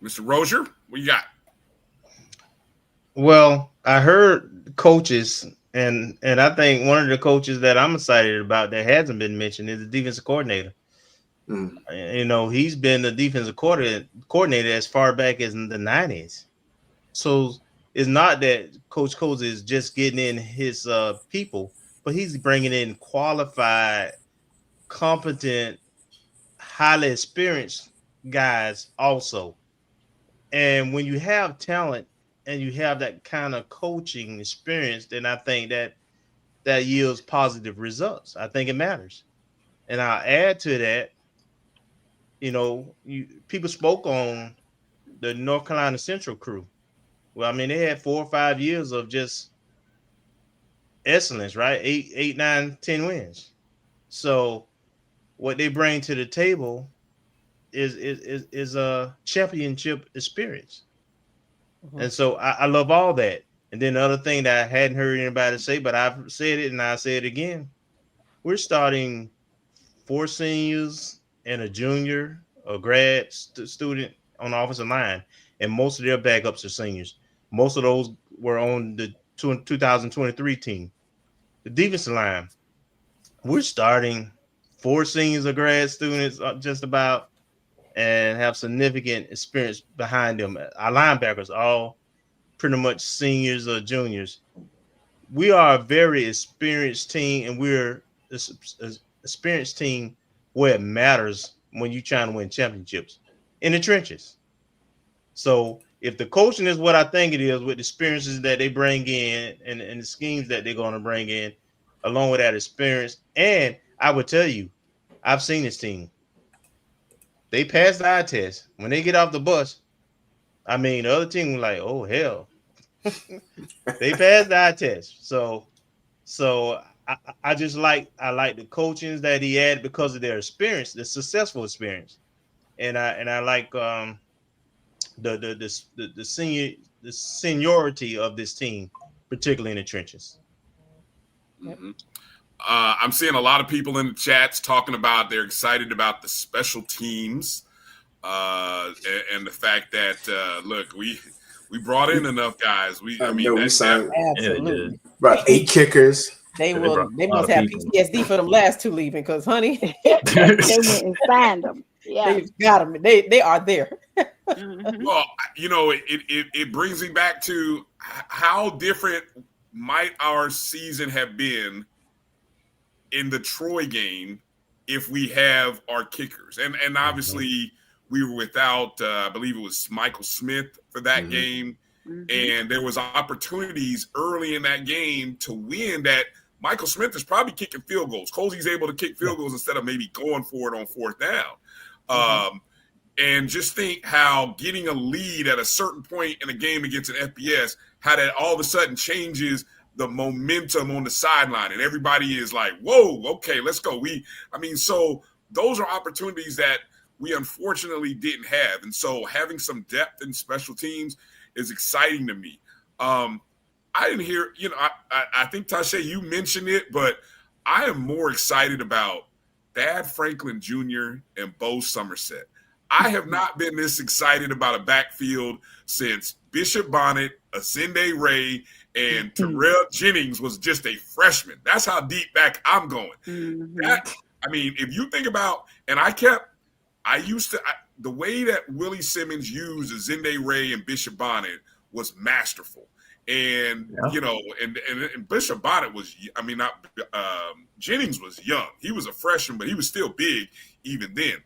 Mr. Rozier, what you got? Well, I heard coaches, and I think one of the coaches that I'm excited about that hasn't been mentioned is the defensive coordinator. He's been the defensive coordinator as far back as in the 90s. So it's not that Coach Colzie is just getting in his people, but he's bringing in qualified, competent, highly experienced guys also. And when you have talent and you have that kind of coaching experience, then I think that yields positive results. I think it matters. And I'll add to that, people spoke on the North Carolina Central crew. Well, I mean, they had 4 or 5 years of just excellence, right? 8, 9, 10 wins. So what they bring to the table is a championship experience. Mm-hmm. And so I love all that. And then the other thing that I hadn't heard anybody say, but I've said it and I say it again, we're starting 4 seniors and a junior, a grad student on the offensive line, and most of their backups are seniors. Most of those were on the 2023 team. The defensive line, we're starting 4 seniors or grad students just about, and have significant experience behind them. Our linebackers all pretty much seniors or juniors. We are a very experienced team, and we're an experienced team where it matters when you're trying to win championships in the trenches. So if the coaching is what I think it is, with the experiences that they bring in and the schemes that they're going to bring in, along with that experience, and I would tell you, I've seen this team. They pass the eye test. When they get off the bus, I mean, the other team was like, oh, hell. They passed the eye test. So I just like the coachings that he had because of their experience, the successful experience. And I like the seniority of this team, particularly in the trenches. Mm-hmm. I'm seeing a lot of people in the chats talking about they're excited about the special teams and the fact that look, we brought in enough guys. We signed absolutely about 8 kickers. They must have PTSD for them last 2 leaving, because honey, they went and signed them. Yeah, they got them. They are there. Mm-hmm. Well, it brings me back to how different might our season have been in the Troy game if we have our kickers. And obviously we were without, I believe it was Michael Smith for that game. Mm-hmm. And there was opportunities early in that game to win that Michael Smith is probably kicking field goals. Colzie's able to kick field goals instead of maybe going for it on 4th down. And just think how getting a lead at a certain point in a game against an FBS, how that all of a sudden changes the momentum on the sideline, and everybody is like, whoa, okay, let's go. So those are opportunities that we unfortunately didn't have. And so having some depth in special teams is exciting to me. I didn't hear, I think, Tasha, you mentioned it, but I am more excited about Thad Franklin Jr. and Bo Somerset. I have not been this excited about a backfield since Bishop Bonnet, Azende Ray, and Terrell Jennings was just a freshman. That's how deep back I'm going. Mm-hmm. If you think about, and the way that Willie Simmons used Azende Ray and Bishop Bonnet was masterful. And, and Bishop Bonnet was, Jennings was young. He was a freshman, but he was still big even then.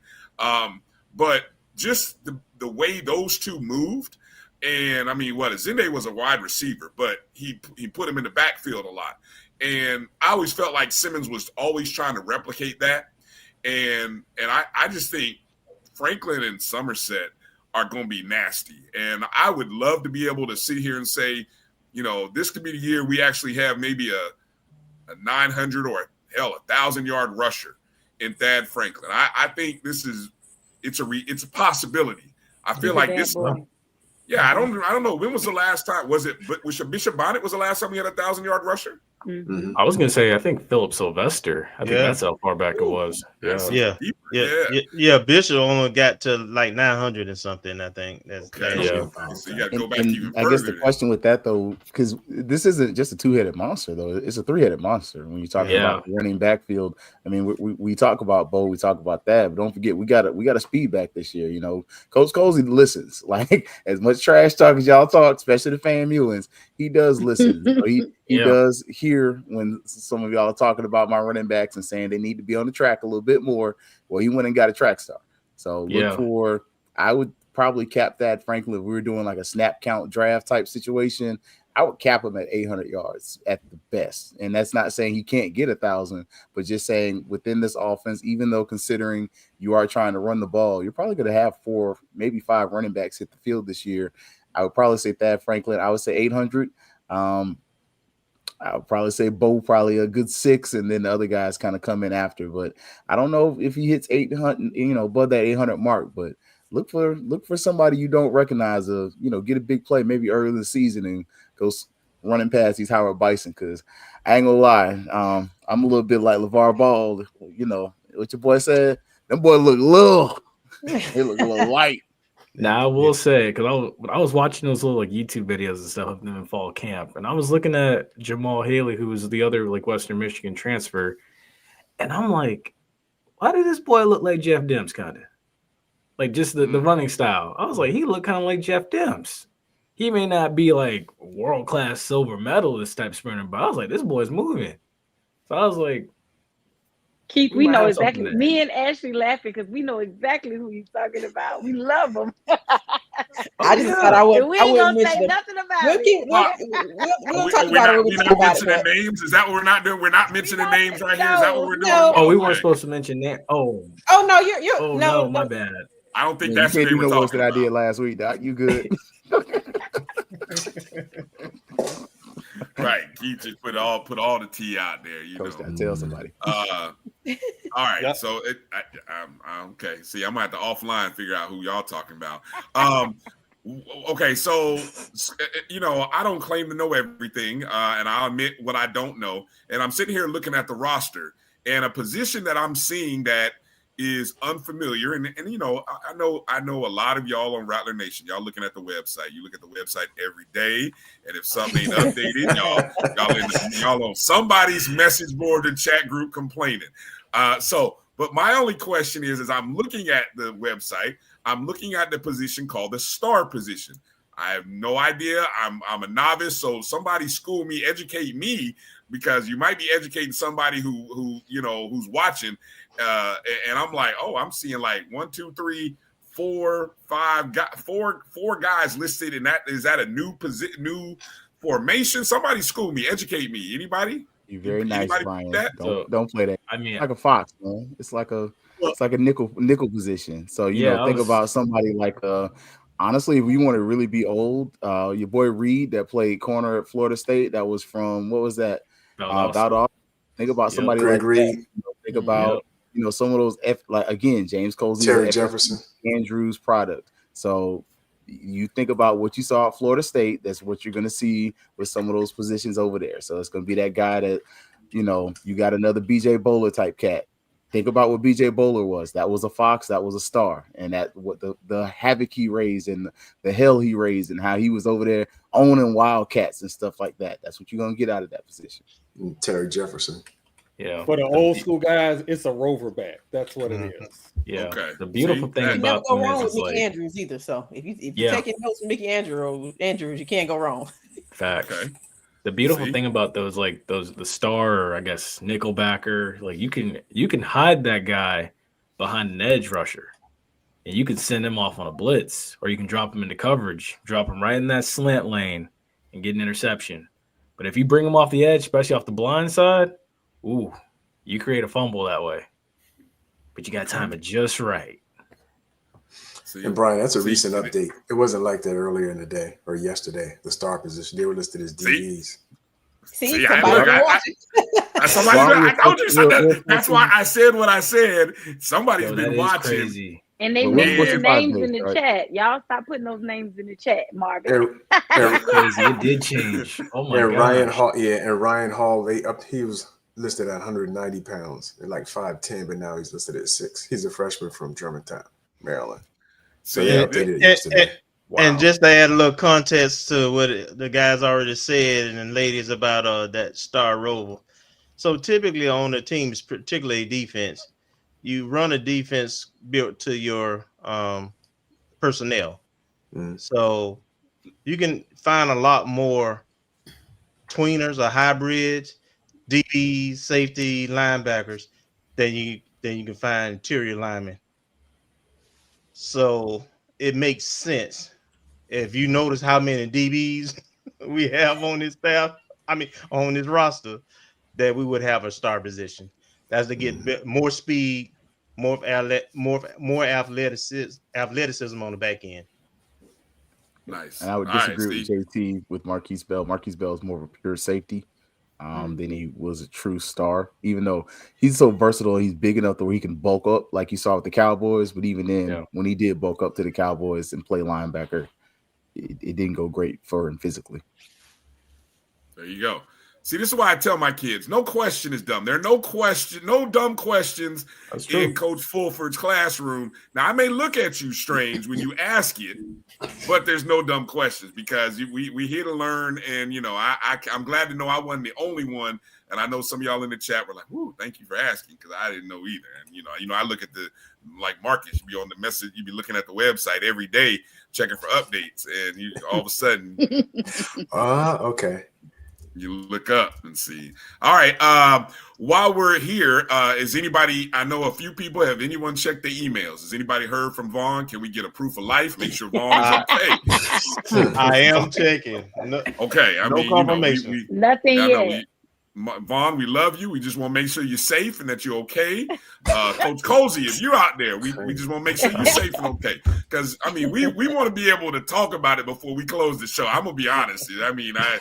But just the way those two moved, and Azende was a wide receiver, but he put him in the backfield a lot. And I always felt like Simmons was always trying to replicate that. And I just think Franklin and Somerset are going to be nasty. And I would love to be able to sit here and say, this could be the year we actually have maybe a 900 or 1,000-yard rusher in Thad Franklin. I think it's a possibility. I feel like this. Yeah, I don't know. When was the last time? Was Bishop Bonnet was the last time we had a 1,000-yard rusher? Mm-hmm. I was going to say, I think Philip Sylvester. I think that's how far back it was. Yeah. Bishop only got to like 900 or something. I think that's So you got to go back even further. I guess the question with that though, because this isn't just a 2-headed monster though; it's a 3-headed monster. When you talk about the running backfield, we talk about Bo, we talk about that, but don't forget we got a speed back this year. Coach Colzie listens. Like as much trash talk as y'all talk, especially the FAMUans, he does listen. He does hear when some of y'all are talking about my running backs and saying they need to be on the track a little bit more. Well, he went and got a track star. So look for, I would probably cap that. Frankly, if we were doing like a snap count draft type situation, I would cap him at 800 yards at the best. And that's not saying he can't get 1,000, but just saying within this offense, even though considering you are trying to run the ball, you're probably going to have 4, maybe 5 running backs hit the field this year. I would probably say Thad Franklin. I would say 800. I would probably say Bo probably a good 6, and then the other guys kind of come in after. But I don't know if he hits 800, above that 800 mark. But look for somebody you don't recognize. Get a big play maybe early in the season and go running past these Howard Bison. Because I ain't gonna lie, I'm a little bit like LeVar Ball. What your boy said. Them boy look little. They look a little light. Now I will say, because I was watching those little YouTube videos and stuff of them in fall camp, and I was looking at Jamal Haley, who was the other Western Michigan transfer, and I'm like, why did this boy look like Jeff Demps kind of? Just the running style. I was like, he looked kind of like Jeff Demps. He may not be world-class silver medalist type sprinter, but I was like, this boy's moving. So I was like, Keith, we know exactly. Me and Ashley laughing because we know exactly who you're talking about. We love him. I just thought I would. We I ain't wouldn't gonna say mention nothing about it. We'll talk about it when we talk about it. Mentioning names? Is that what we're not doing? We're not mentioning names right here. Is that what we're doing? Oh, we weren't supposed to mention that. Oh no, you're. Oh no, my bad. I don't think that's what they were talking that I did last week, Doc. You good? Right, Keith just put all the tea out there. Coach, tell somebody. All right, yep. So okay. See, I'm gonna have to offline figure out who y'all talking about. Okay, so I don't claim to know everything, and I'll admit what I don't know. And I'm sitting here looking at the roster, and a position that I'm seeing that is unfamiliar, and I know a lot of y'all on Rattler Nation. Y'all looking at the website. You look at the website every day, and if something ain't updated, y'all on somebody's message board and chat group complaining. But my only question is I'm looking at the website. I'm looking at the position called the star position. I have no idea. I'm a novice, so somebody school me, educate me, because you might be educating somebody who's watching. And I'm like, I'm seeing 1, 2, 3, 4, 5, four guys listed in that. Is that a new new formation? Somebody school me, educate me. Anybody? You're very nice, Bryan. Don't play that. I mean, like a fox, man. It's like a nickel position. So think about somebody like honestly, if you want to really be old, your boy Reed that played corner at Florida State, that was from what was that? Valdosta. Think about somebody like Reed. Think about some of those James Colzie, Terry Jefferson, Andrews product. So you think about what you saw at Florida State, that's what you're going to see with some of those positions over there. So it's going to be that guy that, you got another BJ Bowler type cat. Think about what BJ Bowler was. That was a fox, that was a star. And that what the havoc he raised and the hell he raised and how he was over there owning Wildcats and stuff like that. That's what you're going to get out of that position. And Terry Jefferson. Yeah. For the old school guys, it's a rover back. That's what it is. Yeah. Okay. The beautiful thing about never go wrong with Mickey Andrews either. So if you're taking notes from Mickey Andrews, you can't go wrong. Fact. Okay. The beautiful thing about those the star, or I guess nickelbacker, you can hide that guy behind an edge rusher, and you can send him off on a blitz, or you can drop him into coverage, drop him right in that slant lane, and get an interception. But if you bring him off the edge, especially off the blind side, you create a fumble that way. But you got to time it just right. And Bryan, that's a recent update. It wasn't like that earlier in the day or yesterday. The star position, they were listed as DBs. That's why I said what I said. Somebody's been watching. Crazy. And they mentioned names in the chat. Y'all stop putting those names in the chat, Marvin. Crazy. It did change. Oh my god. Ryan Hall, he was listed at 190 pounds and 5'10", but now he's listed at 6. He's a freshman from Germantown, Maryland. So they updated it yesterday. And just to add a little context to what the guys already said and ladies about that star rover. So typically on the teams, particularly defense, you run a defense built to your personnel. So you can find a lot more tweeners or hybrids, DBs, safety, linebackers than you can find interior linemen. So it makes sense if you notice how many DBs we have on this staff. I mean, on this roster, that we would have a star position. That's to get more speed, more athleticism on the back end. Nice. And I would All right, disagree with Steve. JT with Marquise Bell. Marquise Bell is more of a pure safety than he was a true star, even though he's so versatile. He's big enough to where he can bulk up like you saw with the Cowboys. But even then, when he did bulk up to the Cowboys and play linebacker, it didn't go great for him physically. There you go. See, this is why I tell my kids, no question is dumb. There are no dumb questions in Coach Fulford's classroom. Now, I may look at you strange when you ask it, but there's no dumb questions because we here to learn. And, you know, I'm glad to know I wasn't the only one. And I know some of y'all in the chat were like, "Ooh, thank you for asking," because I didn't know either. And, you know, I look at like Marcus, you be on the message, you be looking at the website every day, checking for updates. And all of a sudden. Okay. You look up and see. All right. While we're here, is anybody? I know a few people. Have anyone checked the emails? Has anybody heard from Vaughn? Can we get a proof of life? Make sure Vaughn is okay. I am checking. No, okay. I mean, confirmation. Nothing yet. Vaughn, we love you. We just want to make sure you're safe and that you're okay. Coach Colzie, if you're out there, we just want to make sure you're safe and okay. Because, I mean, we want to be able to talk about it before we close the show. I'm going to be honest. I mean, I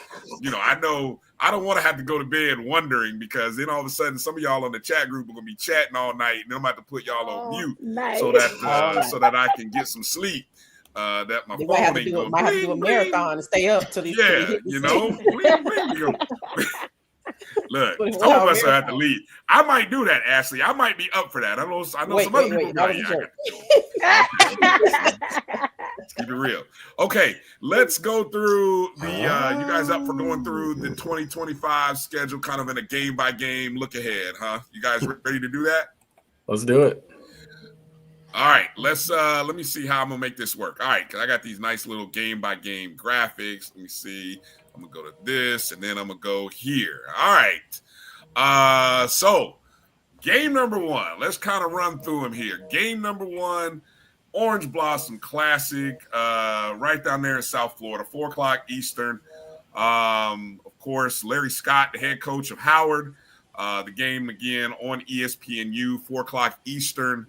know I don't want to have to go to bed wondering because then all of a sudden some of y'all on the chat group are going to be chatting all night and I'm about to put y'all on mute so that I can get some sleep. That my phone ain't going. Might have to do a marathon and stay up till these. Yeah, you know. Look, some of us have to leave. I might do that, Ashley. I might be up for that. I know some other people. Let's keep it real. Okay, let's go through the. You guys up for going through the 2025 schedule, kind of in a game by game look ahead, huh? You guys ready to do that? Let's do it. All right, let me see how I'm gonna make this work. All right, because I got these nice little game by game graphics. Let me see. I'm gonna go to this, and then I'm gonna go here. All right. So game number one. Let's kind of run through them here. Game number one, Orange Blossom Classic, right down there in South Florida, 4:00 Eastern. Of course, Larry Scott, the head coach of Howard. The game again on ESPNU, 4:00 Eastern.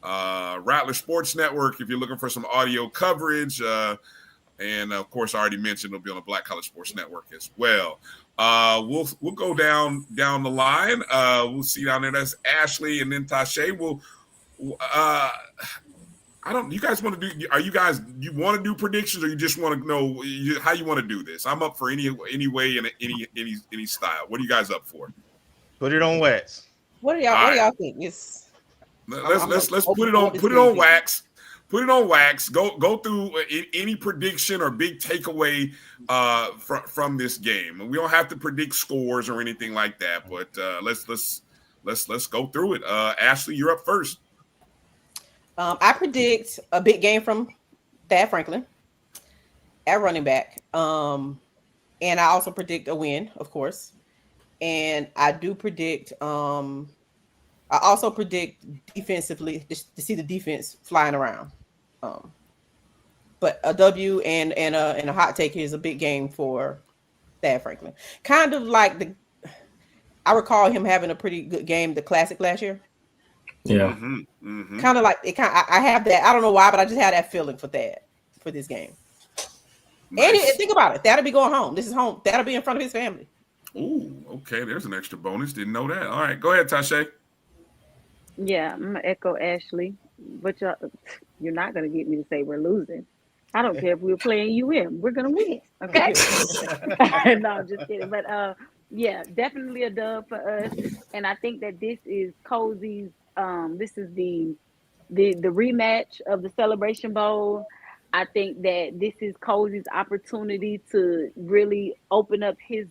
Rattler Sports Network, if you're looking for some audio coverage. And of course, I already mentioned it'll be on the Black College Sports Network as well. We'll go down the line. We'll see down there. That's Ashley and then Tashay. You guys want to do? You want to do predictions, or you just want to know how you want to do this? I'm up for any way and any style. What are you guys up for? Put it on wax. What do y'all think? Let's put it on wax. Put it on wax. Go through any prediction or big takeaway from this game. And we don't have to predict scores or anything like that, but let's go through it. Ashley, you're up first. I predict a big game from Thad Franklin at running back. And I also predict a win, of course. And I do predict I also predict defensively to see the defense flying around. But a W and a hot take is a big game for Thad Franklin. Kind of like I recall him having a pretty good game, the Classic last year. Yeah. Kind of like it. I have that. I don't know why, but I just had that feeling for Thad for this game. Nice. And think about it. That'll be going home. This is home. That'll be in front of his family. Ooh, okay. There's an extra bonus. Didn't know that. All right, go ahead, Tashay. Yeah, I'm gonna echo Ashley, but you're not gonna get me to say we're losing. I don't care if we're playing UM, we're gonna win. Okay. No, I'm just kidding. But yeah, definitely a dub for us. And I think that this is Colzie's. This is the rematch of the Celebration Bowl. I think that this is Colzie's opportunity to really open up his.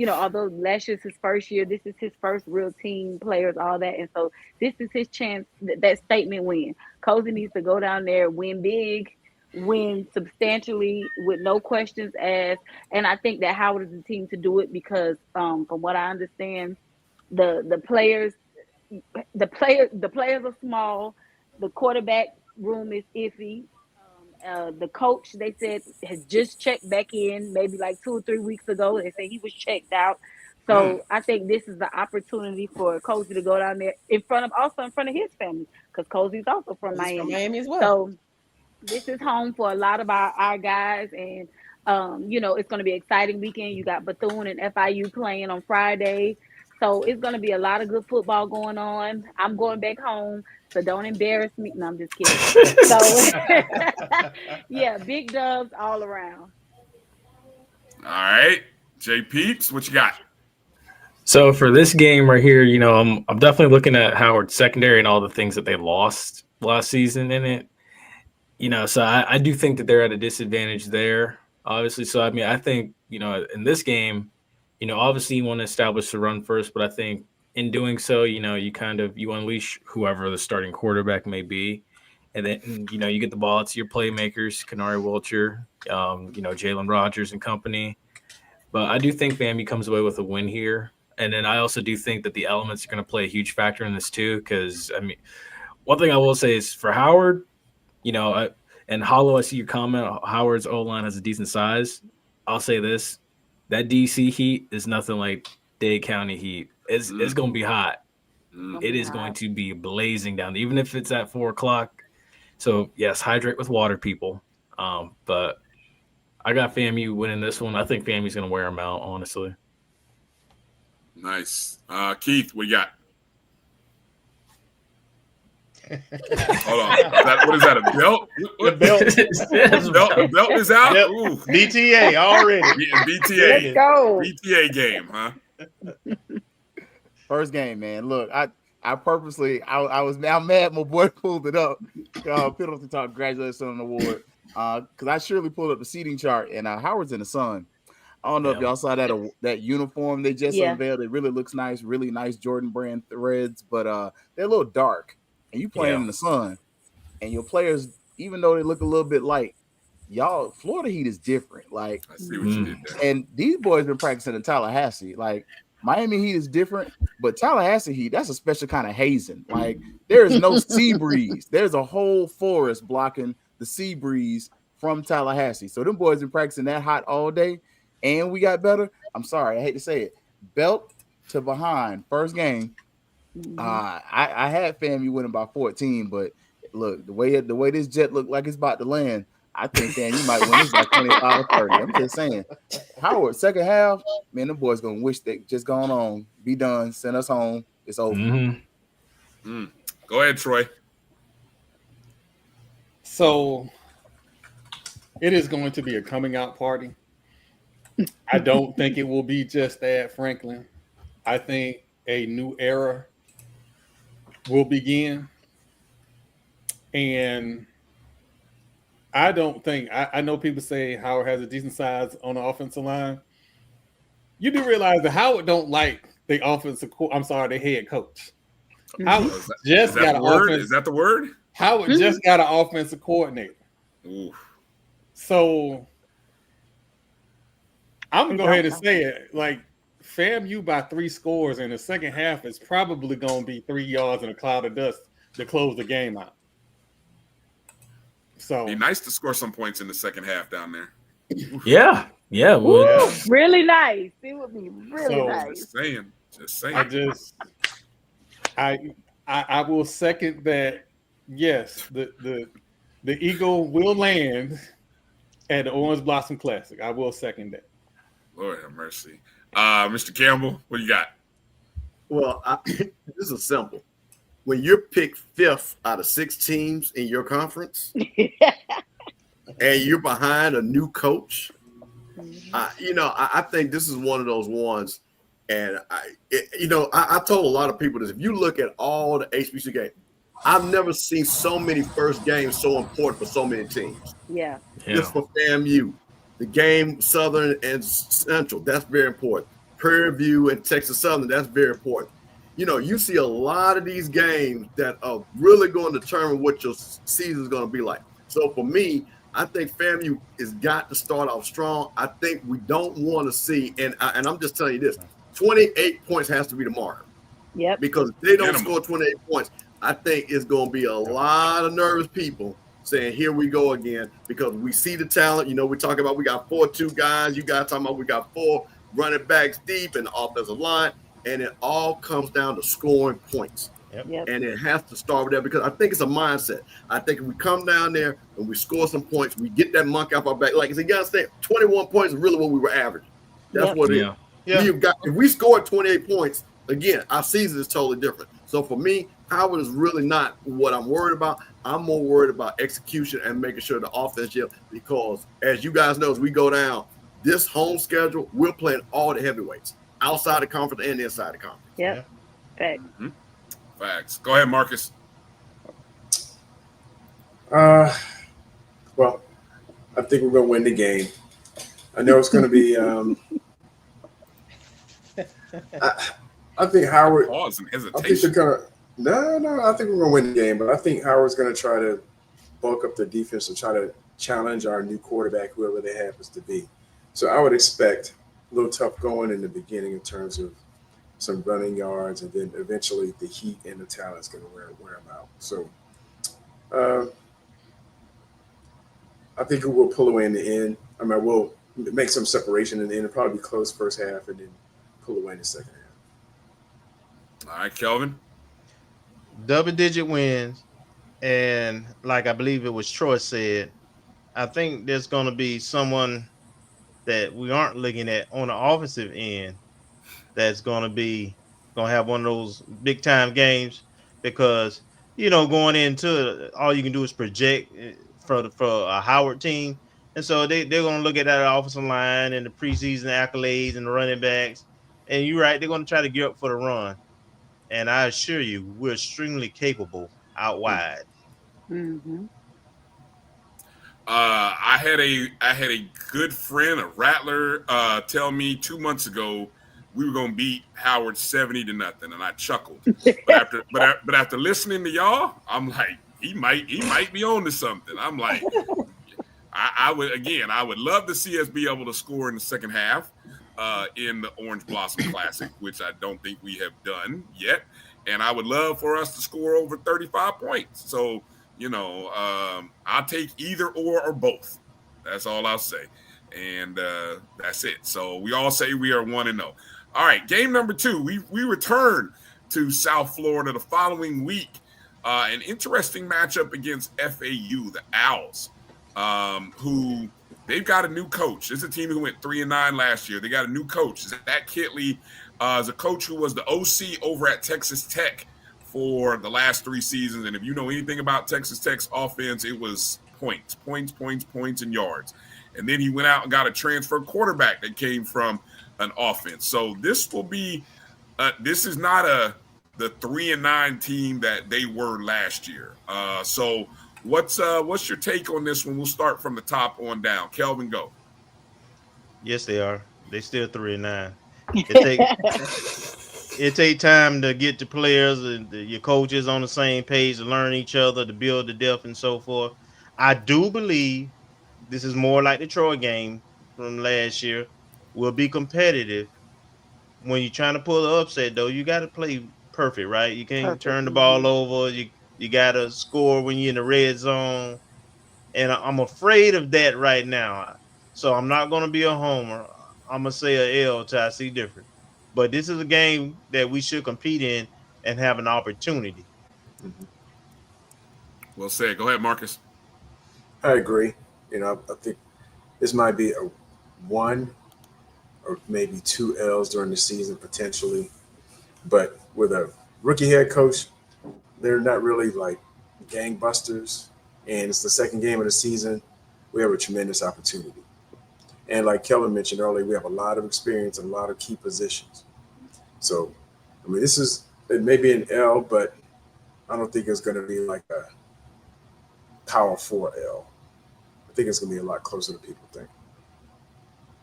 Although last year's his first year, this is his first real team players, all that. And so this is his chance, that statement win. Colzie needs to go down there, win big, win substantially with no questions asked. And I think that Howard is the team to do it because from what I understand, the players are small. The quarterback room is iffy. The coach, they said, has just checked back in maybe like 2 or 3 weeks ago. They said he was checked out. So I think this is the opportunity for Colzie to go down there in front of his family, because Colzie's also from He's Miami. from Miami as well. So this is home for a lot of our guys, and it's going to be an exciting weekend. You got Bethune and FIU playing on Friday. So it's going to be a lot of good football going on. I'm going back home, so don't embarrass me. No, I'm just kidding. So, yeah, big dubs all around. All right. Jay Peeps, what you got? So for this game right here, I'm definitely looking at Howard's secondary and all the things that they lost last season in it. So I do think that they're at a disadvantage there, obviously. So, I think, in this game, obviously you want to establish the run first, but I think in doing so, you unleash whoever the starting quarterback may be. And then, you get the ball to your playmakers, Kenari Wilcher, Jalen Rogers and company. But I do think FAMU comes away with a win here. And then I also do think that the elements are going to play a huge factor in this too, because, one thing I will say is for Howard, and Hollow, I see your comment. Howard's O-line has a decent size. I'll say this. That DC heat is nothing like Dade County heat. It's going to be hot. It is going to be blazing down, even if it's at 4 o'clock. So, yes, hydrate with water, people. But I got FAMU winning this one. I think FAMU's going to wear them out, honestly. Nice. Keith, what you got? Hold on. What is that, a belt? The belt. The belt is out? Yep. Ooh. BTA already. BTA. Let's go. BTA game, huh? First game, man. Look, I purposely, I'm mad my boy pulled it up. Penalty Talk, congratulations on the award. Because I surely pulled up the seating chart, and Howard's in the sun. I don't know if y'all saw that uniform they just unveiled. It really looks nice, really nice Jordan brand threads, but they're a little dark. And you playing in the sun, and your players, even though they look a little bit light, Florida heat is different. Like, I see what you did there. And these boys been practicing in Tallahassee. Like, Miami heat is different, but Tallahassee heat, that's a special kind of hazing. Like, there is no sea breeze. There's a whole forest blocking the sea breeze from Tallahassee. So them boys been practicing that hot all day, and we got better. I'm sorry, I hate to say it. Belt to behind, first game. I had FAMU winning by 14, but look, the way this jet looked like it's about to land, I think FAMU might win this by 25 or 30. I'm just saying. Howard, second half, man, them boys gonna wish they just gone on, be done, send us home. It's over. Go ahead, Troy. So it is going to be a coming out party. I don't think it will be just at Franklin. I think a new era will begin. And I don't think, I know people say Howard has a decent size on the offensive line. You do realize that Howard don't like the the head coach. Howard just got an offensive. Is that the word? Howard just got an offensive coordinator. Ooh. So I'm going to go ahead and say it. Like, FAMU by 3 scores in the second half is probably going to be 3 yards in a cloud of dust to close the game out. So it'd be nice to score some points in the second half down there. Yeah. Ooh, really nice. It would be really nice. Just saying. I will second that. Yes, the Eagle will land at the Orange Blossom Classic. I will second that. Lord have mercy. Mr. Campbell, what you got? Well, this is simple. When you're picked 5th out of 6 teams in your conference and you're behind a new coach, I think this is one of those ones. And I told a lot of people this. If you look at all the HBCU games, I've never seen so many first games so important for so many teams. Yeah. Just for FAMU. The game, Southern and Central, that's very important. Prairie View and Texas Southern, that's very important. You see a lot of these games that are really going to determine what your season is going to be like. So for me, I think FAMU has got to start off strong. I think we don't want to see, and I'm just telling you this, 28 points has to be the marker. Yep. Because if they don't score 28 points, I think it's going to be a lot of nervous people saying, here we go again, because we see the talent. You know, we talk about we got 4-2 guys. You guys talking about we got 4 running backs deep in the offensive line, and it all comes down to scoring points. Yep. And it has to start with that, because I think it's a mindset. I think if we come down there and we score some points, we get that monkey off our back. Like I said, you got to say 21 points is really what we were averaging. That's what it is. Yeah. If we scored 28 points, again, our season is totally different. So for me, Howard is really not what I'm worried about. I'm more worried about execution and making sure the offense gels, because as you guys know, as we go down this home schedule, we're playing all the heavyweights outside the conference and inside the conference. Yep. Facts. Mm-hmm. Facts. Go ahead, Marcus. Well, I think we're going to win the game. I know it's going to be I think Howard. Pause and hesitation. I think they're gonna. No. I think we're gonna win the game, but I think Howard's gonna try to bulk up the defense and try to challenge our new quarterback, whoever they happens to be. So I would expect a little tough going in the beginning in terms of some running yards, and then eventually the heat and the talent's gonna wear them out. So I think we'll pull away in the end. I mean, we'll make some separation in the end. It'll probably be close first half, and then pull away in the second half. All right, Kelvin. Double-digit wins, and like I believe it was Troy said, I think there's going to be someone that we aren't looking at on the offensive end that's going to have one of those big-time games, because going into it, all you can do is project for a Howard team, and so they're going to look at that offensive line and the preseason accolades and the running backs, and you're right, they're going to try to gear up for the run. And I assure you, we're extremely capable out wide. Mm-hmm. I had a good friend, a Rattler, tell me 2 months ago we were gonna beat Howard 70-0, and I chuckled. But after listening to y'all, I'm like, he might be on to something. I'm like, I would love to see us be able to score in the second half. In the Orange Blossom Classic, which I don't think we have done yet. And I would love for us to score over 35 points. So, I'll take either or both. That's all I'll say. And that's it. So we all say we are 1-0. All right, game number 2. We return to South Florida the following week. An interesting matchup against FAU, the Owls, who – they've got a new coach. This is a team who went 3-9 last year. They got a new coach. Zach Kitley is a coach who was the OC over at Texas Tech for the last 3 seasons. And if you know anything about Texas Tech's offense, it was points, and yards. And then he went out and got a transfer quarterback that came from an offense. So this will be this is not the 3-9 team that they were last year. So what's your take on this one? We'll start from the top on down. Kelvin, go. Yes, they are. They still 3-9. It take time to get the players and your coaches on the same page, to learn each other, to build the depth and so forth. I do believe this is more like the Troy game from last year. We'll be competitive. When you're trying to pull the upset, though, you got to play perfect, right? You can't turn the ball over. You got to score when you're in the red zone. And I'm afraid of that right now. So I'm not going to be a homer. I'm going to say a L till I see different. But this is a game that we should compete in and have an opportunity. Mm-hmm. Well said. Go ahead, Marcus. I agree. I think this might be a 1 or maybe 2 L's during the season potentially. But with a rookie head coach, they're not really like gangbusters. And it's the second game of the season. We have a tremendous opportunity. And like Kelvin mentioned earlier, we have a lot of experience and a lot of key positions. So, I mean, it may be an L, but I don't think it's going to be like a Power 4 L. I think it's going to be a lot closer than people think.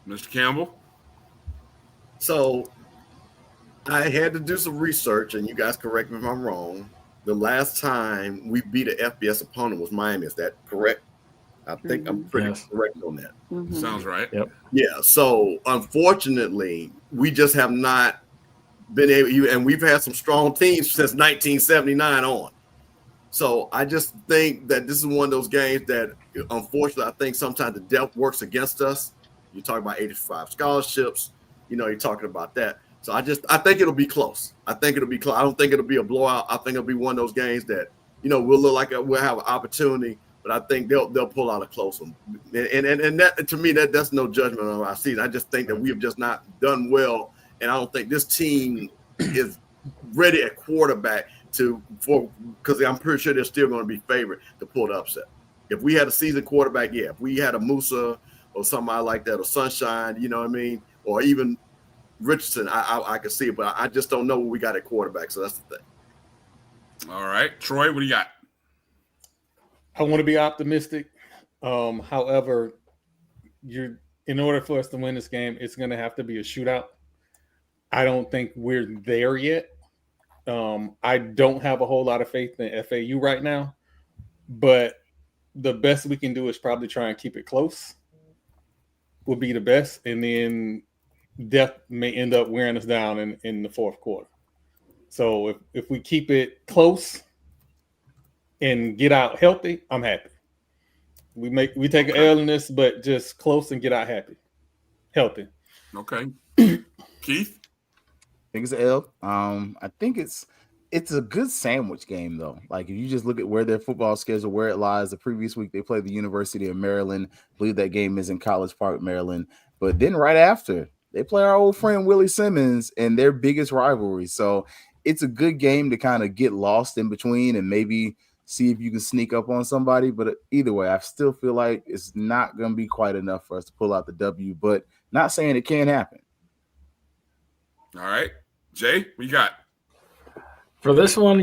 Mr. Campbell? So, I had to do some research, and you guys correct me if I'm wrong. The last time we beat an FBS opponent was Miami. Is that correct? I think I'm pretty correct on that. Mm-hmm. Sounds right. Yep. Yeah. So unfortunately, we just have not been able, and we've had some strong teams since 1979 on. So I just think that this is one of those games that, unfortunately, I think sometimes the depth works against us. You talk about 85 scholarships, you're talking about that. So I think it'll be close. I think it'll be close. I don't think it'll be a blowout. I think it'll be one of those games that, we'll look like we'll have an opportunity, but I think they'll pull out a close one. And that, to me, that's no judgment on our season. I just think that we have just not done well, and I don't think this team is ready at quarterback because I'm pretty sure they're still going to be favored to pull the upset. If we had a seasoned quarterback, yeah. If we had a Musa or somebody like that, or Sunshine, you know what I mean, or even Richardson, I could see it, but I just don't know what we got at quarterback. So that's the thing. All right, Troy, what do you got? I want to be optimistic. However, in order for us to win this game, it's going to have to be a shootout. I don't think we're there yet. I don't have a whole lot of faith in FAU right now, but the best we can do is probably try and keep it close. Would be the best, and then death may end up wearing us down in the fourth quarter. So if we keep it close and get out healthy, I'm happy. We take an L in this, but just close and get out healthy. Okay, Keith. I think it's an L. I think it's a good sandwich game though. Like if you just look at where their football schedule, where it lies. The previous week they played the University of Maryland. I believe that game is in College Park, Maryland. But then right after they play our old friend Willie Simmons and their biggest rivalry. So it's a good game to kind of get lost in between and maybe see if you can sneak up on somebody. But either way, I still feel like it's not going to be quite enough for us to pull out the W. But not saying it can't happen. All right. Jay, what you got? For this one,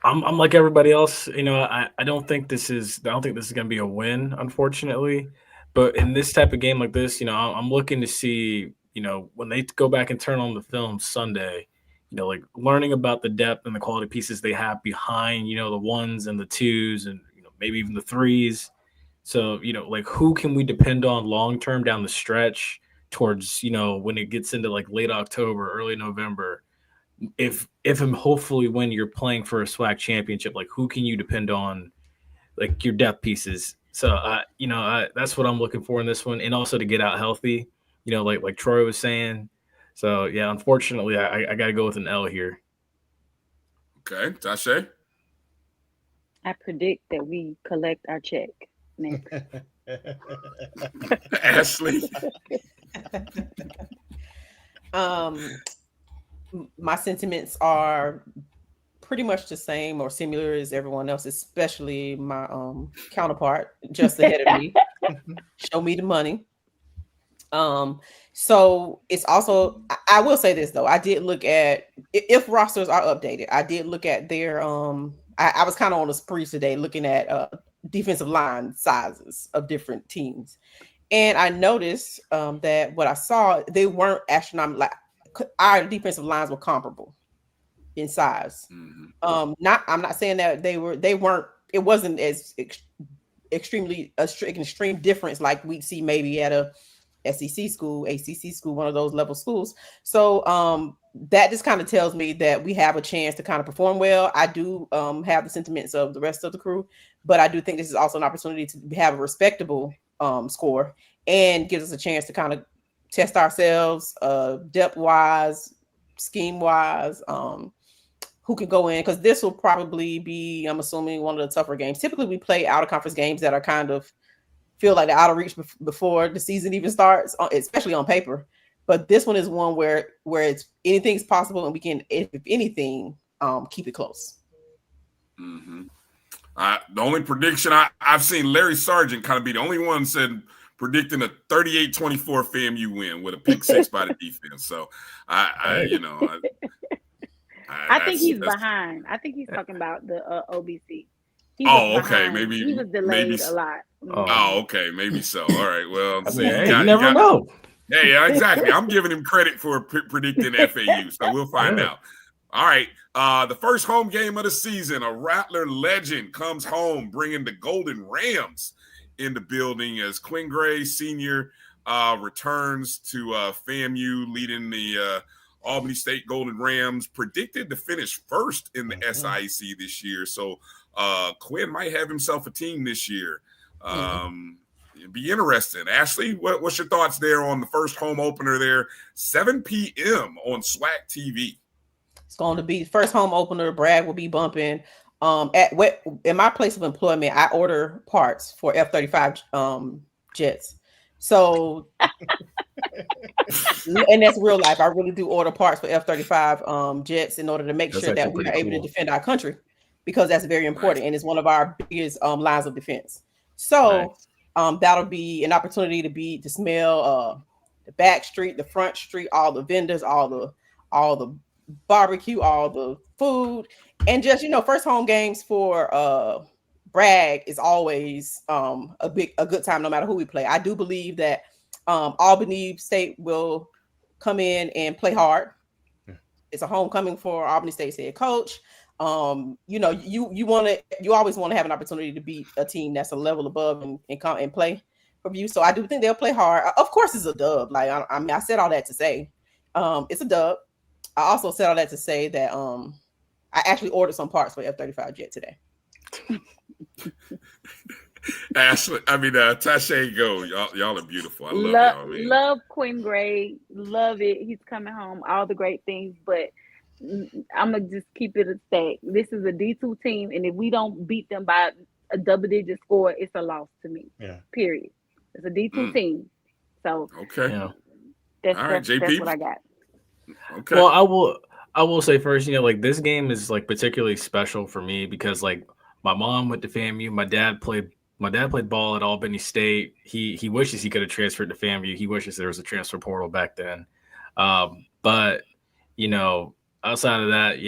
I'm like everybody else. I don't think this is going to be a win, unfortunately. But in this type of game like this, I'm looking to see, when they go back and turn on the film Sunday, like learning about the depth and the quality pieces they have behind, the ones and the twos and maybe even the threes. So, like who can we depend on long term down the stretch towards, when it gets into like late October, early November, if and hopefully when you're playing for a SWAC championship, like who can you depend on, like your depth pieces? So, that's what I'm looking for in this one. And also to get out healthy, like Troy was saying. So, yeah, unfortunately, I got to go with an L here. Okay. Tasha? I predict that we collect our check next. Ashley? My sentiments are pretty much the same or similar as everyone else, especially my counterpart just ahead of me. Show me the money. So it's also, I will say this though, I did look at, if rosters are updated, I did look at their I was kind of on a spree today looking at defensive line sizes of different teams. And I noticed that what I saw, they weren't astronomical. Like our defensive lines were comparable in size. Mm-hmm. I'm not saying that they weren't. It wasn't as extreme difference like we'd see maybe at a SEC school, ACC school, one of those level schools. So that just kind of tells me that we have a chance to kind of perform well. I do have the sentiments of the rest of the crew, but I do think this is also an opportunity to have a respectable score and gives us a chance to kind of test ourselves depth wise, scheme wise, who can go in, because this will probably be, I'm assuming, one of the tougher games. Typically we play out of conference games that are kind of feel like they're out of reach before the season even starts, especially on paper. But this one is one where it's anything's possible, and we can, if anything, keep it close. Mm-hmm. The only prediction I've seen Larry Sargent kind of be the only one said predicting a 38-24 FAMU win with a pick six by the defense. So I think he's behind. I think he's talking about the OBC. Okay. Maybe he was delayed a lot. Oh, okay. Maybe so. All right. Well, you never know. Yeah, exactly. I'm giving him credit for predicting FAU, so we'll find out. All right. The first home game of the season, a Rattler legend comes home, bringing the Golden Rams in the building as Quinn Gray Sr. Returns to FAMU, leading the Albany State Golden Rams predicted to finish first in the SIAC this year. So Quinn might have himself a team this year. It'd be interesting. Ashley, what's your thoughts there on the first home opener there? 7 p.m. on SWAC TV. It's going to be first home opener. Brad will be bumping. In my place of employment, I order parts for F-35 jets. So, and that's real life. I really do order parts for F-35 jets in order to make sure that we are able to defend our country, because that's very important and it's one of our biggest lines of defense. So that'll be an opportunity to smell the back street, the front street, all the vendors, all the barbecue, all the food, and just first home games for Bragg is always a good time, no matter who we play. I do believe that Albany State will come in and play hard. It's a homecoming for Albany State's head coach. You always want to have an opportunity to beat a team that's a level above and come and play for you. So I do think they'll play hard. Of course, it's a dub. Like I said all that to say, it's a dub. I also said all that to say that I actually ordered some parts for F-35 jet today. Ashley, Tasha, go. Y'all are beautiful. I love y'all, man. Love Quinn Gray. Love it. He's coming home. All the great things, but I'm gonna just keep it a stack. This is a D2 team, and if we don't beat them by a double-digit score, it's a loss to me. Yeah. Period. It's a D2 team. So that's what I got. Okay. Well, I will say first, this game is particularly special for me because my mom went to FAMU. My dad played ball at Albany State. He wishes he could have transferred to FAMU. He wishes there was a transfer portal back then. But outside of that,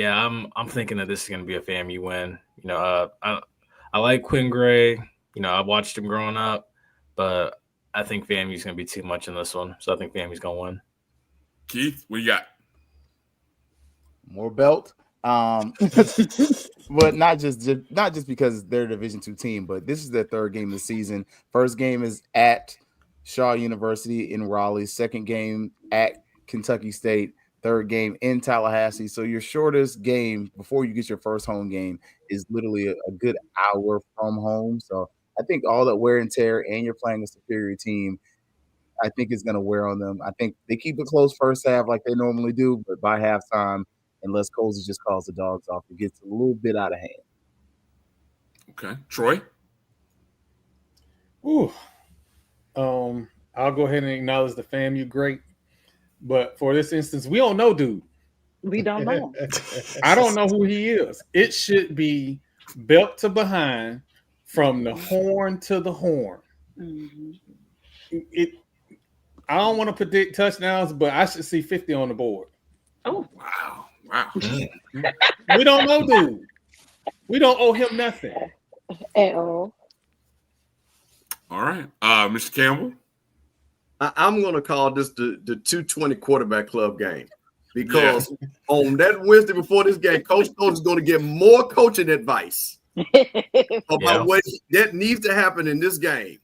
I'm thinking that this is going to be a FAMU win. I like Quinn Gray. I watched him growing up, but I think FAMU's going to be too much in this one. So I think FAMU's going to win. Keith, what you got? More belt. But not just because they're a Division II team, but this is their third game of the season. First game is at Shaw University in Raleigh. Second game at Kentucky State. Third game in Tallahassee. So your shortest game before you get your first home game is literally a good hour from home. So I think all that wear and tear, and you're playing a superior team, I think is going to wear on them. I think they keep it close first half like they normally do, but by halftime, unless Colzie just calls the dogs off, it gets a little bit out of hand. Okay. Troy? Ooh. I'll go ahead and acknowledge the FAMU great. But for this instance, we don't know dude. We don't know. I don't know who he is. It should be belt to behind from the horn to the horn. Mm-hmm. I don't want to predict touchdowns, but I should see 50 on the board. Oh, wow. We don't know, dude. We don't owe him nothing at all. All right, Mr. Campbell. I'm going to call this the 220 quarterback club game because on that Wednesday before this game, Coach is going to get more coaching advice about what that needs to happen in this game,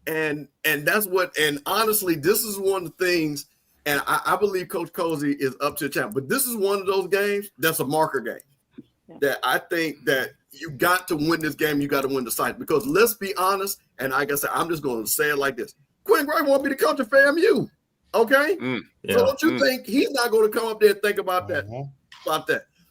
and that's what. And honestly, this is one of the things. And I believe Coach Colzie is up to the challenge. But this is one of those games that's a marker game. That I think that you got to win this game. You got to win the site. Because let's be honest, and like I said, I'm just going to say it like this. Quinn Gray won't be the coach of FAMU. Okay? So don't you think he's not going to come up there and think about that?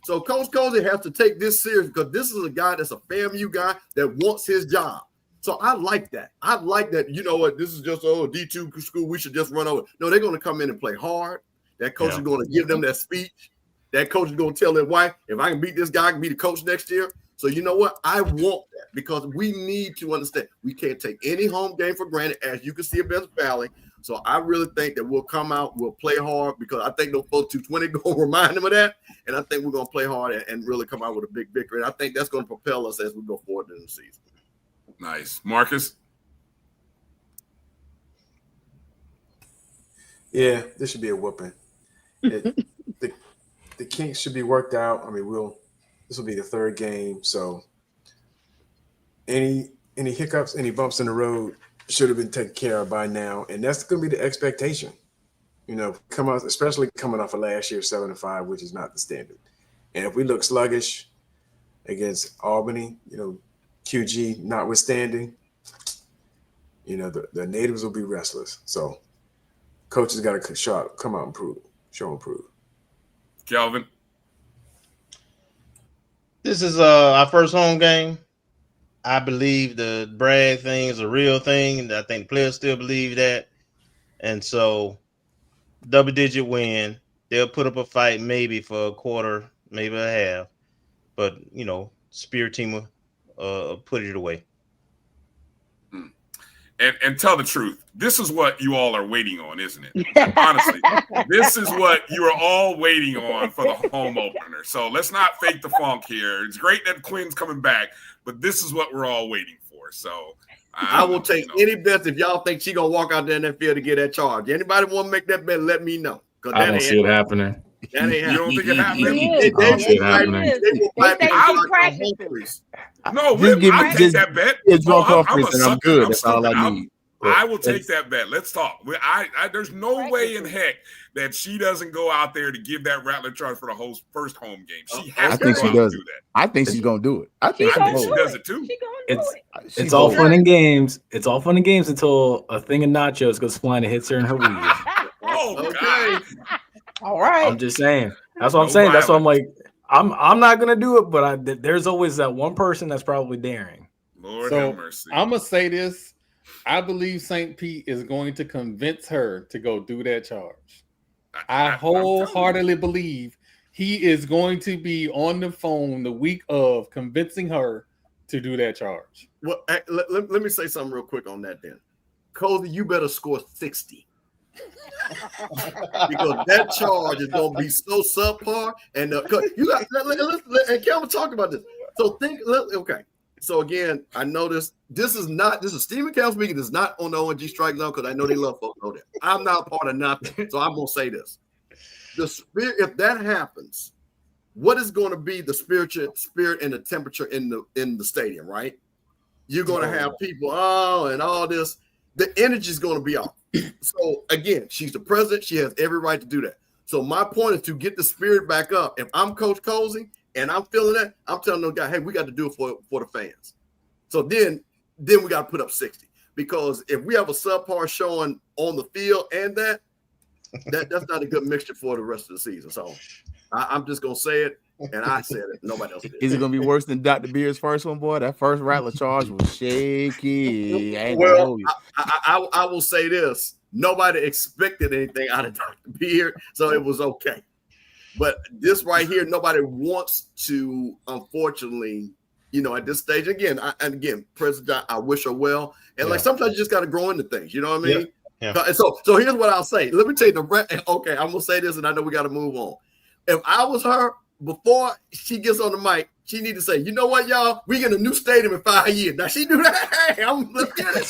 So Coach Colzie has to take this serious because this is a guy that's a FAMU guy that wants his job. So I like that. I like that. You know what? This is just a D2 school. We should just run over. No, they're going to come in and play hard. That coach is going to give them that speech. That coach is going to tell their wife, if I can beat this guy, I can be the coach next year. So you know what? I want that because we need to understand we can't take any home game for granted, as you can see against Valley. So I really think that we'll come out, we'll play hard because I think those folks 220 going to remind them of that. And I think we're going to play hard and really come out with a big victory. And I think that's going to propel us as we go forward in the season. Nice. Marcus? Yeah, this should be a whooping. The kinks should be worked out. I mean, this will be the third game, so any hiccups, any bumps in the road should have been taken care of by now, and that's going to be the expectation. come out, especially coming off of last year 7-5, which is not the standard. And if we look sluggish against Albany, QG notwithstanding, the natives will be restless. So coaches got to come out and show and prove. Kelvin, this is our first home game. I believe the brag thing is a real thing, and I think the players still believe that. And so, double-digit win. They'll put up a fight maybe for a quarter, maybe a half. But, Spirit team will put it away. And tell the truth, this is what you all are waiting on, isn't it? Honestly, this is what you are all waiting on for the home opener. So let's not fake the funk here. It's great that Quinn's coming back, but this is what we're all waiting for. So I will take any bets if y'all think she's going to walk out there in that field to get that charge. Anybody want to make that bet, let me know. I don't see it happening. That ain't happening. You don't think it happening? I don't see it happening. No, I'll take that bet. It's one conference, and I'm good. That's all I need. I will take that bet. Let's talk. There's no way in heck that she doesn't go out there to give that Rattler charge for the first home game. She has to go out and do that. I think she's gonna do it. I think she does it too. It's all fun and games. It's all fun and games until a thing of nachos goes flying and hits her in her weave. Oh, God. All right. I'm just saying. That's what I'm saying. That's why I'm like, I'm not gonna do it, but there's always that one person that's probably daring. Lord have mercy. I'm gonna say this. I believe St. Pete is going to convince her to go do that charge. I wholeheartedly believe he is going to be on the phone the week of convincing her to do that charge. Well, let me say something real quick on that then. Colzie, you better score 60. Because that charge is going to be so subpar. And you got and Kelvin talked about this. So okay. So again, I noticed this is Stephen Kelvin speaking. This is not on the O&G StrikeZone because I know they love folks know that. I'm not part of nothing. So I'm going to say this. The spirit, if that happens, what is going to be the spirit and the temperature in the stadium, right? You're going to have people, and all this. The energy is going to be off. So again, she's the president. She has every right to do that. So my point is to get the spirit back up. If I'm Coach Colzie and I'm feeling that, I'm telling those guys, hey, we got to do it for the fans. So then we got to put up 60. Because if we have a subpar showing on the field and that's not a good mixture for the rest of the season. So I'm just going to say it. And I said it. Nobody else did. Is it going to be worse than Dr. Beer's first one, boy? That first Rattler charge was shaky. I will say this. Nobody expected anything out of Dr. Beer, so it was okay. But this right here, nobody wants to, unfortunately, at this stage. Again, President, I wish her well. And like sometimes you just got to grow into things. You know what I mean? Yeah. So here's what I'll say. Let me tell you okay, I'm going to say this, and I know we got to move on. If I was her, before she gets on the mic, she need to say, you know what, y'all? We get a new stadium in 5 years. Now she do that. Hey, let's get it.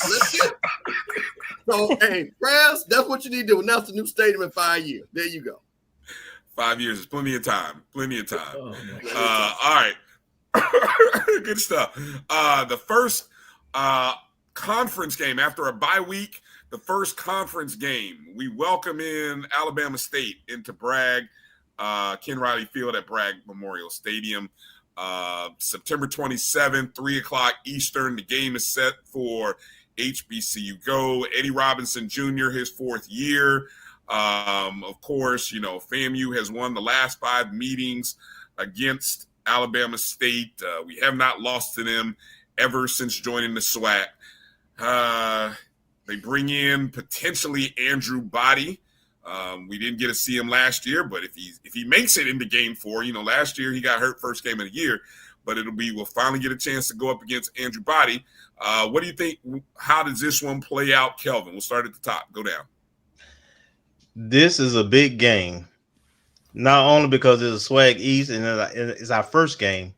So, hey, press, that's what you need to do. Announce a new stadium in 5 years. There you go. 5 years is plenty of time. Oh, all right. Good stuff. The first conference game after a bye week, the first conference game, we welcome in Alabama State into Bragg. Ken Riley Field at Bragg Memorial Stadium. September 27th, 3:00 Eastern. The game is set for HBCU Go. Eddie Robinson Jr., his fourth year. Of course, FAMU has won the last 5 meetings against Alabama State. We have not lost to them ever since joining the SWAC. They bring in potentially Andrew Body. We didn't get to see him last year, but if he makes it into game 4, last year he got hurt first game of the year, but we'll finally get a chance to go up against Andrew Body. What do you think? How does this one play out, Kelvin? We'll start at the top. Go down. This is a big game, not only because it's a SWAC East and it's our first game,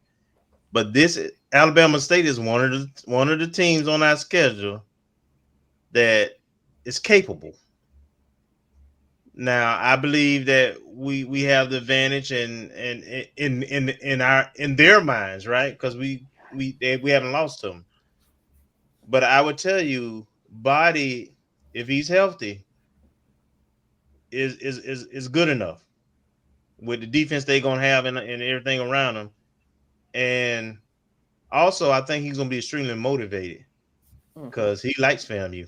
but this Alabama State is one of the teams on our schedule that is capable. Now, I believe that we have the advantage in their minds, right? Because we haven't lost to them. But I would tell you, Body, if he's healthy, is good enough with the defense they're gonna have and everything around them. And also, I think he's gonna be extremely motivated because he likes FAMU.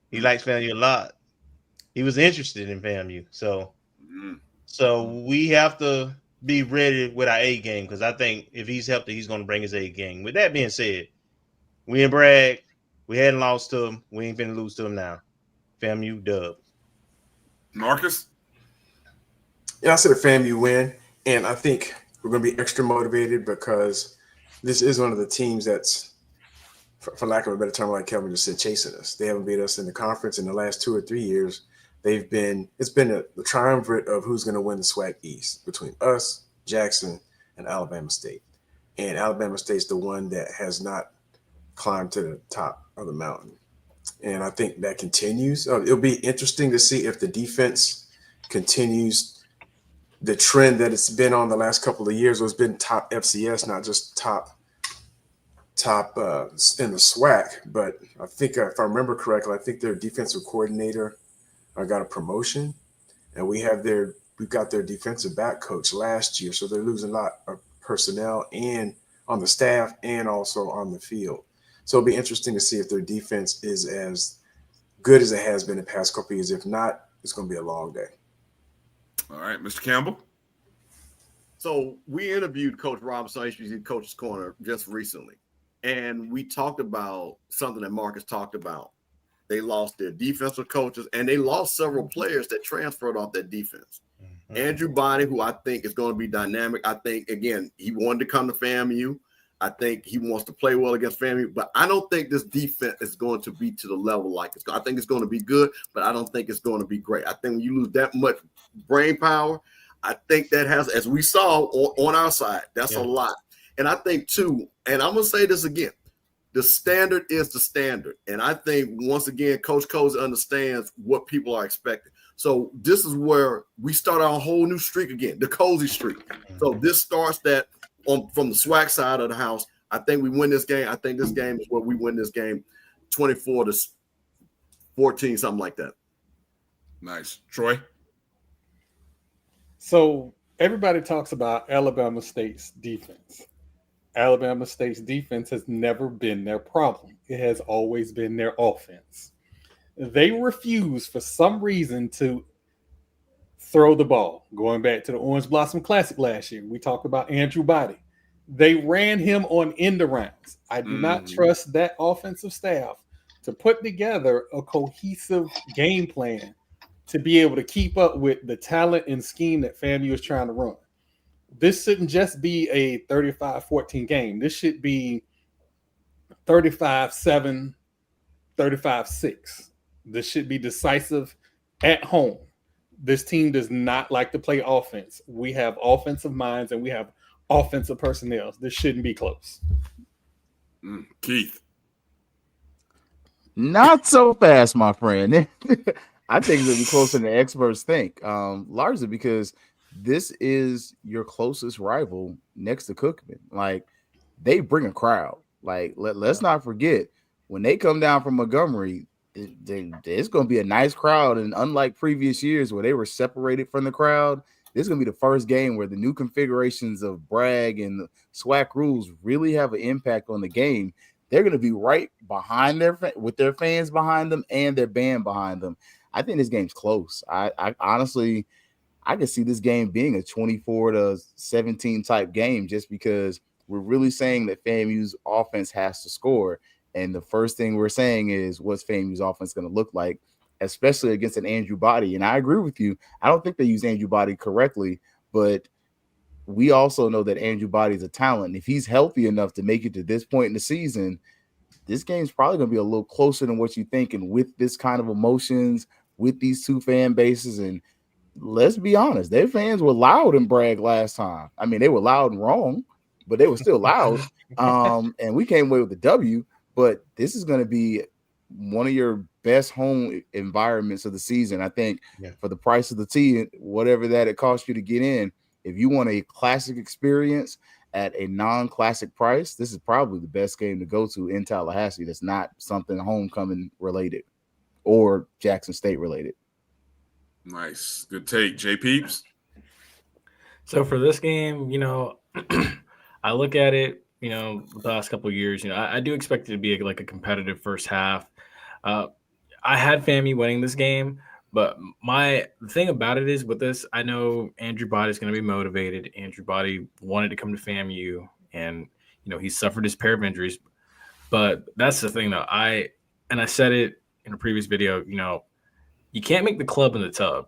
He likes FAMU a lot. He was interested in FAMU, so we have to be ready with our A game because I think if he's healthy, he's gonna bring his A game. With that being said, we in Bragg, we hadn't lost to him. We ain't finna lose to him now. FAMU dub. Marcus? Yeah, I said a FAMU win, and I think we're going to be extra motivated because this is one of the teams that's, for lack of a better term, like Kelvin just said, chasing us. They haven't beat us in the conference in the last 2 or 3 years. It's been the triumvirate of who's going to win the SWAC East between us, Jackson, and Alabama State. And Alabama State's the one that has not climbed to the top of the mountain. And I think that continues. It'll be interesting to see if the defense continues the trend that it's been on the last couple of years. It's been top FCS, not just top in the SWAC. But I think if I remember correctly, I think their defensive coordinator got a promotion, and we've got their defensive back coach last year. So they're losing a lot of personnel and on the staff and also on the field. So it'll be interesting to see if their defense is as good as it has been the past couple of years. If not, it's going to be a long day. All right, Mr. Campbell. So we interviewed Coach Robinson, HBC Coach's Corner, just recently, and we talked about something that Marcus talked about. They lost their defensive coaches, and they lost several players that transferred off that defense. Andrew Bonney, who I think is going to be dynamic. I think, again, he wanted to come to FAMU. I think he wants to play well against FAMU, but I don't think this defense is going to be to the level like it's. I think it's going to be good, but I don't think it's going to be great. I think when you lose that much brain power, I think that has, as we saw on our side, that's a lot. And I think too, and I'm going to say this again, the standard is the standard. And I think once again, Coach Colzie understands what people are expecting. So this is where we start our whole new streak again, the Colzie streak. So this starts that from the SWAC side of the house. I think we win this game. I think this game is where we win this game 24-14, something like that. Nice. Troy? So everybody talks about Alabama State's defense. Alabama State's defense has never been their problem. It has always been their offense. They refuse for some reason to throw the ball. Going back to the Orange Blossom Classic last year, we talked about Andrew Bonney. They ran him on end arounds. I do not trust that offensive staff to put together a cohesive game plan to be able to keep up with the talent and scheme that FAMU is trying to run. This shouldn't just be a 35-14 game. This should be 35-7, 35-6. This should be decisive at home. This team does not like to play offense. We have offensive minds and we have offensive personnel. This shouldn't be close. Keith. Not so fast, my friend. I think it's going to be closer than the experts think, largely because this is your closest rival next to Cookman. Like, they bring a crowd. Like, let's not forget, when they come down from Montgomery, it's going to be a nice crowd. And unlike previous years where they were separated from the crowd, this is going to be the first game where the new configurations of Bragg and the SWAC rules really have an impact on the game. They're going to be right behind with their fans behind them and their band behind them. I think this game's close. I honestly, I could see this game being a 24-17 type game just because we're really saying that FAMU's offense has to score. And the first thing we're saying is what's FAMU's offense going to look like, especially against an Andrew Bonney. And I agree with you. I don't think they use Andrew Bonney correctly, but we also know that Andrew Bonney is a talent. If he's healthy enough to make it to this point in the season, this game's probably going to be a little closer than what you think. And with this kind of emotions, with these two fan bases, and let's be honest, their fans were loud in Bragg last time. I mean, they were loud and wrong, but they were still loud. And we came away with the W. But this is going to be one of your best home environments of the season. I think for the price of the tea, whatever that it costs you to get in, if you want a classic experience at a non-classic price, this is probably the best game to go to in Tallahassee. That's not something homecoming related or Jackson State related. Nice. Good take. J Peeps. So for this game, I look at it, the last couple of years, I do expect it to be like a competitive first half. I had FAMU winning this game, but the thing about it is with this, I know Andrew Body's going to be motivated. Andrew Body wanted to come to FAMU, and he suffered his pair of injuries. But that's the thing, though. I said it in a previous video. You can't make the club in the tub,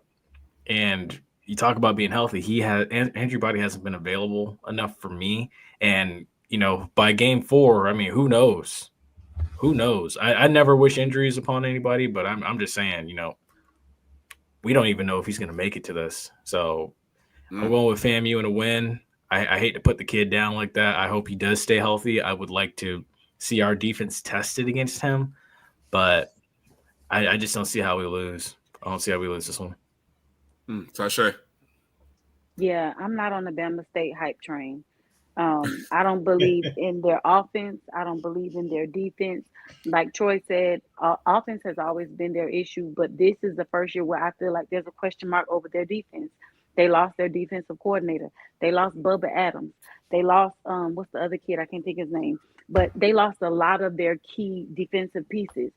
and you talk about being healthy. Andrew Body hasn't been available enough for me, and by game 4, I mean, who knows? Who knows? I never wish injuries upon anybody, but I'm just saying, we don't even know if he's going to make it to this. So I'm going with FAMU in a win. I hate to put the kid down like that. I hope he does stay healthy. I would like to see our defense tested against him, but I just don't see how we lose. I don't see how we lose this one. Tasha. Yeah, I'm not on the Bama State hype train. I don't believe in their offense. I don't believe in their defense. Like Troy said, offense has always been their issue, but this is the first year where I feel like there's a question mark over their defense. They lost their defensive coordinator. They lost Bubba Adams. They lost, what's the other kid? I can't think his name. But they lost a lot of their key defensive pieces.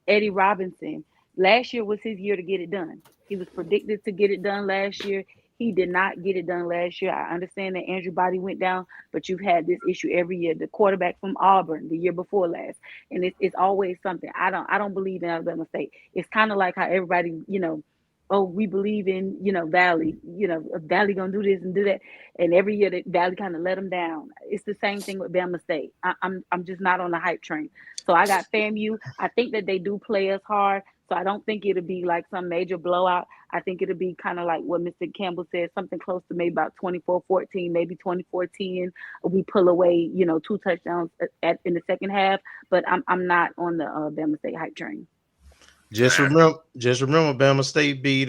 Eddie Robinson, last year was his year to get it done. He was predicted to get it done last year. He did not get it done last year. I understand that Andrew Body went down, but you've had this issue every year. The quarterback from Auburn the year before last, and it's always something. I don't believe in Alabama State. It's kind of like how everybody, we believe in, Valley. Valley gonna do this and do that, and every year that Valley kind of let them down. It's the same thing with Bama State. I'm just not on the hype train. So I got FAMU. I think that they do play us hard. So I don't think it'll be like some major blowout. I think it'll be kind of like what Mr. Campbell said, something close to maybe about 24-14, maybe 24-10. We pull away, 2 touchdowns in the second half. But I'm not on the Bama State hype train. Just remember, Bama State beat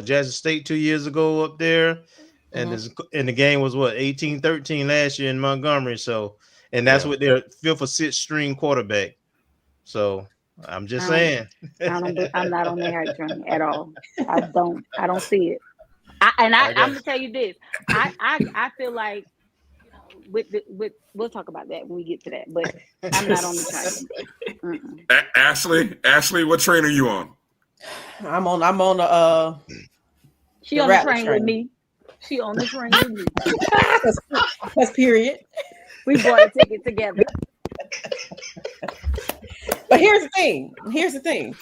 Jackson State 2 years ago up there, and the game was 18-13 last year in Montgomery. So, and that's with their 5th or 6th string quarterback. So. I'm just saying. I'm not on the hype train at all. I don't see it. I'm gonna tell you this. I feel like we'll talk about that when we get to that. But I'm not on the train. Ashley, what train are you on? I'm on the She on the train with me. She on the train with me. That's period. We bought a ticket together. But here's the thing.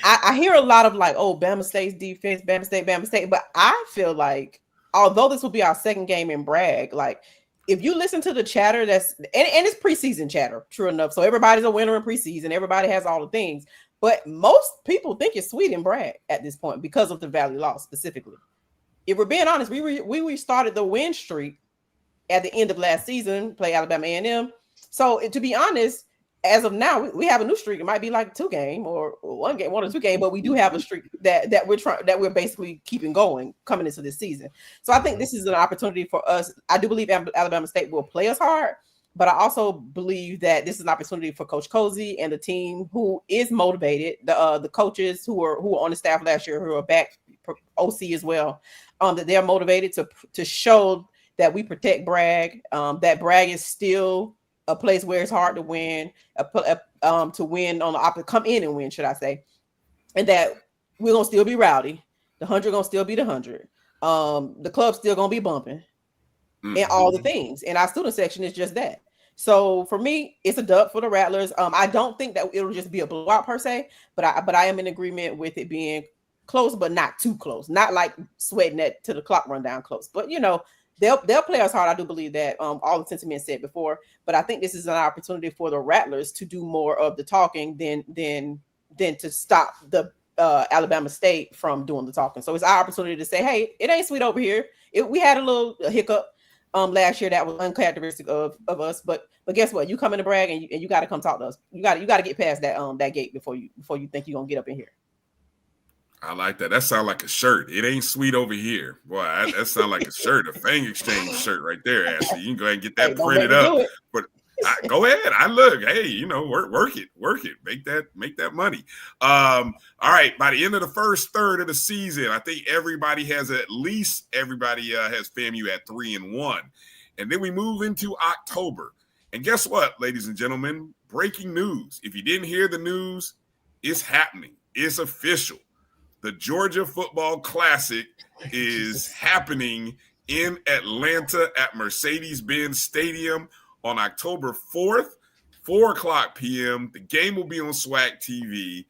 I hear a lot of like, Bama State's defense, Bama State. But I feel like, although this will be our second game in Bragg, like if you listen to the chatter and it's preseason chatter, true enough. So everybody's a winner in preseason. Everybody has all the things. But most people think it's sweet in Bragg at this point because of the Valley loss specifically. If we're being honest, we restarted the win streak at the end of last season, play Alabama A&M. So to be honest, as of now, we have a new streak. It might be like 2 game or 1 game, 1 or 2 game, but we do have a streak that we're basically keeping going coming into this season. So I think this is an opportunity for us. I do believe Alabama State will play us hard, but I also believe that this is an opportunity for Coach Colzie and the team who is motivated. The coaches who were on the staff last year who are back, OC as well, that they're motivated to show that we protect Bragg. That Bragg is still a place where it's hard to win, to win on the come in and win, should I say, and that we're gonna still be rowdy. The 100 gonna still be the 100. The club's still gonna be bumping, and all the things. And our student section is just that. So for me, it's a dub for the Rattlers. I don't think that it'll just be a blowout per se, but I am in agreement with it being close, but not too close. Not like sweating that to the clock run down close, but they'll play us hard. I do believe that all the sentiments said before, but I think this is an opportunity for the Rattlers to do more of the talking than to stop the Alabama State from doing the talking. So it's our opportunity to say, hey, it ain't sweet over here. We had a little hiccup last year that was uncharacteristic of us, but guess what? You come in to Bragg and you got to come talk to us. You got to get past that gate before you think you're gonna get up in here. I like that. That sounds like a shirt. It ain't sweet over here. Boy, that sounds like a shirt, a Fang Exchange shirt right there, Ashley. You can go ahead and get that printed up. Go ahead. I look. Hey, you know, work it. Make that money. All right. By the end of the first third of the season, I think everybody has FAMU at 3-1, and then we move into October. And guess what, ladies and gentlemen? Breaking news. If you didn't hear the news, it's happening. It's official. The Georgia Football Classic is happening in Atlanta at Mercedes-Benz Stadium on October 4th, 4:00 p.m. The game will be on SWAC TV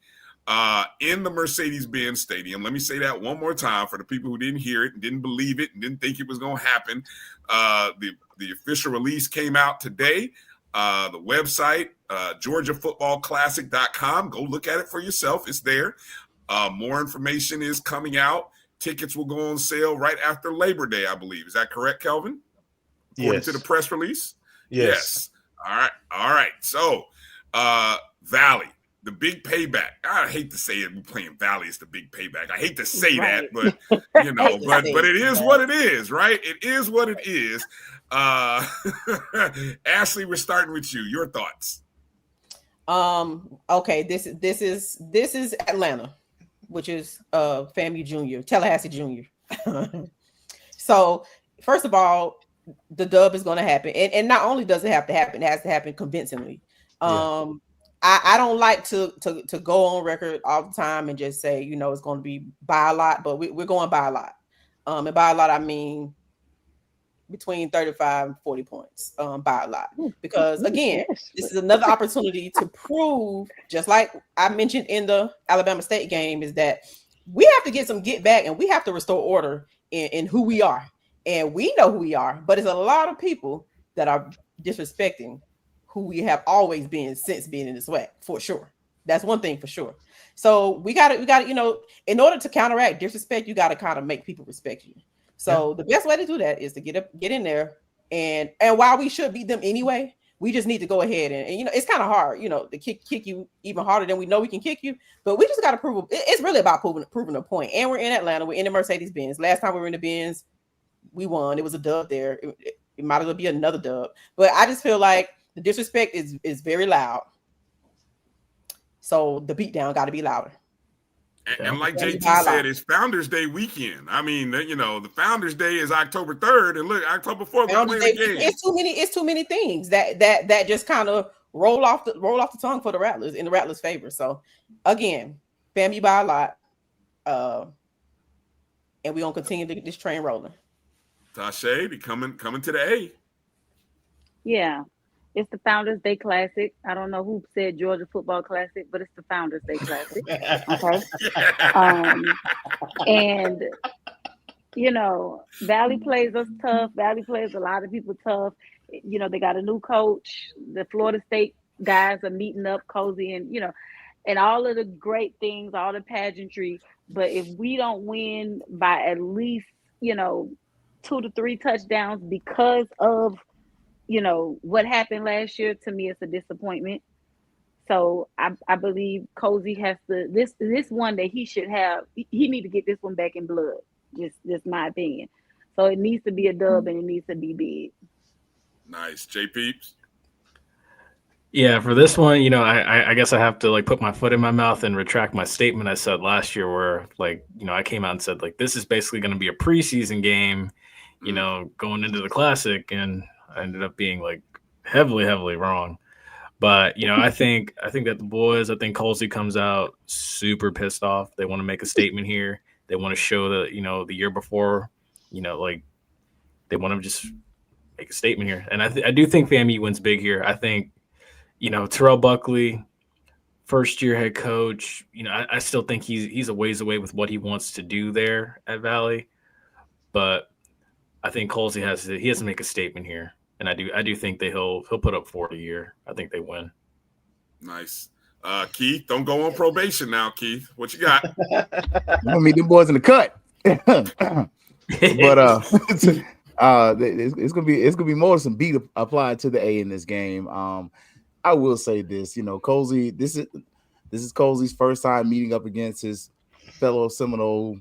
in the Mercedes-Benz Stadium. Let me say that one more time for the people who didn't hear it and didn't believe it and didn't think it was going to happen. The official release came out today. The website, GeorgiaFootballClassic.com. Go look at it for yourself. It's there. More information is coming out. Tickets will go on sale right after Labor Day, I believe. Is that correct, Kelvin? According to the press release? Yes. All right. So, Valley, the big payback. I hate to say it. We're playing Valley is the big payback. I hate to say that, but you know, but it is what it is, right? It is what it is. Ashley, we're starting with you. Your thoughts? Okay. This is Atlanta, which is FAMU Junior, Tallahassee Junior. So, first of all, the dub is going to happen, and not only does it have to happen, it has to happen convincingly. I don't like to go on record all the time and just say, you know, it's going to be by a lot, but we're going by a lot. And by a lot, I mean between 35 and 40 points by a lot. Because again, this is another opportunity to prove, just like I mentioned in the Alabama State game, is that we have to get back and we have to restore order in who we are. And we know who we are, but it's a lot of people that are disrespecting who we have always been since being in the SWAC, for sure. That's one thing for sure. So we got to, you know, in order to counteract disrespect, you got to kind of make people respect you. So the best way to do that is to get in there, and while we should beat them anyway, we just need to go ahead and you know, it's kind of hard, you know, to kick you even harder than we know we can kick you, but we just got to prove it's really about proving a point. And we're in Atlanta, we're in the Mercedes-Benz. Last time we were in the Benz, we won. It was a dub there. It might as well be another dub. But I just feel like the disrespect is very loud. So the beatdown got to be louder. And like JT said, it's Founders Day weekend. I mean, you know, the Founders Day is October 3rd, and look, October 4th, we're playing the game. It's too many things that just kind of roll off the tongue for the Rattlers in the Rattlers' favor. So again, FAMU by a lot, and we're gonna continue this train rolling. Tashay, be coming to the A. Yeah, it's the Founders Day Classic. I don't know who said Georgia Football Classic, but it's the Founders Day Classic. Okay. And you know, Valley plays us tough. Valley plays a lot of people tough. You know, they got a new coach. The Florida State guys are meeting up, Colzie, and you know, and all of the great things, all the pageantry. But if we don't win by at least, you know, 2 to 3 touchdowns because of, you know, what happened last year, to me, it's a disappointment. So I believe Colzie has to, this one that he should have, he need to get this one back in blood. Just my opinion. So it needs to be a dub and it needs to be big. Nice. J Peeps. Yeah, for this one, you know, I guess I have to like put my foot in my mouth and retract my statement I said last year where, like, you know, I came out and said, like, this is basically going to be a preseason game, you know, going into the Classic, and I ended up being like heavily wrong. But, you know, I think that the boys, I think Colzie comes out super pissed off. They want to make a statement here. They want to show that, you know, the year before, you know, like they want to just make a statement here. And I do think FAMU wins big here. I think, you know, Terrell Buckley, first-year head coach, you know, I still think he's a ways away with what he wants to do there at Valley. But I think Colzie has to make a statement here. And I do think that he'll put up 40 a year. I think they win. Nice. Keith, don't go on probation now, Keith. What you got? I'm gonna meet them boys in the cut. But it's gonna be more some beat applied to the A in this game. I will say this, you know, Colzie, this is Colzie's first time meeting up against his fellow Seminole,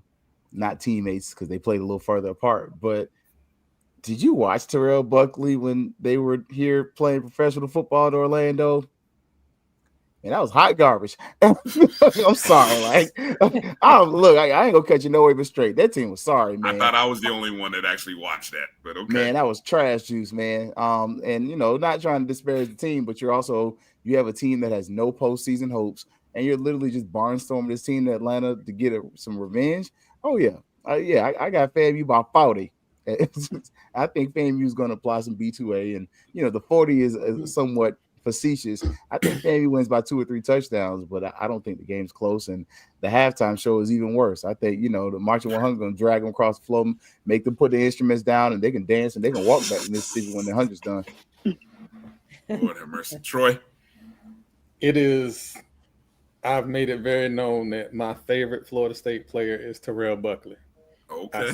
not teammates, because they played a little further apart, but Did you watch Terrell Buckley when they were here playing professional football in Orlando? And that was hot garbage. I'm sorry. Like, I ain't gonna cut you no way but straight. That team was sorry, man. I thought I was the only one that actually watched that, but okay. Man, that was trash juice, man. And not trying to disparage the team, but you have a team that has no postseason hopes, and you're literally just barnstorming this team in Atlanta to get some revenge. Oh yeah, I got FAMU by 40. I think FAMU is going to apply some B2A, and the 40 is somewhat facetious. I think FAMU wins by 2 or 3 touchdowns, but I don't think the game's close. And the halftime show is even worse. I think the Marching 100 going to drag them across the floor, make them put the instruments down, and they can dance and they can walk back in Mississippi when the 100's done. Lord have mercy, Troy. It is. I've made it very known that my favorite Florida State player is Terrell Buckley. Okay.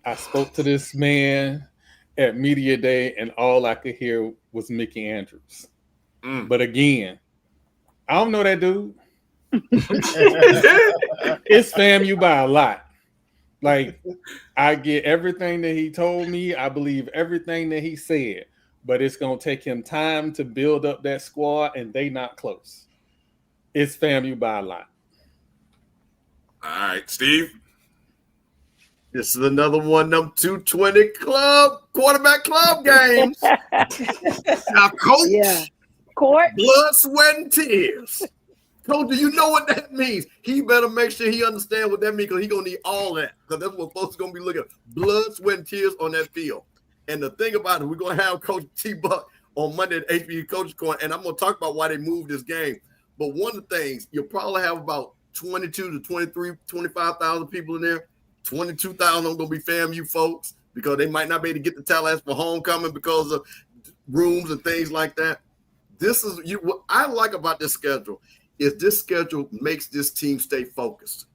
I spoke to this man at Media Day, and all I could hear was Mickey Andrews. But again, I don't know that dude. It's FAMU by a lot. Like, I get everything that he told me. I believe everything that he said. But it's going to take him time to build up that squad, and they not close. It's FAMU by a lot. All right, Steve. This is another one of them 220 quarterback club games. Now, Coach, blood, sweat, and tears. Coach, do you know what that means? He better make sure he understands what that means, because he's going to need all that, because that's what folks are going to be looking at. Blood, sweat, and tears on that field. And the thing about it, we're going to have Coach T-Buck on Monday at HBCU Coaches Corner, and I'm going to talk about why they moved this game. But one of the things, you'll probably have about 22 to 23, 25,000 people in there. 22,000 are going to be FAMU folks, because they might not be able to get the Tallahassee for homecoming because of rooms and things like that. This is what I like about this schedule is this schedule makes this team stay focused.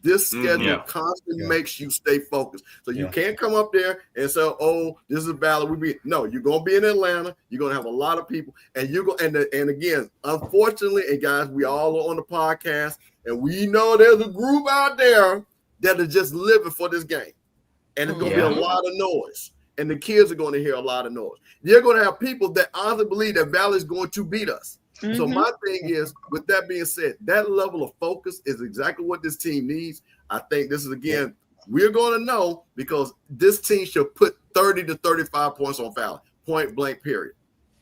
This schedule constantly makes you stay focused. So you can't come up there and say, "Oh, this is valid." No, you're going to be in Atlanta. You're going to have a lot of people, and and again, unfortunately, and guys, we all are on the podcast, and we know there's a group out there that are just living for this game, and it's going to be a lot of noise, and the kids are going to hear a lot of noise. You're going to have people that honestly believe that Valley is going to beat us. So my thing is, with that being said, that level of focus is exactly what this team needs. I think this is, again, we're going to know, because this team should put 30 to 35 points on Valley, point blank, period.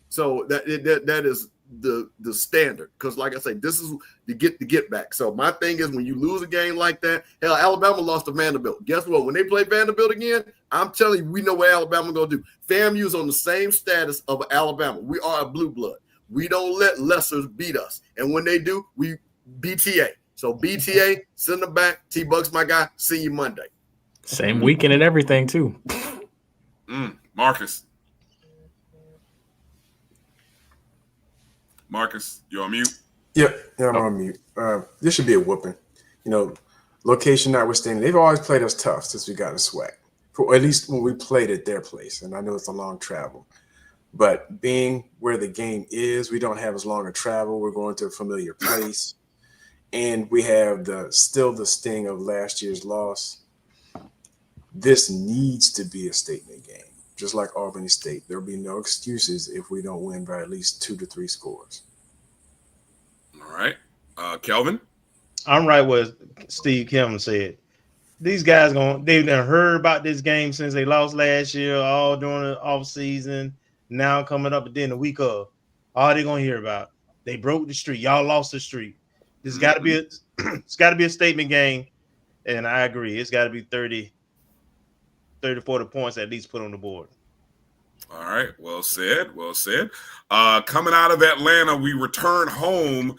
So that is the standard, because like I say, this is the get back. So my thing is, when you lose a game like that, hell, Alabama lost to Vanderbilt. Guess what? When they play Vanderbilt again, I'm telling you, we know what Alabama going to do. FAMU is on the same status of Alabama. We are a blue blood. We don't let lessers beat us. And when they do, we BTA. So BTA, send them back. T-Buck's my guy. See you Monday. Same weekend and everything, too. Marcus. Marcus, you on mute? Yeah, I'm on mute. This should be a whooping. Location notwithstanding, they've always played us tough since we got a SWAC, or at least when we played at their place. And I know it's a long travel. But being where the game is, we don't have as long a travel. We're going to a familiar place. And we have still the sting of last year's loss. This needs to be a statement game. Just like Albany State, there'll be no excuses if we don't win by at least 2 to 3 scores. All right. Kelvin? I'm right what Steve Kelvin said. These guys they've heard about this game since they lost last year, all during the offseason. Now coming up, and then the week of, all they're gonna hear about, they broke the streak. Y'all lost the streak. This got to be it's got to be a statement game, and I agree. It's got to be 30 to 40 points at least put on the board. All right, well said, well said. Coming out of Atlanta, we return home,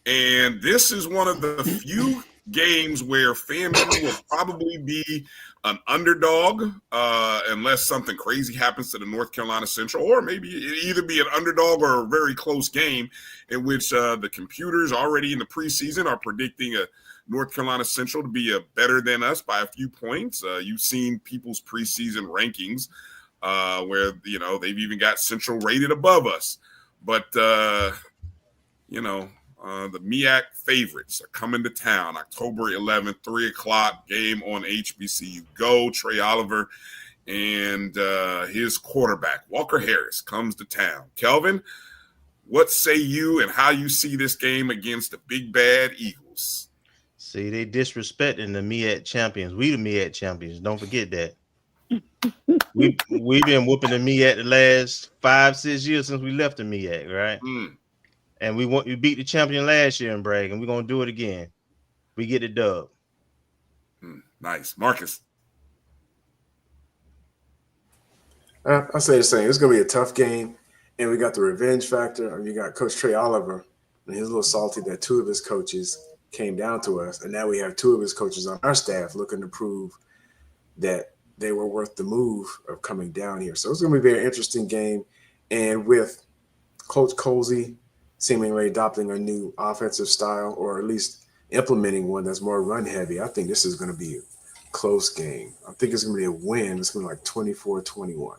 and this is one of the few games where FAMU will probably be an underdog unless something crazy happens to the North Carolina Central, or maybe either be an underdog or a very close game in which the computers already in the preseason are predicting a North Carolina Central to be better than us by a few points. You've seen people's preseason rankings where, they've even got Central rated above us. But, the MEAC favorites are coming to town October 11th, 3 o'clock game on HBCU Go. Trey Oliver and his quarterback, Walker Harris, comes to town. Kelvin, what say you and how you see this game against the big bad Eagles? See, they disrespecting the MEAC champions. We the MEAC champions. Don't forget that. We've been whooping the MEAC the last 5-6 years since we left the MEAC, right? And we beat the champion last year in Bragg, and we're gonna do it again. We get the dub. Nice, Marcus. I say the same. It's gonna be a tough game, and we got the revenge factor. And you got Coach Trey Oliver, and he's a little salty that 2 of his coaches came down to us, and now we have 2 of his coaches on our staff looking to prove that they were worth the move of coming down here. So it's going to be a very interesting game. And with Coach Colzie seemingly adopting a new offensive style, or at least implementing one that's more run heavy, I think this is going to be a close game. I think it's going to be a win. It's going to be like 24-21.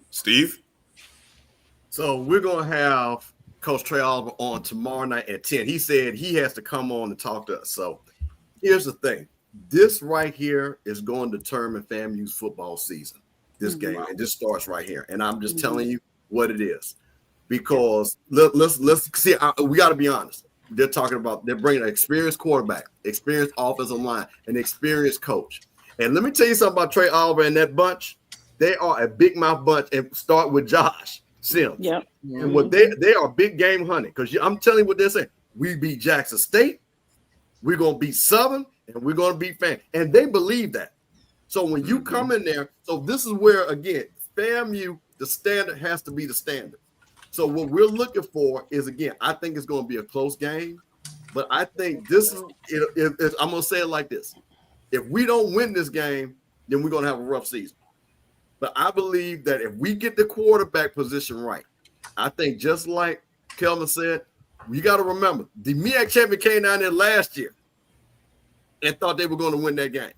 Steve? So we're going to have Coach Trey Oliver on tomorrow night at 10. He said he has to come on and talk to us. So here's the thing. This right here is going to determine FAMU's football season, this game. And this starts right here. And I'm just telling you what it is. Because let's see, we got to be honest. They're bringing an experienced quarterback, experienced offensive line, an experienced coach. And let me tell you something about Trey Oliver and that bunch. They are a big mouth bunch, and start with Josh Sims. Yep. And what they are big game hunting. Because I'm telling you what they're saying. We beat Jackson State. We're going to beat Southern. And we're going to beat FAMU. And they believe that. So when you come in there, so this is where, again, FAMU, the standard has to be the standard. So what we're looking for is, again, I think it's going to be a close game. But I think this is, I'm going to say it like this. If we don't win this game, then we're going to have a rough season. But I believe that if we get the quarterback position right, I think just like Kelvin said, you got to remember, the MEAC champion came down there last year and thought they were going to win that game.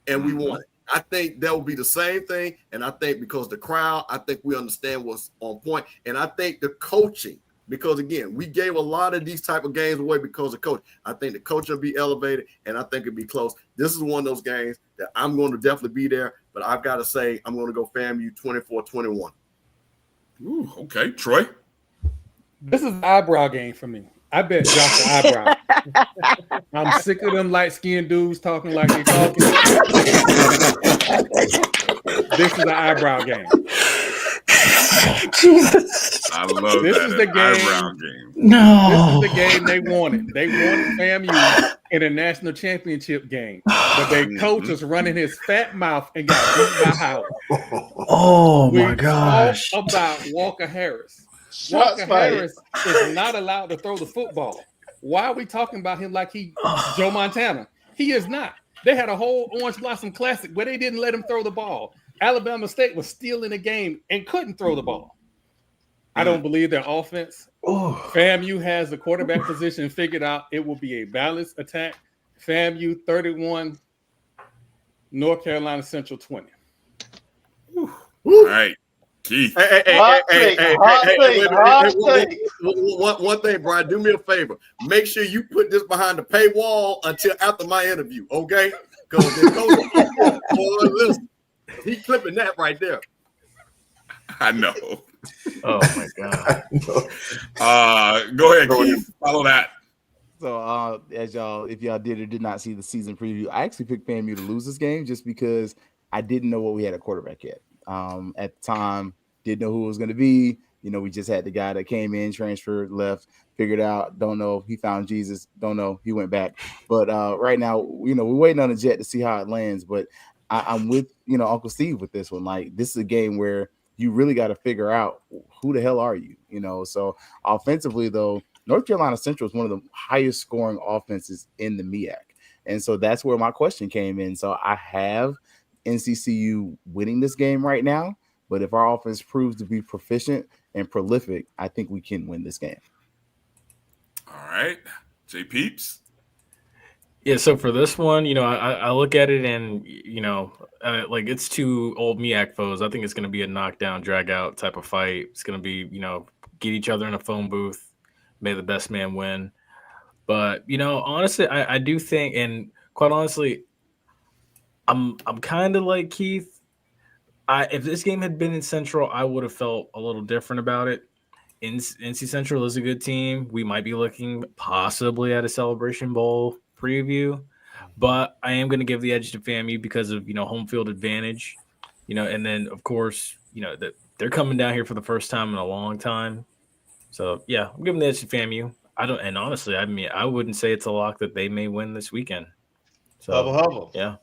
And we won it. I think that will be the same thing. And I think because the crowd, I think we understand what's on point. And I think the coaching, because, again, we gave a lot of these type of games away because of coach. I think the coach will be elevated, and I think it'll be close. This is one of those games that I'm going to definitely be there. But I've got to say I'm going to go FAMU 24-21. Ooh, okay. Troy? This is an eyebrow game for me. I bet Josh an eyebrow. I'm sick of them light-skinned dudes talking like they talking. This is an eyebrow game. I love this that. Is the eyebrow game. No. This is the game they wanted. They wanted FAMU in a national championship game. But their coach was running his fat mouth and got beat by Howard. Oh, my gosh. Talk about Walker Harris. Walker Harris is not allowed to throw the football. Why are we talking about him like he Joe Montana? He is not. They had a whole Orange Blossom Classic where they didn't let him throw the ball. Alabama State was still in the game and couldn't throw the ball. I don't believe their offense. FAMU has the quarterback position figured out. It will be a balanced attack. FAMU 31, North Carolina Central 20. All right. Keith. One thing, Brian, do me a favor. Make sure you put this behind the paywall until after my interview, okay? Because listen, he's clipping that right there. I know. Oh my God. Go ahead, Keith. Follow that. So as y'all, if y'all did or did not see the season preview, I actually picked FAMU to lose this game just because I didn't know what we had at quarterback yet. At the time, didn't know who it was going to be. You know, we just had the guy that came in, transferred, left, figured out, don't know. He found Jesus, don't know. He went back. But right now, you know, we're waiting on the jet to see how it lands. But I'm with, you know, Uncle Steve with this one. Like, this is a game where you really got to figure out who the hell are you, you know? So offensively, though, North Carolina Central is one of the highest scoring offenses in the MEAC. And so that's where my question came in. So I have NCCU winning this game right now, but if our offense proves to be proficient and prolific, I think we can win this game. All right. J. Peeps? Yeah, so for this one, you know, I look at it and, you know, like it's two old MEAC foes. I think it's going to be a knockdown, drag out type of fight. It's going to be, you know, get each other in a phone booth, may the best man win. But, you know, honestly, I do think, and quite honestly, I'm kind of like Keith. If this game had been in Central, I would have felt a little different about it. NC Central is a good team. We might be looking possibly at a Celebration Bowl preview, but I am going to give the edge to FAMU because of, home field advantage, and then of course, that they're coming down here for the first time in a long time. So yeah, I'm giving the edge to FAMU. And honestly, I wouldn't say it's a lock that they may win this weekend. So hubble. Yeah.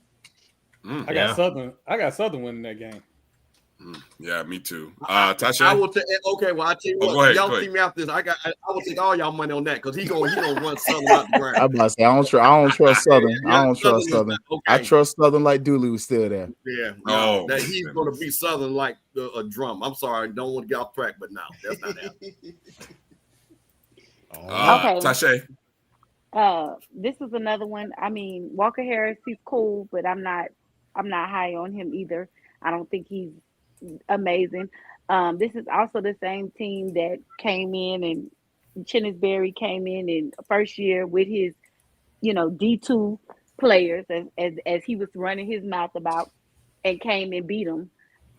I got Southern winning that game. Yeah, me too. Tasha, I will take. Okay, well, I tell you what, go ahead, y'all see me after this. I will take all y'all money on that because he gonna run Southern out the ground. I'm about to say I don't trust Southern. I don't trust Southern. Okay. I trust Southern like Dooley was still there. Yeah, no, that he's gonna be Southern like a drum. I'm sorry, don't want to get off track, but no, that's not happening. Okay, Tasha. This is another one. I mean, Walker Harris, he's cool, but I'm not high on him either. I don't think he's amazing. This is also the same team that came in, and Chinnisberry came in first year with his, D2 players as he was running his mouth about, and came and beat them.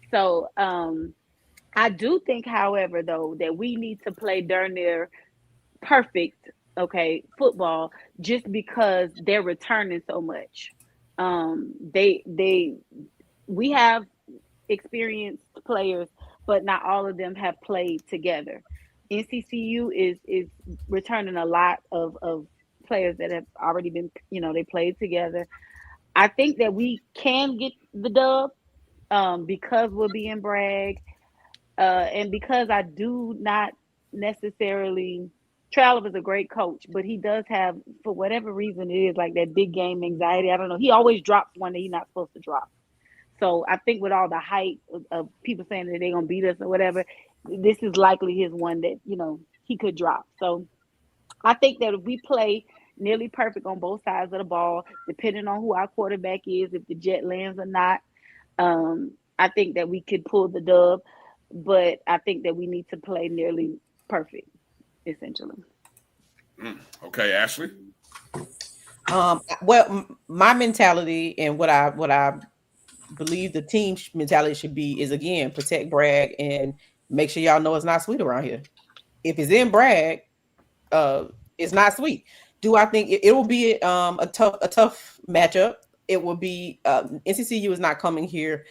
So I do think, however, though, that we need to play darn near perfect, football, just because they're returning so much. We have experienced players, but not all of them have played together. NCCU is returning a lot of players that have already been, they played together. I think that we can get the dub because we'll be in Bragg, and because I do not necessarily. Trey Oliver's a great coach, but he does have, for whatever reason it is, like that big game anxiety. I don't know. He always drops one that he's not supposed to drop. So I think with all the hype of people saying that they're going to beat us or whatever, this is likely his one that, he could drop. So I think that if we play nearly perfect on both sides of the ball, depending on who our quarterback is, if the jet lands or not, I think that we could pull the dub. But I think that we need to play nearly perfect, essentially. Okay, Ashley? Well, my mentality and what I believe the team's mentality should be is, again, protect Bragg and make sure y'all know it's not sweet around here. If it's in Bragg, it's not sweet. Do I think it will be a tough matchup? It will be NCCU is not coming here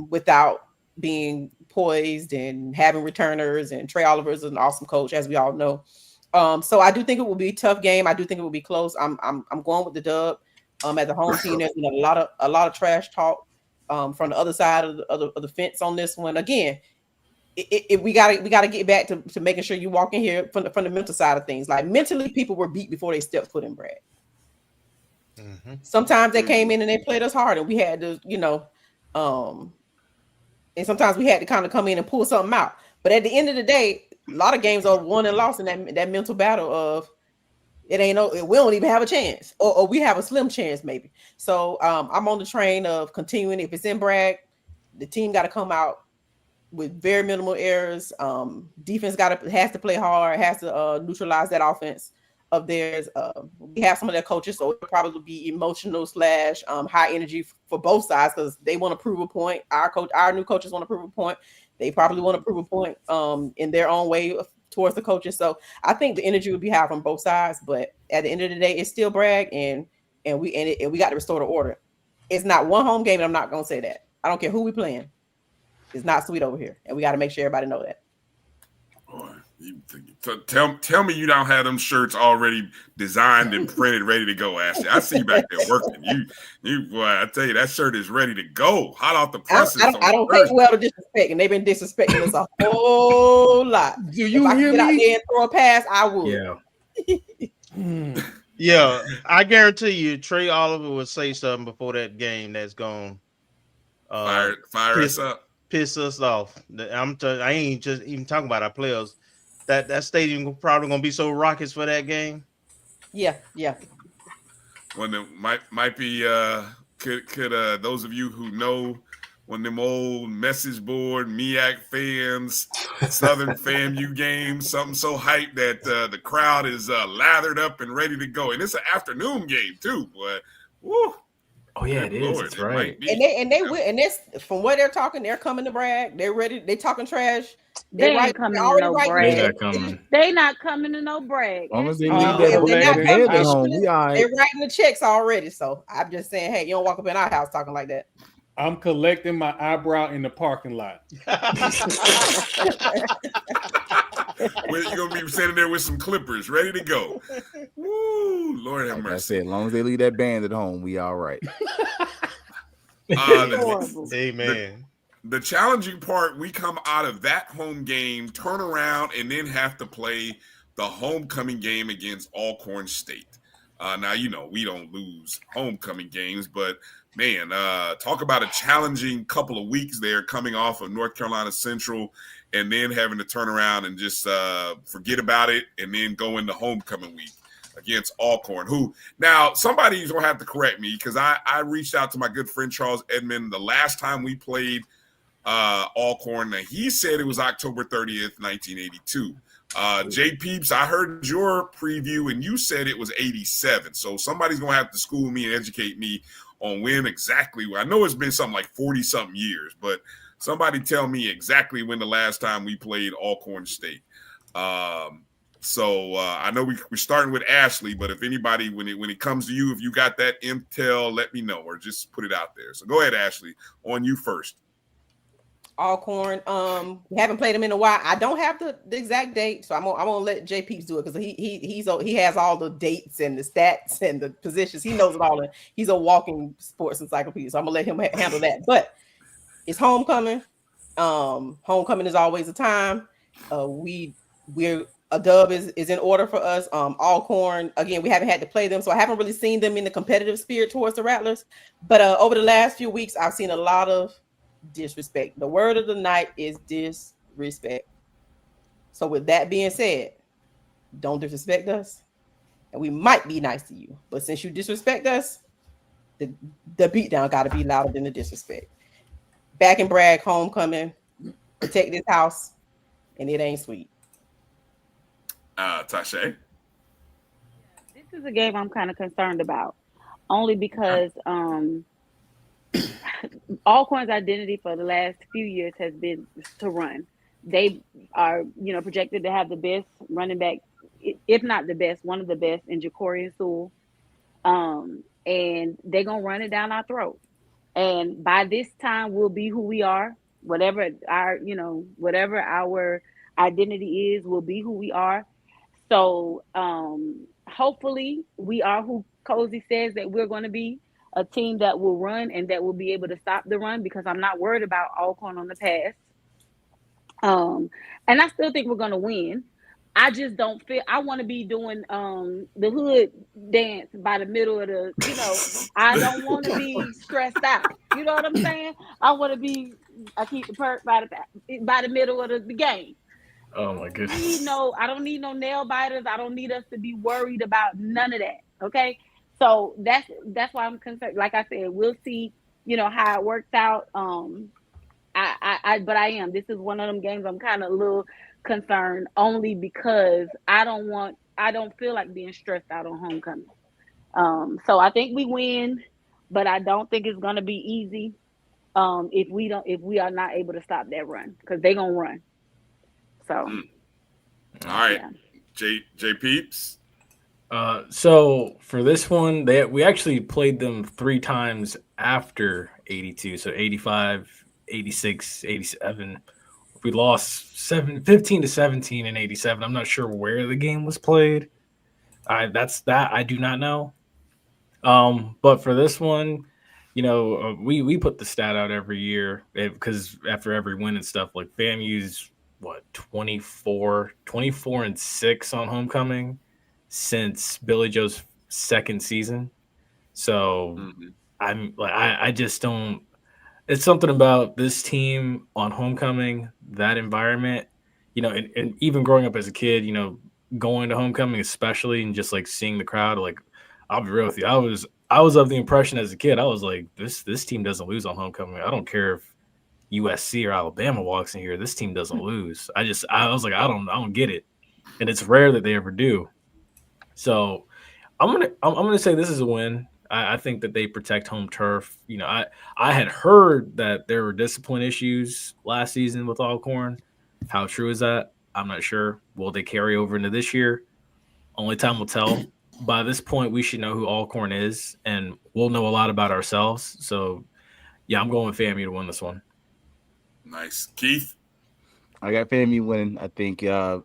without being poised and having returners, and Trey Oliver is an awesome coach, as we all know. So I do think it will be a tough game. I do think it will be close. I'm going with the dub. As a home team, there's been a lot of trash talk from the other side of the fence on this one. Again, we gotta get back to making sure you walk in here from the mental side of things. Like, mentally, people were beat before they stepped foot in Bragg. Mm-hmm. Sometimes they came in and they played us hard, and we had to, and sometimes we had to kind of come in and pull something out. But at the end of the day, a lot of games are won and lost in that mental battle of we don't even have a chance, or we have a slim chance maybe. So I'm on the train of continuing. If it's in Bragg, the team got to come out with very minimal errors. Defense has to play hard, has to neutralize that offense of theirs. We have some of their coaches, so it'll probably be emotional / high energy for both sides, because they want to prove a point. Our new coaches want to prove a point. They probably want to prove a point in their own way towards the coaches. So I think the energy would be high from both sides. But at the end of the day, it's still Bragg, and we got to restore the order. It's not one home game, and I'm not gonna say that. I don't care who we playing. It's not sweet over here, and we got to make sure everybody know that. Tell me you don't have them shirts already designed and printed, ready to go, Ashley. I see you back there working. You boy, I tell you, that shirt is ready to go. Hot off the presses. I don't take well to disrespect, and they've been disrespecting us a whole lot. Do you hear me? Out there and throw a pass, I would. Yeah. Yeah, I guarantee you, Trey Oliver would say something before that game that's going fire us up, piss us off. I ain't just even talking about our players. That stadium probably gonna be so raucous for that game. Yeah. When it might be could those of you who know one of them old message board MEAC fans, Southern FAMU games, something so hyped that the crowd is lathered up and ready to go, and it's an afternoon game too. But woo. Oh yeah, it is. It's right. And they will, and this from what they're talking, they're coming to brag. They're ready. They talking trash. They ain't coming to no brag. They not coming to no brag. As long as they leave that black band at home, we all right. They're writing the checks already. So I'm just saying, hey, you don't walk up in our house talking like that. I'm collecting my eyebrow in the parking lot. You're gonna be sitting there with some clippers ready to go. Woo, Lord have mercy. I said, as long as they leave that band at home, we all right. Amen. The challenging part, we come out of that home game, turn around, and then have to play the homecoming game against Alcorn State. Now, we don't lose homecoming games, but man, talk about a challenging couple of weeks there coming off of North Carolina Central and then having to turn around and just forget about it and then go into homecoming week against Alcorn, who now somebody's going to have to correct me because I reached out to my good friend Charles Edmond the last time we played Alcorn. And he said it was October 30th, 1982. Jay Peeps, I heard your preview and you said it was 87. So somebody's going to have to school me and educate me on when exactly. I know it's been something like 40-something years, but somebody tell me exactly when the last time we played Alcorn State. So I know we're starting with Ashley, but if anybody, when it comes to you, if you got that intel, let me know or just put it out there. So go ahead, Ashley, on you first. Alcorn, we haven't played him in a while. I don't have the exact date, so I'm gonna let Jay Peeps do it because he has all the dates and the stats and the positions. He knows it all. And he's a walking sports encyclopedia, so I'm gonna let him handle that. But it's homecoming. Homecoming is always a time. We're a dub is in order for us. Alcorn, again, we haven't had to play them, so I haven't really seen them in the competitive spirit towards the Rattlers. But over the last few weeks, I've seen a lot of disrespect. The word of the night is disrespect. So with that being said, don't disrespect us, and we might be nice to you. But since you disrespect us, the beatdown got to be louder than the disrespect. Back and brag, homecoming, protect this house, and it ain't sweet. Tasha. This is a game I'm kind of concerned about, only because Alcorn's identity for the last few years has been to run. They are, projected to have the best running back, if not the best, one of the best in Ja'Cory Sewell. And they're gonna run it down our throat. And by this time, we'll be who we are. Whatever our identity is, we'll be who we are. So hopefully we are who Colzie says that we're going to be, a team that will run and that will be able to stop the run, because I'm not worried about Alcorn on the pass. And I still think we're going to win. I just don't feel I want to be doing the hood dance by the middle of the, I don't want to be stressed out. You know what I'm saying? I keep the perk by the middle of the game. Oh my goodness. I don't need no nail biters. I don't need us to be worried about none of that. Okay. So that's why I'm concerned. Like I said, we'll see, how it works out. But I am. This is one of them games I'm kind of a little concerned, only because I don't feel like being stressed out on homecoming. So I think we win, but I don't think it's gonna be easy. If we are not able to stop that run, because they're gonna run. So all right, yeah. Jay Peeps. So for this one, we actually played them 3 times after 82. So 85, 86, 87. We lost 15-17 in 87. I'm not sure where the game was played. I do not know. But for this one, we put the stat out every year because after every win and stuff, like FAMU's 24-6 on homecoming since Billy Joe's second season. So I just don't. It's something about this team on homecoming, that environment, and even growing up as a kid, going to homecoming especially, and just like seeing the crowd. Like, I'll be real with you, I was of the impression as a kid, I was like, this team doesn't lose on homecoming. I don't care if USC or Alabama walks in here, this team doesn't lose. I was like, I don't get it, and it's rare that they ever do. So I'm gonna say this is a win. I think that they protect home turf. You know, I had heard that there were discipline issues last season with Alcorn. How true is that? I'm not sure. Will they carry over into this year? Only time will tell. By this point, we should know who Alcorn is, and we'll know a lot about ourselves. So, yeah, I'm going with FAMU to win this one. Nice. Keith? I got FAMU winning. I think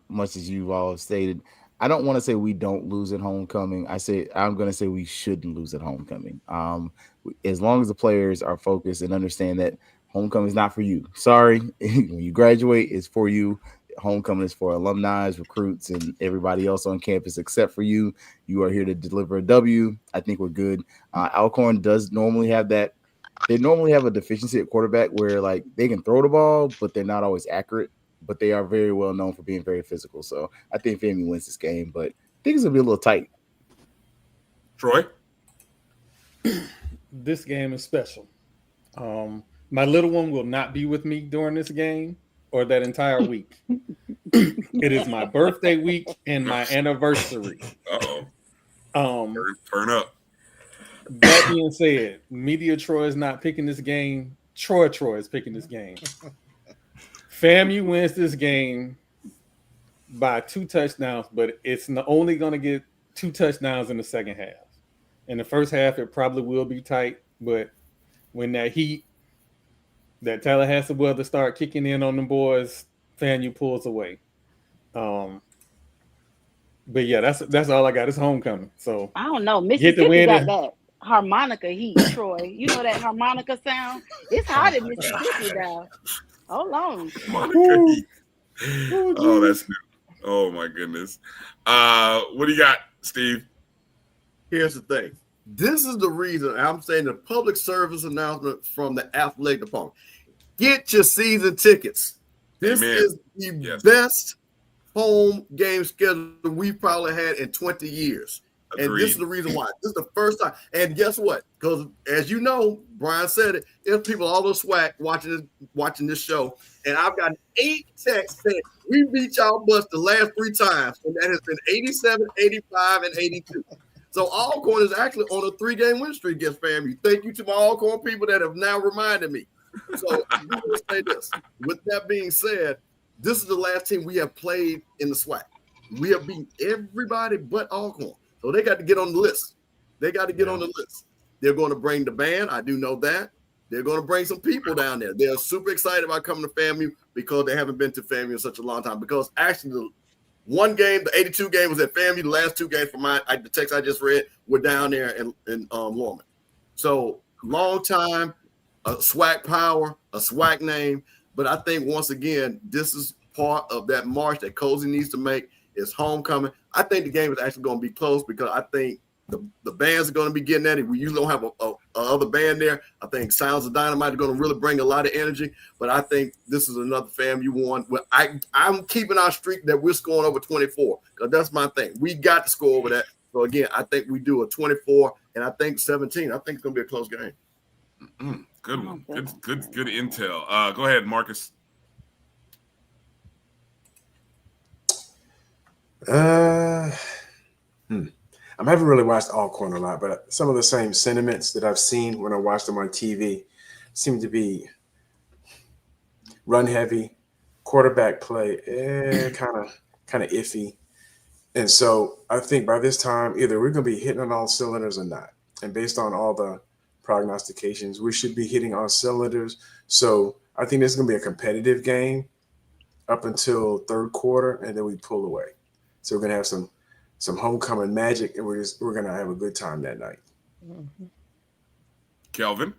much as you've all stated, I don't want to say we don't lose at homecoming. I'm going to say we shouldn't lose at homecoming. As long as the players are focused and understand that homecoming is not for you. Sorry, when you graduate, it's for you. Homecoming is for alumni, recruits, and everybody else on campus except for you. You are here to deliver a W. I think we're good. Alcorn does normally have that. They normally have a deficiency at quarterback where like they can throw the ball, but they're not always accurate. But they are very well known for being very physical. So I think FAMU wins this game, but I think it's gonna be a little tight. Troy? This game is special. My little one will not be with me during this game or that entire week. It is my birthday week and my anniversary. Turn up. That being said, Media Troy is not picking this game. Troy is picking this game. FAMU wins this game by 2 touchdowns, but it's only going to get 2 touchdowns in the second half. In the first half, it probably will be tight, but when that heat, that Tallahassee weather start kicking in on them boys, FAMU pulls away. But yeah, that's all I got. It's homecoming. So I don't know. Mississippi got that harmonica heat, Troy. You know that harmonica sound? It's hot in Mississippi now. Hold on. Oh, that's new. Oh my goodness. What do you got, Steve? Here's the thing. This is the reason I'm saying the public service announcement from the athletic department. Get your season tickets. This is the best home game schedule we've probably had in 20 years. Agreed. And this is the reason why. This is the first time. And guess what? Because as you know, Bryan said it, there's people all those SWAC watching this show. And I've got 8 texts saying we beat y'all bust the last 3 times. And that has been 87, 85, and 82. So Alcorn is actually on a 3-game win streak against FAMU. Thank you to my Alcorn people that have now reminded me. So I'm going to say this. With that being said, this is the last team we have played in the SWAC. We have beaten everybody but Alcorn. So they got to get on the list. They got to get on the list. They're going to bring the band. I do know that. They're going to bring some people down there. They're super excited about coming to FAMU because they haven't been to FAMU in such a long time. Because actually, the one game, the 82 game was at FAMU. The last 2 games from the text I just read were down there in Lorman. So long time, a SWAC power, a SWAC name. But I think once again, this is part of that march that Colzie needs to make. Is homecoming. I think the game is actually going to be close because I think the bands are going to be getting at it. We usually don't have a other band there. I think Sounds of Dynamite are going to really bring a lot of energy. But I think this is another FAMU one. Well, I'm keeping our streak that we're scoring over 24 because that's my thing. We got to score over that. So again, I think we do a 24 and I think 17. I think it's going to be a close game. Good one. Good intel. Go ahead, Marcus. I haven't really watched Alcorn a lot, but some of the same sentiments that I've seen when I watched them on TV seem to be run heavy, quarterback play, kind of iffy. And so I think by this time, either we're going to be hitting on all cylinders or not. And based on all the prognostications, we should be hitting on cylinders. So I think this is going to be a competitive game up until third quarter, and then we pull away. So we're gonna have some homecoming magic, and we're gonna have a good time that night. Kelvin,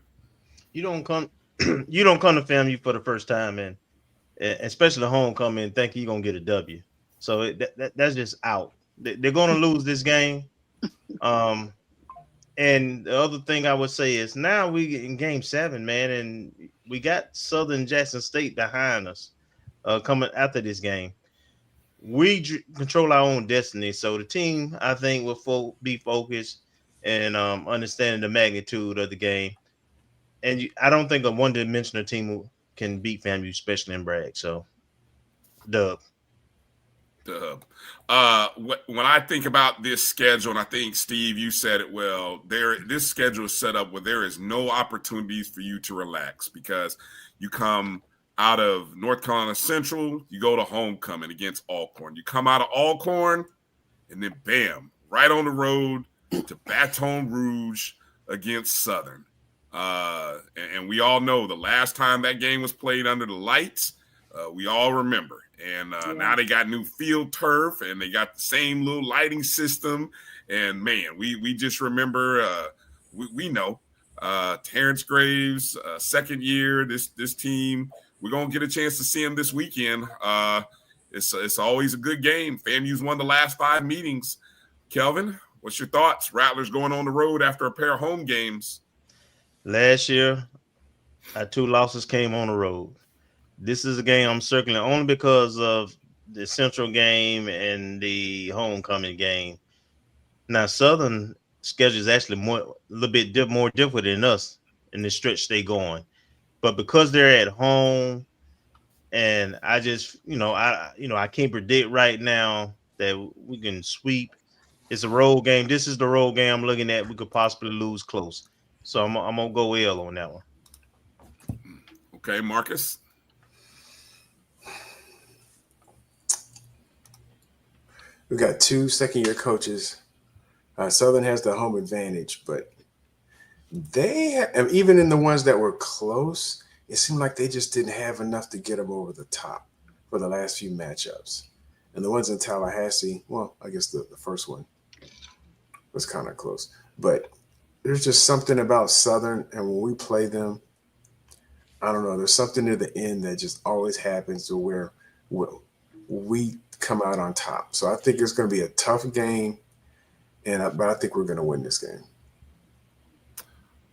you don't come to FAMU for the first time, and especially homecoming, and think you're gonna get a W. So that's just out. They're gonna lose this game. And the other thing I would say is now we in game 7, man, and we got Southern Jackson State behind us coming after this game. We control our own destiny. So the team, I think, will be focused and understanding the magnitude of the game. And I don't think a one-dimensional team can beat FAMU, especially in Bragg. So, dub. When I think about this schedule, and I think, Steve, you said it well, this schedule is set up where there is no opportunities for you to relax because you come out of North Carolina Central, you go to homecoming against Alcorn. You come out of Alcorn, and then bam, right on the road to Baton Rouge against Southern. And we all know the last time that game was played under the lights, we all remember. And now they got new field turf, and they got the same little lighting system. And, man, we just remember, we know, Terrence Graves, second year, this team, we're going to get a chance to see him this weekend. It's always a good game. FAMU's won the last 5 meetings. Kelvin, what's your thoughts? Rattlers going on the road after a pair of home games. Last year, our 2 losses came on the road. This is a game I'm circling only because of the Central game and the homecoming game. Now, Southern schedule is actually a little bit more difficult than us in the stretch they going, but because they're at home, and I just I can't predict right now that we can sweep. It's a road game. This is the road game I'm looking at. We could possibly lose close, so I'm gonna go L on that one. Okay, Marcus. We got 2 second-year coaches. Southern has the home advantage, but even in the ones that were close, it seemed like they just didn't have enough to get them over the top for the last few matchups. And the ones in Tallahassee, well, I guess the first one was kind of close. But there's just something about Southern, and when we play them, I don't know, there's something near the end that just always happens to where we come out on top. So I think it's going to be a tough game, but I think we're going to win this game.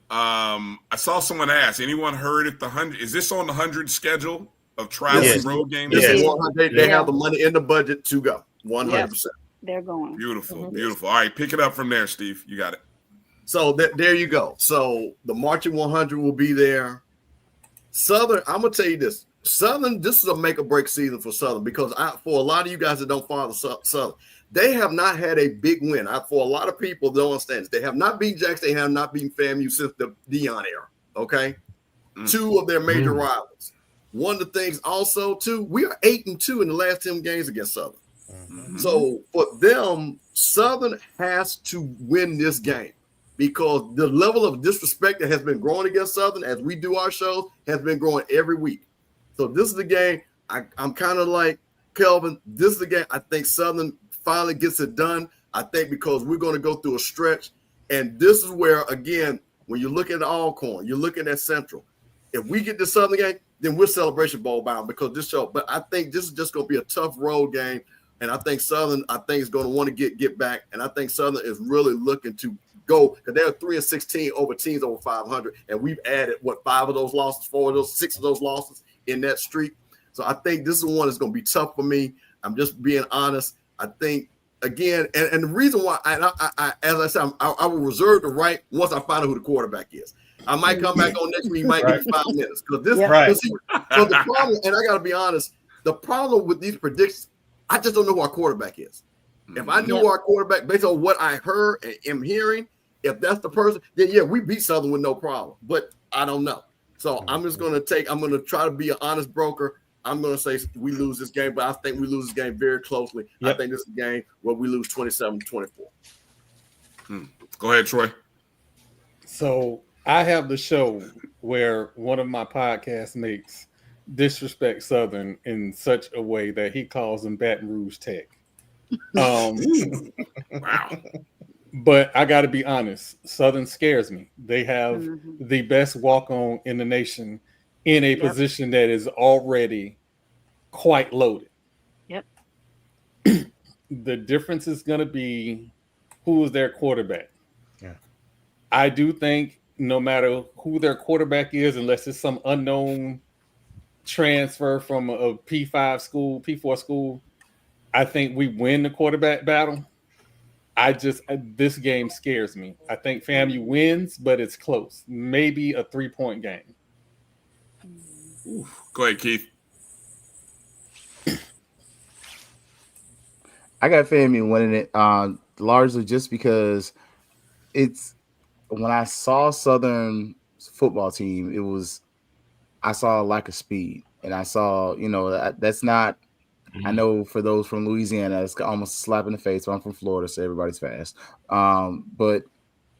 I saw someone ask, anyone heard if is this on the 100 schedule of traveling road games? Yes. They have the money in the budget to go 100%. They're going. Beautiful. All right, pick it up from there, Steve. You got it. So there you go. So the Marching 100 will be there. Southern, I'm going to tell you this. Southern, this is a make or break season for Southern because for a lot of you guys that don't follow Southern, they have not had a big win. For a lot of people that don't understand this, they have not beaten Jackson, they have not beaten FAMU since the Dion era, okay? 2 of their major rivals. One of the things also, too, we are 8-2 in the last 10 games against Southern. So for them, Southern has to win this game because the level of disrespect that has been growing against Southern as we do our shows has been growing every week. So this is the game. I'm kind of like Kelvin. This is the game. I think Southern finally gets it done. I think because we're going to go through a stretch. And this is where, again, when you look at Alcorn, you're looking at Central. If we get this Southern game, then we're Celebration Bowl bound because this show. But I think this is just going to be a tough road game. And I think Southern, is going to want to get back. And I think Southern is really looking to go because they're 3-16 over teams over 500. And we've added, 5 of those losses, 4 of those, 6 of those losses in that streak. So I think this is one that's going to be tough for me. I'm just being honest. I think, again, and the reason why, as I said, I will reserve the right once I find out who the quarterback is. I might come back on next week, might give me 5 minutes. Because this, so the problem, and I got to be honest, the problem with these predictions, I just don't know who our quarterback is. If I knew our quarterback, based on what I heard and am hearing, if that's the person, then we beat Southern with no problem. But I don't know. So I'm just going to try to be an honest broker. I'm going to say we lose this game, but I think we lose this game very closely. I think this is a game where we lose 27-24. Go ahead, Troy. So I have the show where one of my podcast mates disrespect Southern in such a way that he calls them Baton Rouge Tech. Wow. But I got to be honest, Southern scares me. They have the best walk-on in the nation in a position that is already quite loaded. Yep. The difference is going to be who is their quarterback. Yeah. I do think no matter who their quarterback is, unless it's some unknown transfer from a P4 school, I think we win the quarterback battle. This game scares me. I think FAMU wins, but it's close. Maybe a 3-point game. Go ahead, Keith. I got FAMU winning it, largely just because it's when I saw Southern football team, I saw a lack of speed, and I saw that's not. I know for those from Louisiana, it's almost a slap in the face. So I'm from Florida, so everybody's fast. But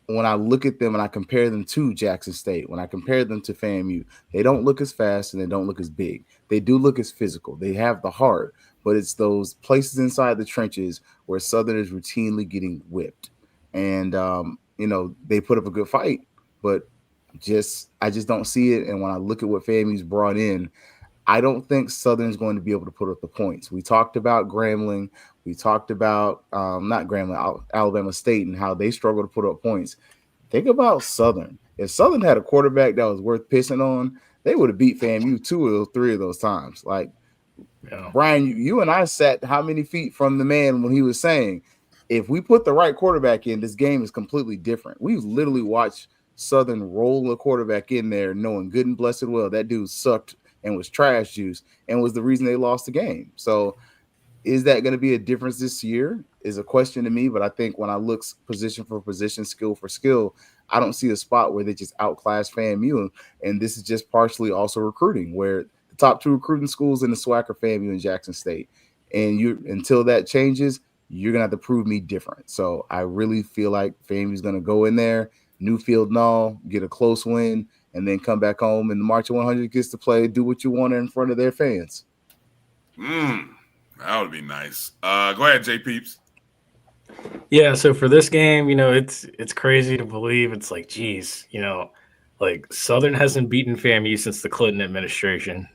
when I look at them and I compare them to Jackson State, when I compare them to FAMU, they don't look as fast and they don't look as big. They do look as physical. They have the heart, but it's those places inside the trenches where Southern is routinely getting whipped. And, they put up a good fight, but I just don't see it. And when I look at what FAMU's brought in, I don't think Southern's going to be able to put up the points. We talked about Grambling. We talked about not Grambling, Alabama State, and how they struggle to put up points. Think about Southern. If Southern had a quarterback that was worth pissing on, they would have beat FAMU 2 or 3 of those times. Like, Bryan, you and I sat how many feet from the man when he was saying, if we put the right quarterback in, this game is completely different. We've literally watched Southern roll a quarterback in there knowing good and blessed well that dude sucked and was trash juice and was the reason they lost the game. So is that going to be a difference this year is a question to me. But I think when I look position for position, skill for skill, I don't see a spot where they just outclass FAMU. And this is just partially also recruiting, where the top 2 recruiting schools in the SWAC are FAMU and Jackson State. And until that changes, you're going to have to prove me different. So I really feel like FAMU is going to go in there, Newfield and all, get a close win, and then come back home, and the March 100 gets to play, do what you want in front of their fans. That would be nice. Go ahead, J Peeps. Yeah, so for this game, it's crazy to believe. It's like, geez, like Southern hasn't beaten FAMU since the Clinton administration.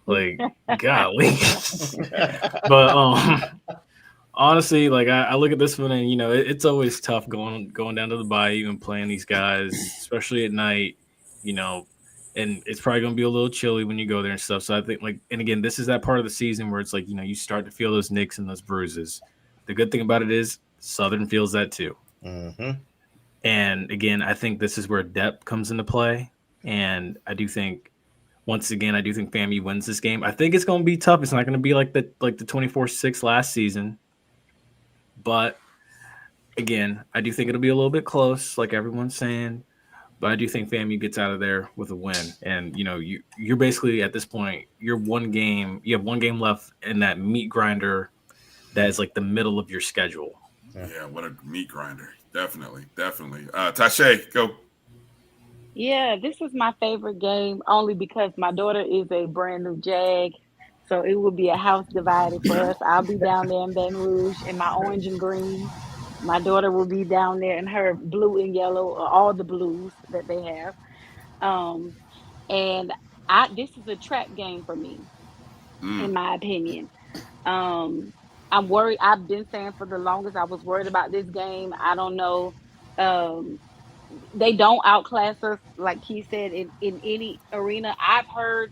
Like, golly. But honestly, like I look at this one and it's always tough going down to the bayou and playing these guys, especially at night, and it's probably gonna be a little chilly when you go there and stuff. So I think and again, this is that part of the season where it's like, you start to feel those nicks and those bruises. The good thing about it is Southern feels that too. Mm-hmm. And again, I think this is where depth comes into play. And I do think FAMU wins this game. I think it's going to be tough. It's not going to be like the 24-6 last season. But again, I do think it'll be a little bit close, like everyone's saying. But I do think FAMU gets out of there with a win. And, you're basically at this point, you have one game left in that meat grinder that is like the middle of your schedule. Yeah, what a meat grinder. Definitely. Tashay, go. Yeah, this is my favorite game only because my daughter is a brand new Jag. So it will be a house divided for us. I'll be down there in Baton Rouge in my orange and green. My daughter will be down there in her blue and yellow, all the blues that they have. And this is a trap game for me, in my opinion. I'm worried. I've been saying for the longest I was worried about this game. I don't know. They don't outclass us, like he said, in any arena. I've heard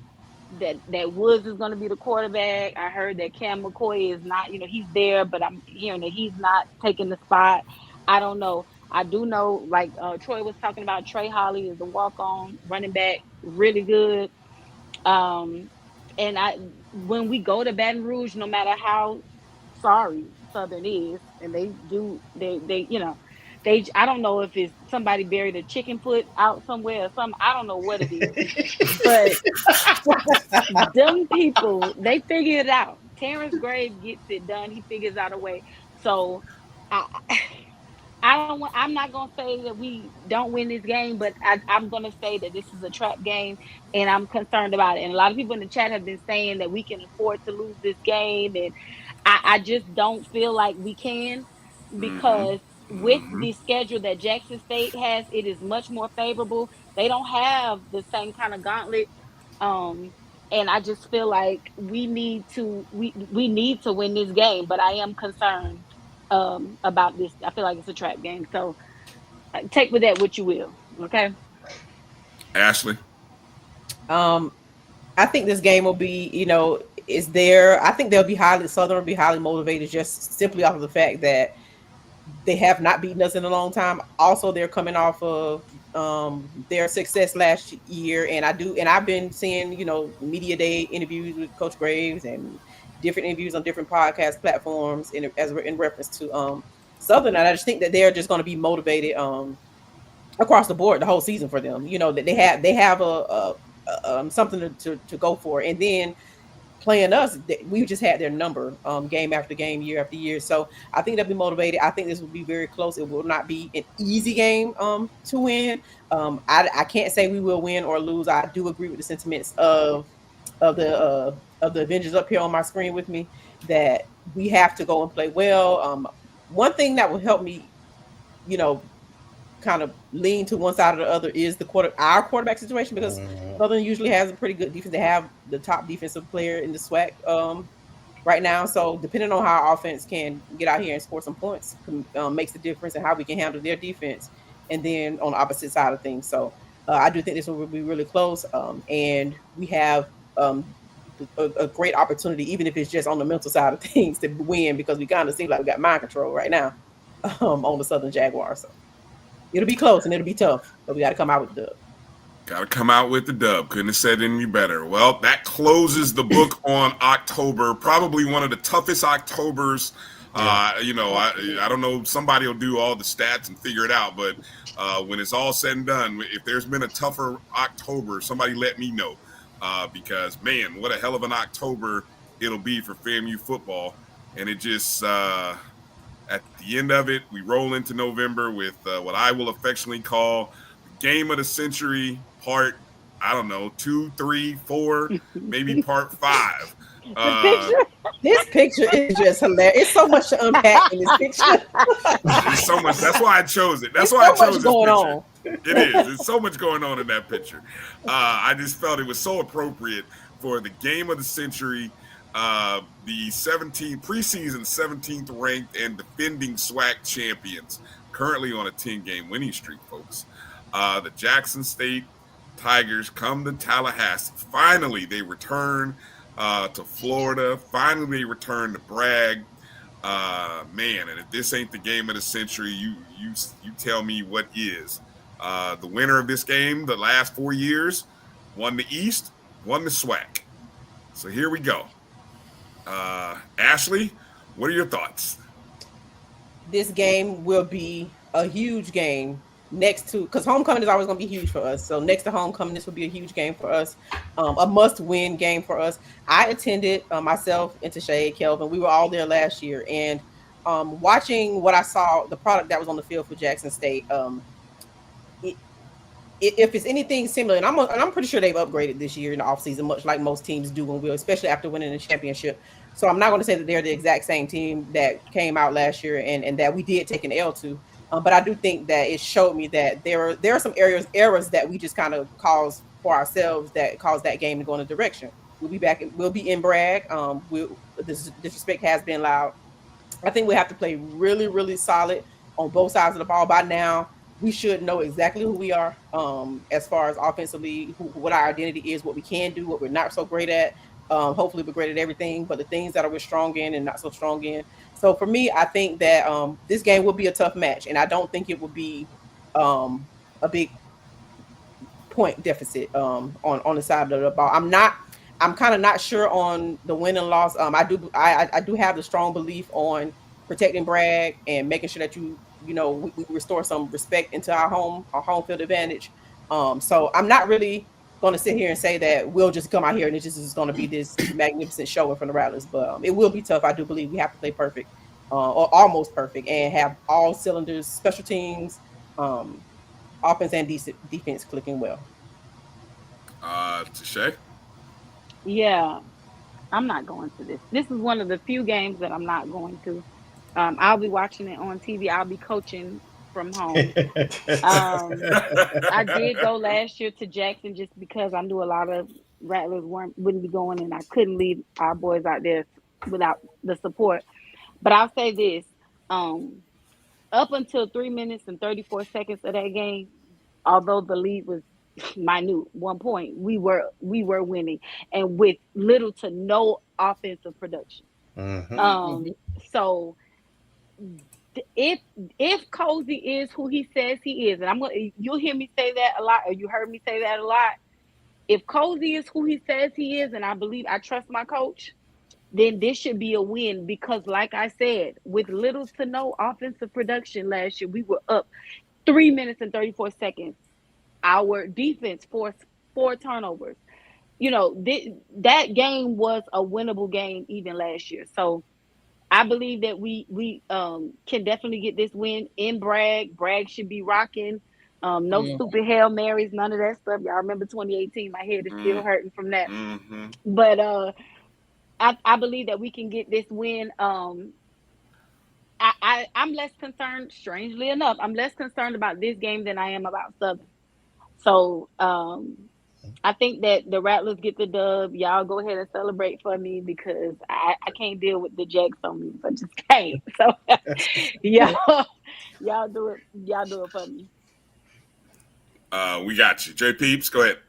that Woods is going to be the quarterback. I heard that Cam McCoy is not, he's there, but I'm hearing that he's not taking the spot. I don't know. I do know, like Troy was talking about, Trey Holly is a walk-on running back, really good. And when we go to Baton Rouge, no matter how sorry Southern is, and they I don't know if it's somebody buried a chicken foot out somewhere or something. I don't know what it is. But them people, they figure it out. Terrence Graves gets it done. He figures out a way. So I'm not gonna say that we don't win this game, but I'm gonna say that this is a trap game, and I'm concerned about it. And a lot of people in the chat have been saying that we can afford to lose this game, and I just don't feel like we can, because with the schedule that Jackson State has, it is much more favorable. They don't have the same kind of gauntlet, and I just feel like we need to win this game. But I am concerned about this. I feel like it's a trap game. So take with that what you will. Okay, Ashley. I think this game will be, is there. I think Southern will be highly motivated, just simply off of the fact that they have not beaten us in a long time. Also, they're coming off of their success last year, and I've been seeing, media day interviews with Coach Graves, and different interviews on different podcast platforms in reference to Southern, and I just think that they're just going to be motivated across the board the whole season for them. You know, that they have a something to go for, and then playing us, we just had their number game after game, year after year. So I think they'll be motivated. I think this will be very close. It will not be an easy game to win. I can't say we will win or lose. I do agree with the sentiments of the Avengers up here on my screen with me, that we have to go and play well. One thing that will help me, you know, kind of lean to one side or the other is our quarterback situation, because Southern usually has a pretty good defense. They have the top defensive player in the SWAC right now. So depending on how our offense can get out here and score some points, makes the difference in how we can handle their defense. And then on the opposite side of things. So I do think this will be really close. And we have a great opportunity, even if it's just on the mental side of things, to win, because we kind of seem like we got mind control right now on the Southern Jaguars. So it'll be close and it'll be tough, but we got to come out with the dub. Got to come out with the dub. Couldn't have said any better. Well, that closes the book on October. Probably one of the toughest Octobers. You know, I don't know. Somebody will do all the stats and figure it out. But when it's all said and done, if there's been a tougher October, somebody let me know. Because, man, what a hell of an October it'll be for FAMU football. And it just at the end of it, we roll into November with what I will affectionately call the game of the century, part, I don't know, 2, 3, 4, maybe part 5. This picture is just hilarious. It's so much to unpack in this picture. There's so much. That's why I chose it. That's why I chose this going picture. On. It is. There's so much going on in that picture. I just felt it was so appropriate for the game of the century. The 17th preseason 17th ranked and defending SWAC champions, currently on a 10-game winning streak, folks. The Jackson State Tigers come to Tallahassee. Finally, they return to Florida. Finally, they return to brag. Man, and if this ain't the game of the century, you tell me what is. The winner of this game, the last 4 years, won the East, won the SWAC. So here we go. Ashley, what are your thoughts? This game will be a huge game next to, because homecoming is always going to be huge for us. So next to homecoming, this will be a huge game for us, a must-win game for us. I attended myself and Tashay, Kelvin. We were all there last year, and watching what I saw, the product that was on the field for Jackson State. If it's anything similar, and I'm pretty sure they've upgraded this year in the offseason, much like most teams do and will, especially after winning the championship. So I'm not going to say that they're the exact same team that came out last year and that we did take an L to. But I do think that it showed me that there are some errors that we just kind of caused for ourselves that caused that game to go in a direction. We'll be back. We'll be in brag. This disrespect has been loud. I think we have to play really, really solid on both sides of the ball. By now, we should know exactly who we are as far as offensively, what our identity is, what we can do, what we're not so great at. Hopefully we're great at everything, but the things that we're strong in and not so strong in. So for me, I think that this game will be a tough match, and I don't think it will be a big point deficit on the side of the ball. I'm kind of not sure on the win and loss. I do have the strong belief on protecting brag and making sure that we restore some respect into our home field advantage. So I'm not really going to sit here and say that we'll just come out here and it just is going to be this magnificent showing from the Rattlers, but it will be tough. I do believe we have to play perfect or almost perfect and have all cylinders, special teams, offense and defense clicking well. Tashay? Yeah, I'm not going to this. This is one of the few games that I'm not going to. I'll be watching it on TV. I'll be coaching from home. I did go last year to Jackson just because I knew a lot of Rattlers wouldn't be going, and I couldn't leave our boys out there without the support. But I'll say this: up until 3 minutes and 34 seconds of that game, although the lead was minute, 1 point, we were winning, and with little to no offensive production. Mm-hmm. So if Colzie is who he says he is, and you'll hear me say that a lot, or you heard me say that a lot. If Colzie is who he says he is, and I trust my coach, then this should be a win because, like I said, with little to no offensive production last year, we were up 3 minutes and 34 seconds. Our defense forced 4 turnovers. You know, that game was a winnable game even last year. So I believe that we can definitely get this win in Bragg. Bragg should be rocking. No stupid Hail Marys, none of that stuff. Y'all remember 2018? My head is still hurting from that. But I believe that we can get this win. I'm less concerned, strangely enough, I'm less concerned about this game than I am about Southern. So I think that the Rattlers get the dub. Y'all go ahead and celebrate for me because I can't deal with the Jacks on me. I just can't. So y'all do it. Y'all do it for me. We got you. J Peeps, go ahead.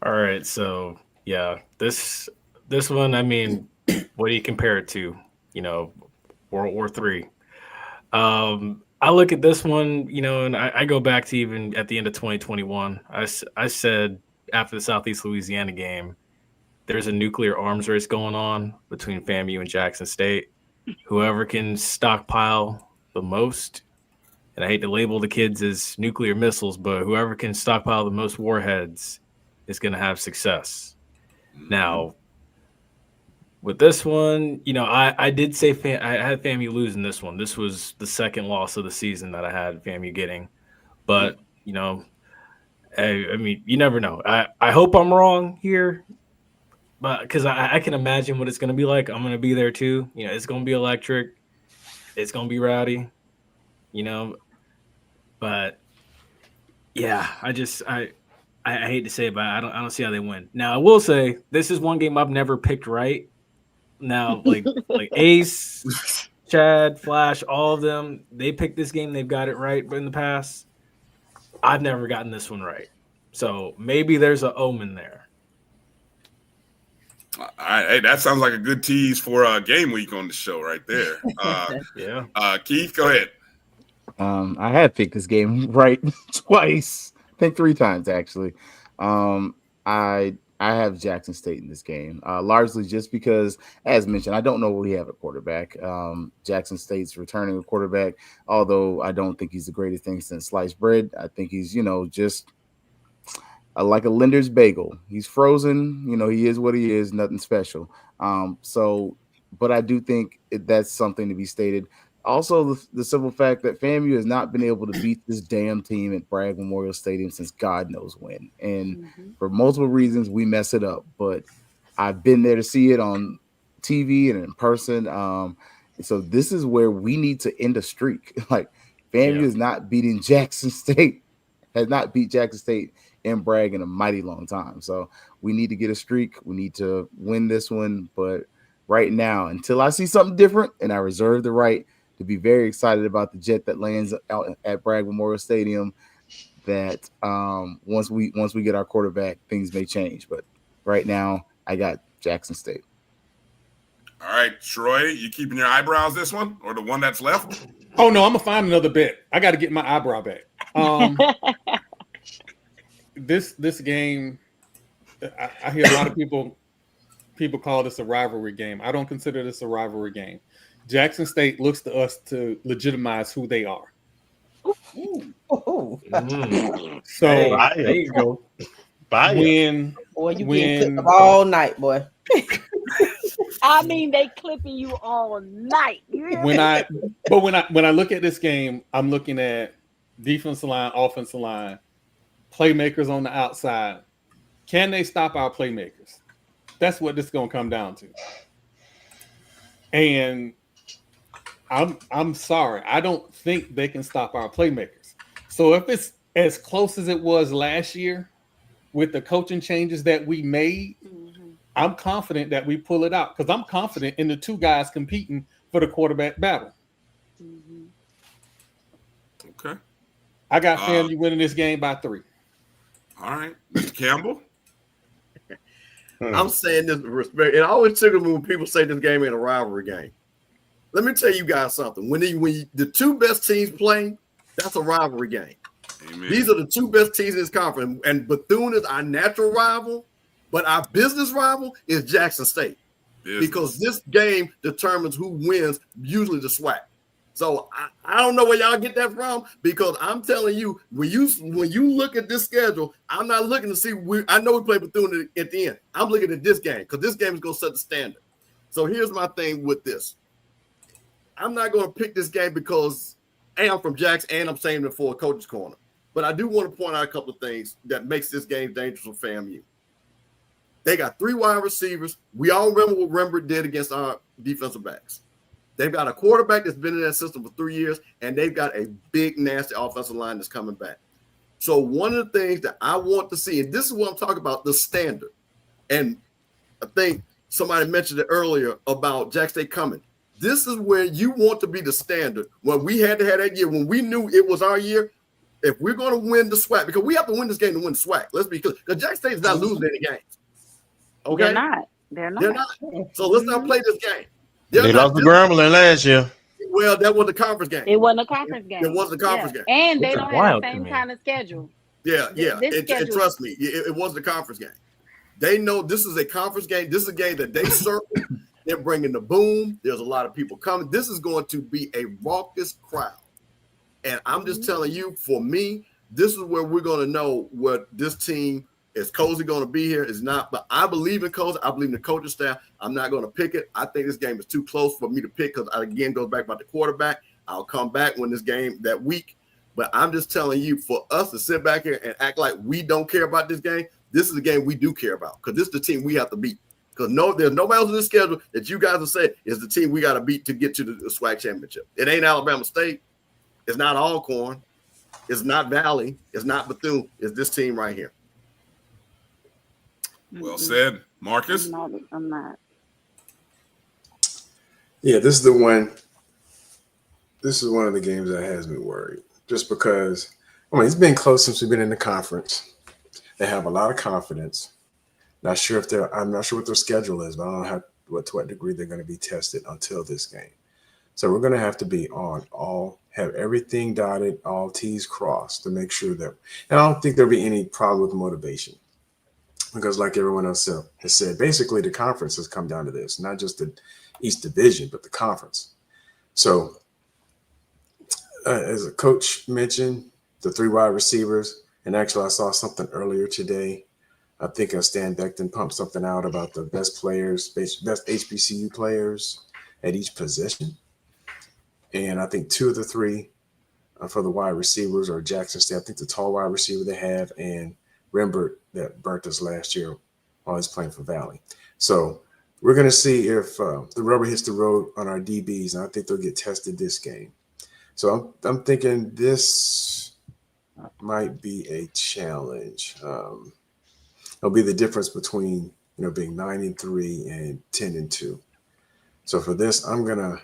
All right. So yeah, this one, I mean, what do you compare it to? You know, World War III. I look at this one, you know, and I go back to even at the end of 2021. I said after the Southeast Louisiana game, there's a nuclear arms race going on between FAMU and Jackson State. Whoever can stockpile the most, and I hate to label the kids as nuclear missiles, but whoever can stockpile the most warheads is going to have success. Now, with this one, you know, I did say I had FAMU losing this one. This was the second loss of the season that I had FAMU getting. But, you know, I mean, you never know. I hope I'm wrong here, but because I can imagine what it's going to be like. I'm going to be there too. You know, it's going to be electric. It's going to be rowdy, you know. But, yeah, I hate to say it, but I don't see how they win. Now, I will say this is one game I've never picked right. Now, like Ace, Chad, Flash, all of them, they picked this game. They've got it right in the past. I've never gotten this one right. So maybe there's an omen there. All right. Hey, that sounds like a good tease for game week on the show right there. Yeah. Keith, go ahead. I had picked this game right twice. I think 3 times, actually. I have Jackson State in this game, largely just because, as mentioned, I don't know what we have at quarterback. Jackson State's returning a quarterback, although I don't think he's the greatest thing since sliced bread. I think he's, you know, just like a Linder's bagel. He's frozen. You know, he is what he is, nothing special. But I do think that's something to be stated. Also, the simple fact that FAMU has not been able to beat this damn team at Bragg Memorial Stadium since God knows when. And for multiple reasons, we mess it up. But I've been there to see it on TV and in person. So this is where we need to end a streak. Like, FAMU is not beating Jackson State, has not beat Jackson State in Bragg in a mighty long time. So we need to get a streak. We need to win this one. But right now, until I see something different, and I reserve the right to be very excited about the jet that lands out at Bragg Memorial Stadium, that once we get our quarterback, things may change. But right now, I got Jackson State. All right, Troy, you keeping your eyebrows this one or the one that's left? Oh, no, I'm going to find another bet. I got to get my eyebrow back. This game, I hear a lot of people call this a rivalry game. I don't consider this a rivalry game. Jackson State looks to us to legitimize who they are. So there you go. Boy, you getting clipped all night, boy. I mean, they clipping you all night. When I look at this game, I'm looking at defensive line, offensive line, playmakers on the outside. Can they stop our playmakers? That's what this is going to come down to. And I'm sorry, I don't think they can stop our playmakers. So if it's as close as it was last year with the coaching changes that we made, I'm confident that we pull it out because I'm confident in the 2 guys competing for the quarterback battle. Okay. I got FAMU winning this game by 3. All right. Mr. Campbell? I'm saying this with respect. It always tickles me when people say this game ain't a rivalry game. Let me tell you guys something. When the 2 best teams play, that's a rivalry game. Amen. These are the 2 best teams in this conference. And Bethune is our natural rival, but our business rival is Jackson State. because this game determines who wins, usually the SWAC. So I don't know where y'all get that from, because I'm telling you, when you look at this schedule, I'm not looking to see. I know we play Bethune at the end. I'm looking at this game because this game is going to set the standard. So here's my thing with this. I'm not going to pick this game because I'm from Jackson and I'm saying it for a coach's corner. But I do want to point out a couple of things that makes this game dangerous for FAMU. They got 3 wide receivers. We all remember what Rembert did against our defensive backs. They've got a quarterback that's been in that system for 3 years, and they've got a big, nasty offensive line that's coming back. So one of the things that I want to see, and this is what I'm talking about, the standard. And I think somebody mentioned it earlier about Jack State coming. This is where you want to be the standard. When we had to have that year, when we knew it was our year, if we're going to win the SWAC, because we have to win this game to win the SWAC. Let's be clear. Because Jack State is not losing any games. Okay? They're not. So let's not play this game. They lost to Grambling last year. Well, that was the conference game. It wasn't a conference game. It wasn't a conference game. And they don't have the same kind of schedule. Yeah. And trust me, it wasn't a conference game. They know this is a conference game. This is a game that they circle. They're bringing the boom. There's a lot of people coming. This is going to be a raucous crowd. And I'm just telling you, for me, this is where we're going to know what this team is. Colzie going to be here? Is not. But I believe in Colzie. I believe in the coaching staff. I'm not going to pick it. I think this game is too close for me to pick because, again, goes back about the quarterback. I'll come back when this game that week. But I'm just telling you, for us to sit back here and act like we don't care about this game, this is a game we do care about because this is the team we have to beat. Because there's nobody else in the schedule that you guys have said is the team we got to beat to get to the SWAC championship. It ain't Alabama State. It's not Alcorn. It's not Valley. It's not Bethune. It's this team right here. Well said. Marcus? I'm not. Yeah, this is the one. This is one of the games that has me worried. Just because, it's been close since we've been in the conference. They have a lot of confidence. I'm not sure what their schedule is, but I don't know to what degree they're going to be tested until this game. So we're going to have to be have everything dotted, all T's crossed to make sure that, and I don't think there'll be any problem with motivation because like everyone else has said, basically the conference has come down to this, not just the East Division, but the conference. So as a coach mentioned, the 3 wide receivers, and actually I saw something earlier today. I think Stan Beckton pumped something out about the best HBCU players at each position. And I think 2 of the 3 for the wide receivers are Jackson State. I think the tall wide receiver they have and Rembert that burnt us last year while he's playing for Valley. So we're going to see if the rubber hits the road on our DBs, and I think they'll get tested this game. So I'm thinking this might be a challenge. It'll be the difference between being 9-3 and 10-2. So for this, I'm gonna.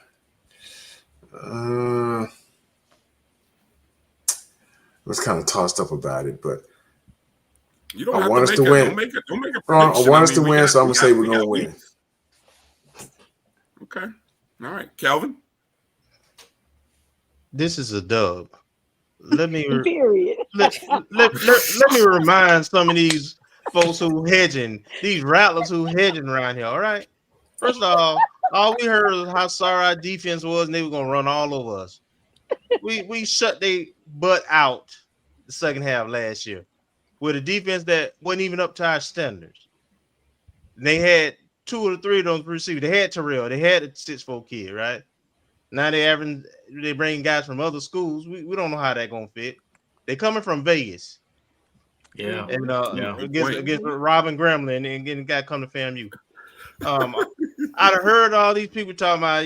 I was kind of tossed up about it, but you don't I have want to us to win. Don't make a prediction. I want us to win, so I'm gonna say we're gonna win. Okay. All right, Kelvin. This is a dub. Let me Period. let me remind some of these folks who hedging, these rattlers who hedging around here. All right. First of all we heard was how sorry our defense was, and they were gonna run all over us. We shut their butt out the second half last year with a defense that wasn't even up to our standards. And they had 2 or 3 of those receivers. They had Terrell. They had a 6'4" kid, right? Now they bring guys from other schools. We don't know how that gonna fit. They coming from Vegas. Yeah. And against Robin Gremlin and getting a guy come to FAMU. I'd heard all these people talking about,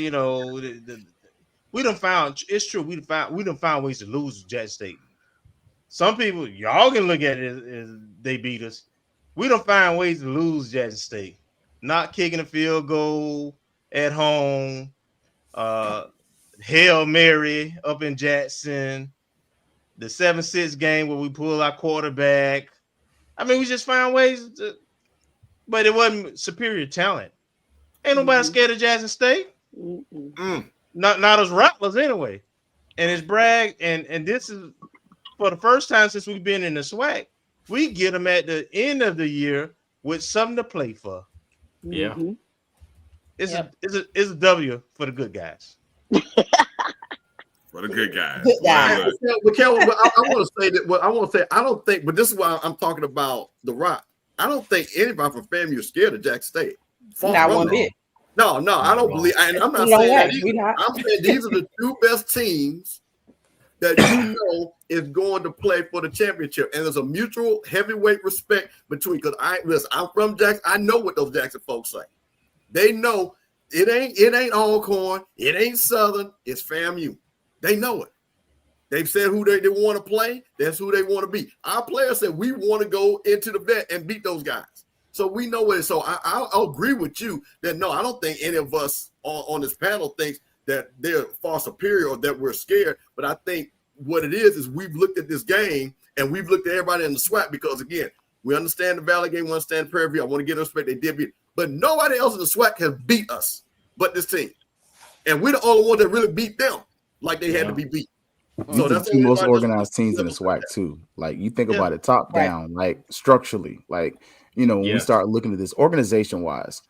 we done found, it's true, we done found ways to lose Jackson State. Some people, y'all can look at it as they beat us. We done find ways to lose Jackson State. Not kicking a field goal at home, Hail Mary up in Jackson, the 7-6 game where we pull our quarterback. I mean, we just found ways to, but it wasn't superior talent. Ain't nobody scared of Jackson State. Not as Rattlers anyway. And it's Bragg, and this is for the first time since we've been in the SWAC. We get them at the end of the year with something to play for. Yeah. it's a W for the good guys. For the good guys. Good guys. But Kelvin, I want to say that. What I want to say, I don't think. But this is why I'm talking about the Rock. I don't think anybody from FAMU is scared of Jackson State. Not one bit. No, I don't believe. And I'm not saying that either. I'm saying these are the two best teams that you know is going to play for the championship, and there's a mutual heavyweight respect between. Because I'm from Jackson. I know what those Jackson folks say. They know it ain't Alcorn, it ain't Southern, it's FAMU. They know it. They've said who they want to play. That's who they want to be. Our players said we want to go into the vet and beat those guys. So we know what it is. So I'll agree with you that no, I don't think any of us on this panel thinks that they're far superior or that we're scared. But I think what it is we've looked at this game and we've looked at everybody in the SWAC because, again, we understand the Valley game, we understand the Prairie View. I want to give them respect. They did beat. But nobody else in the SWAC has beat us but this team. And we're the only one that really beat them like they had to be beat. So that's the two most organized teams in the SWAC too. Like you think about it top down, like structurally, like, you know, when we start looking at this organization wise,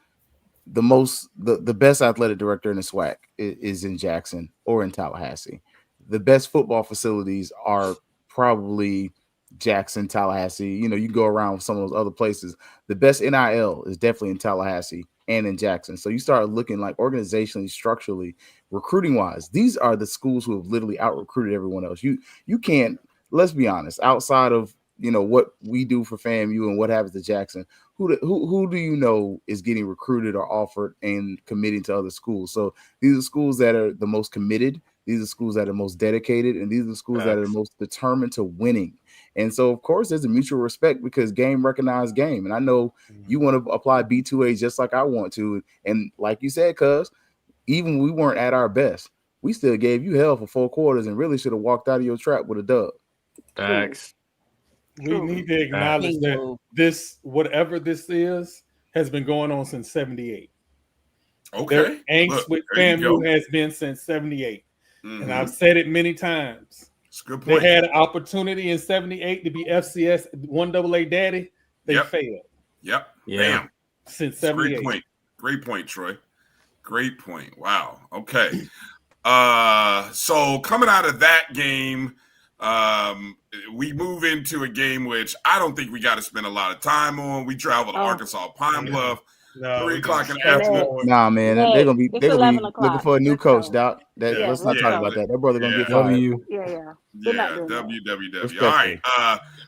the best athletic director in the SWAC is in Jackson or in Tallahassee. The best football facilities are probably Jackson, Tallahassee. You know, you go around some of those other places. The best NIL is definitely in Tallahassee and in Jackson. So you start looking like organizationally, structurally, recruiting wise, these are the schools who have literally out recruited everyone else. You can't, let's be honest, outside of, you know, what we do for FAMU and what happens to Jackson, who do you know is getting recruited or offered and committing to other schools? So these are schools that are the most committed. These are schools that are most dedicated, and these are schools that are most determined to winning. And so, of course, there's a mutual respect because game recognized game. And I know you want to apply B2A just like I want to. And like you said, cuz, even when we weren't at our best, we still gave you hell for 4 quarters and really should have walked out of your trap with a dub. Thanks. We need to acknowledge that this, whatever this is, has been going on since 78. Okay. Their angst with FAMU has been since 78. And I've said it many times. It's a good point. They had an opportunity in 78 to be FCS 1AA daddy. They failed. Yep. Yeah. Bam. Since 78. Great point, Troy. Great point. Wow. Okay. So coming out of that game, we move into a game which I don't think we got to spend a lot of time on. We travel to Arkansas Pine Bluff. 3 o'clock in the afternoon. Nah, man, they're gonna be looking for a new coach, Doc. Let's not talk about that. That brother gonna get fired. WWW. All right.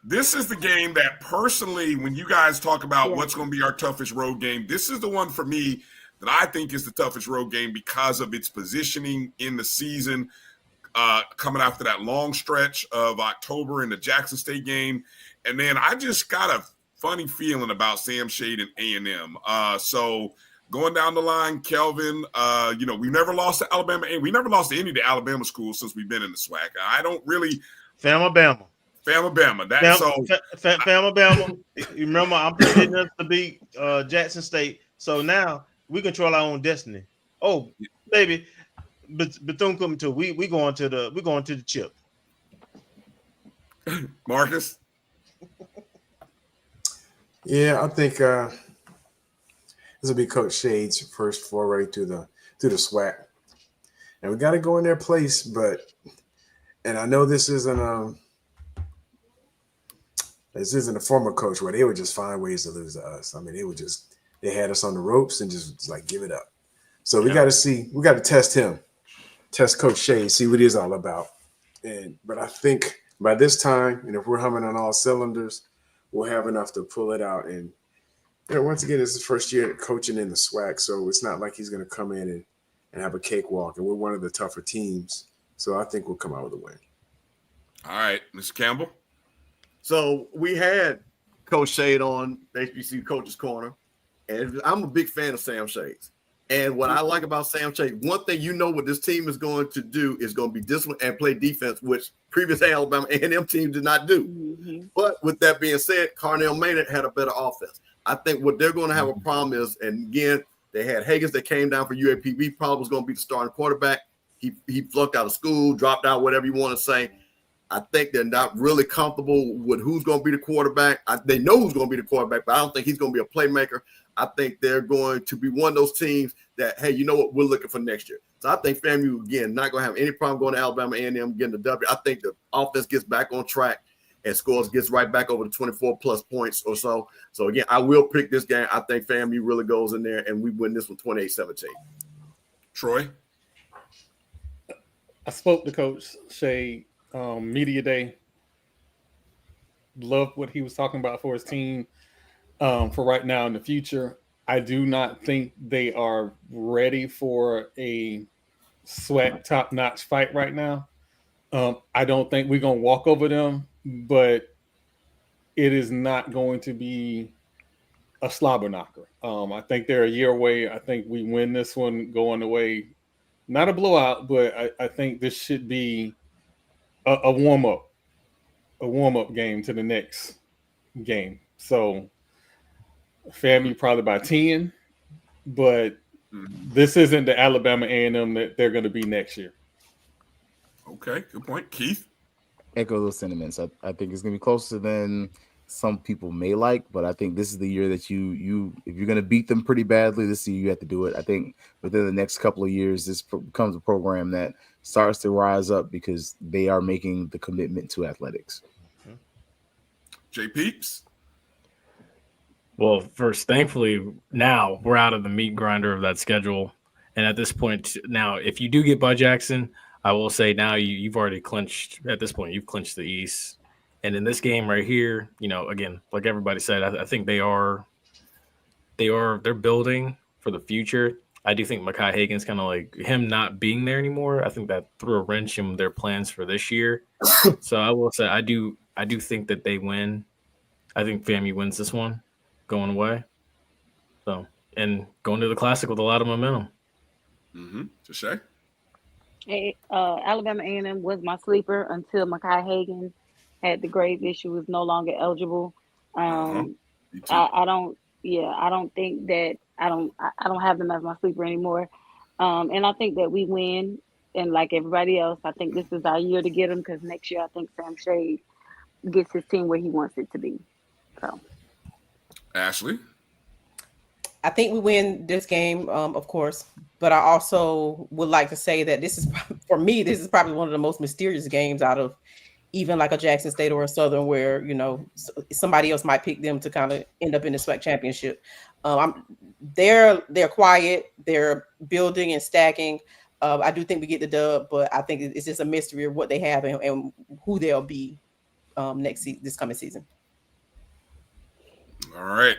This is the game that personally, when you guys talk about what's going to be our toughest road game, this is the one for me that I think is the toughest road game because of its positioning in the season, coming after that long stretch of October in the Jackson State game. And then I just got a funny feeling about Sam Shade and A&M. So going down the line, Kelvin, you know, we never lost to Alabama, and we never lost to any of the Alabama schools since we've been in the SWAC. I don't really Famabama. Famabama. You remember, I'm predicting us to beat Jackson State. So now we control our own destiny. Oh, baby, Bethune coming too. We going to the chip. Marcus. Yeah, I think this will be Coach Shade's first foray to the SWAC, and we got to go in their place. And I know this isn't a former coach where they would just find ways to lose to us. I mean, they had us on the ropes and just like give it up. So we got to test him, test Coach Shade, see what he's all about. But I think by this time, and if we're humming on all cylinders, we'll have enough to pull it out. And you know, once again, it's his first year coaching in the SWAC, so it's not like he's going to come in and have a cakewalk. And we're one of the tougher teams, so I think we'll come out with a win. All right, Mr. Campbell. So we had Coach Shade on HBCU Coach's Corner, and I'm a big fan of Sam Shade's. And what I like about Sam Shade, one thing you know what this team is going to do is going to be disciplined and play defense, which previous Alabama A&M teams did not do. Mm-hmm. But with that being said, Carnell Maynard had a better offense. I think what they're going to have a problem is, and again, they had Higgins that came down for UAPB, probably was going to be the starting quarterback. He flunked out of school, dropped out, whatever you want to say. I think they're not really comfortable with who's going to be the quarterback. They know who's going to be the quarterback, but I don't think he's going to be a playmaker. I think they're going to be one of those teams that, hey, you know what, we're looking for next year. So I think FAMU, again, not going to have any problem going to Alabama A&M getting the W. I think the offense gets back on track and scores, gets right back over the 24-plus points or so. So, again, I will pick this game. I think FAMU really goes in there, and we win this one 28-17. Troy? I spoke to Coach Shea media day. Loved what he was talking about for his team for right now in the future. I do not think they are ready for a SWAC top-notch fight right now. I don't think we're going to walk over them, but it is not going to be a slobber knocker. I think they're a year away. I think we win this one going away. Not a blowout, but I think this should be a warm-up game to the next game. So FAMU probably by 10, but this isn't the Alabama A&M that they're going to be next year. Okay, good point. Keith? Echo those sentiments. I think it's going to be closer than some people may like, but I think this is the year that you if you're going to beat them pretty badly, this year you have to do it. I think within the next couple of years, this becomes a program that starts to rise up because they are making the commitment to athletics. Jay Peeps? Well, first, thankfully, now we're out of the meat grinder of that schedule. And at this point, now, if you do get Bud Jackson, I will say now you've already clinched, at this point, you've clinched the East. And in this game right here, again, like everybody said, I think they're building for the future. I do think Mekhi Hagan's kind of like him not being there anymore. I think that threw a wrench in their plans for this year. So I will say I do think that they win. I think FAMU wins this one going away. So, and going to the Classic with a lot of momentum. Mm-hmm. Tashay? Hey, Alabama A&M was my sleeper until Mekhi Hagan had the grave issue, was no longer eligible. I don't think that I don't have them as my sleeper anymore. And I think that we win. And like everybody else, I think this is our year to get them because next year I think Sam Shade gets his team where he wants it to be. So, Ashley? I think we win this game, of course, but I also would like to say that this is, for me, this is probably one of the most mysterious games out of even like a Jackson State or a Southern where, somebody else might pick them to kind of end up in the SWAC championship. They're quiet, they're building and stacking. I do think we get the dub, but I think it's just a mystery of what they have and who they'll be this coming season. All right.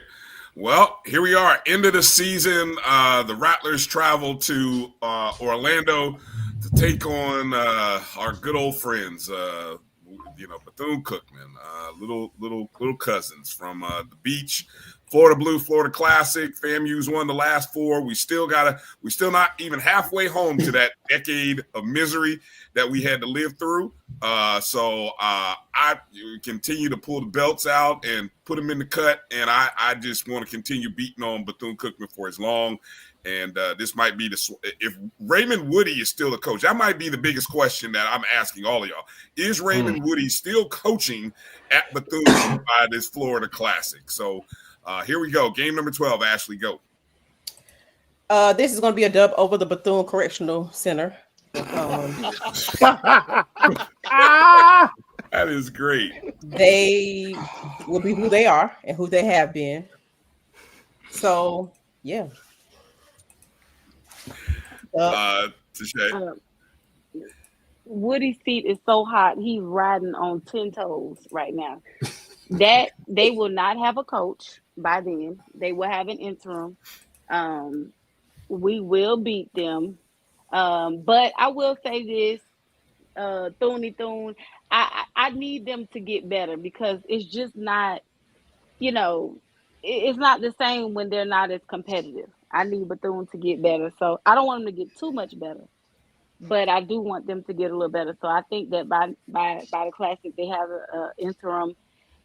Well, here we are, end of the season. The Rattlers travel to Orlando to take on our good old friends, Bethune-Cookman, little cousins from the beach. Florida Blue, Florida Classic. FAMU's won the last four. We still not even halfway home to that decade of misery that we had to live through. So I continue to pull the belts out and put them in the cut. And I just want to continue beating on Bethune-Cookman for as long. And this might be if Raymond Woody is still a coach, that might be the biggest question that I'm asking all of y'all. Is Raymond Woody still coaching at Bethune by this Florida Classic? So here we go. Game number 12. Ashley, go. This is going to be a dub over the Bethune Correctional Center. That is great. They will be who they are and who they have been. So, yeah. Woody's seat is so hot, he's riding on 10 toes right now. That they will not have a coach by then. They will have an interim. We will beat them. But I will say this, Thune, I need them to get better because it's just not, it's not the same when they're not as competitive. I need Bethune to get better. So I don't want them to get too much better, but I do want them to get a little better. So I think that by the Classic, they have an interim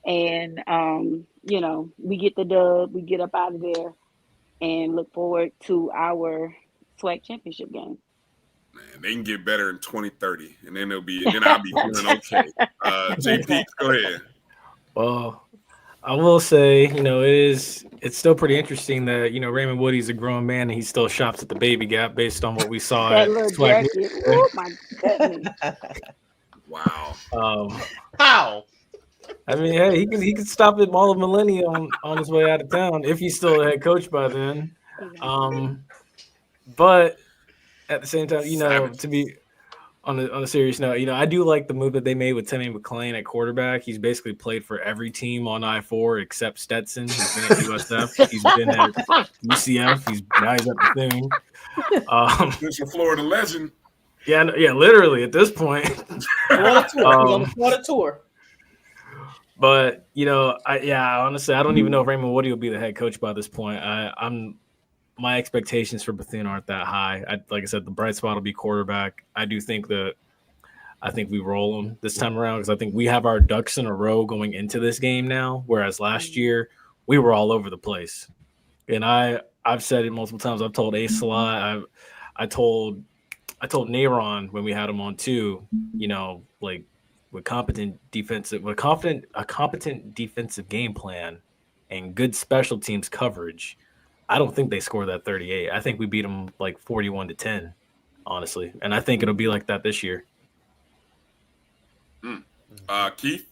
and, we get the dub, we get up out of there and look forward to our SWAC championship game. Man, they can get better in 2030, and then I'll be feeling okay. JP, go ahead. Well, I will say, it's still pretty interesting that, Raymond Woody's a grown man and he still shops at the Baby Gap based on what we saw That at little Swag. jacket. Oh my goodness. Wow. How? I mean, hey, he can stop at Mall of Millennium on his way out of town if he's still a head coach by then. But at the same time, to be on a serious note, I do like the move that they made with Timmy McClain at quarterback. He's basically played for every team on I-4 except Stetson. He's been at USF. He's been at UCF. He's at Bethune. He's a Florida legend. Yeah, literally at this point. On the Florida tour. But honestly, I don't even know if Raymond Woody will be the head coach by this point. My expectations for Bethune aren't that high. Like I said, the bright spot will be quarterback. I think we roll them this time around because I think we have our ducks in a row going into this game now. Whereas last year we were all over the place, and I've said it multiple times. I've told Ace a lot. I told Nayron when we had him on too. Like with a competent defensive game plan and good special teams coverage, I don't think they score that 38. I think we beat them like 41-10, honestly. And I think it'll be like that this year. Keith?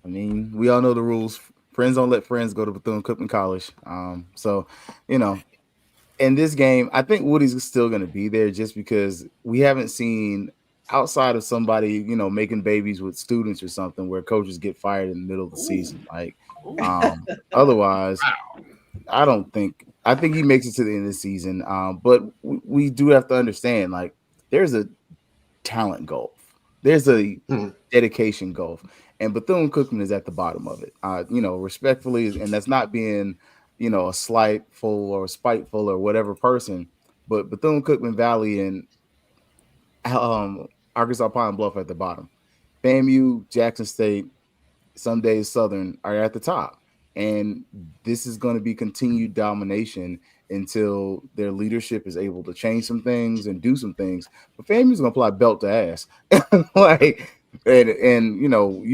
I mean, we all know the rules. Friends don't let friends go to Bethune-Cookman College. So, in this game, I think Woody's still going to be there just because we haven't seen outside of somebody, making babies with students or something where coaches get fired in the middle of the season. Like, otherwise, I think he makes it to the end of the season. But we do have to understand, like, there's a talent gulf. There's a dedication gulf. And Bethune-Cookman is at the bottom of it. Respectfully, and that's not being, a slightful or spiteful or whatever person, but Bethune-Cookman Valley and Arkansas Pine Bluff at the bottom. FAMU, Jackson State, some days Southern are at the top. And this is going to be continued domination until their leadership is able to change some things and do some things. But FAMU's going to apply belt to ass. You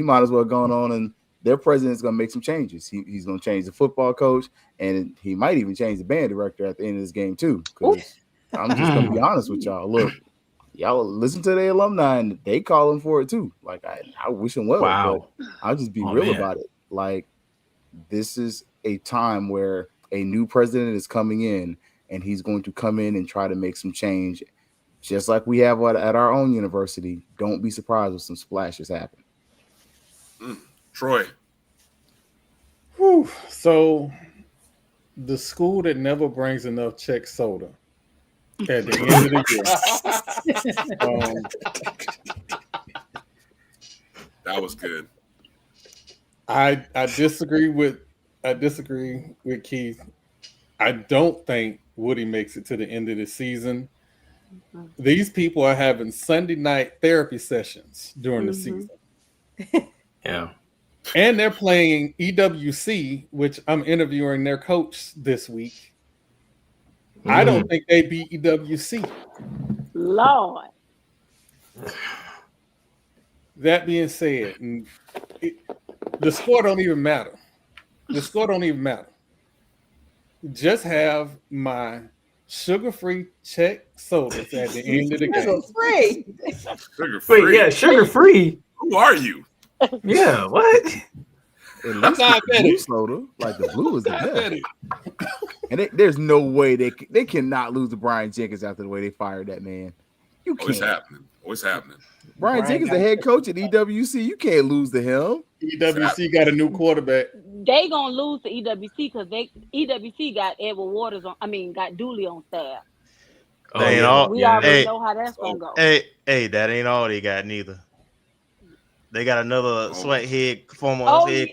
might as well go on, and their president's going to make some changes. He's going to change the football coach, and he might even change the band director at the end of this game too. Because I'm just going to be honest with y'all. Look, y'all listen to the alumni, and they calling for it too. Like, I wish them well. Wow. But I'll just be real about it. Like, this is a time where a new president is coming in, and he's going to come in and try to make some change, just like we have at our own university. Don't be surprised if some splashes happen. Troy. Whew. So the school that never brings enough check soda at the end of the year. That was good. I disagree with Keith. I don't think Woody makes it to the end of the season. These people are having Sunday night therapy sessions during the season. Yeah. And they're playing EWC, which I'm interviewing their coach this week. I don't think they beat EWC. Lord. That being said, the score don't even matter. Just have my sugar-free check sodas at the end of the game. Sugar-free. Sugar-free. Wait, yeah, sugar-free. Who are you? Yeah, what? At least the blue soda, like the blue is the best. And there's no way they cannot lose to Brian Jenkins after the way they fired that man. You can't. What's happening? Brian Jenkins, the head coach at EWC. You can't lose to him. EWC got a new quarterback. They gonna lose to EWC because EWC got got Dooley on staff. We already know how that's gonna go. Hey, that ain't all they got neither. They got another former head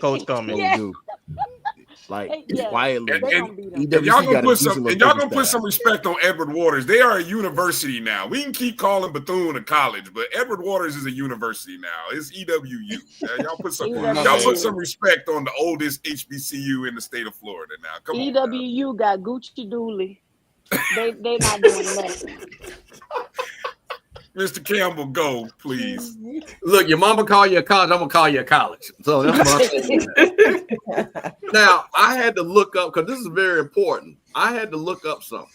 coach coming. Yeah. Like quietly. And y'all gonna put some respect on Edward Waters. They are a university now. We can keep calling Bethune a college, but Edward Waters is a university now. It's EWU. Y'all put some respect on the oldest HBCU in the state of Florida now. Come on. EWU got Gucci Dooley. They not doing that. Mr. Campbell, go, please. Look, your mama call you a college, I'm gonna call you a college. So that's what I'm saying. Now, I had to look up because this is very important. I had to look up something.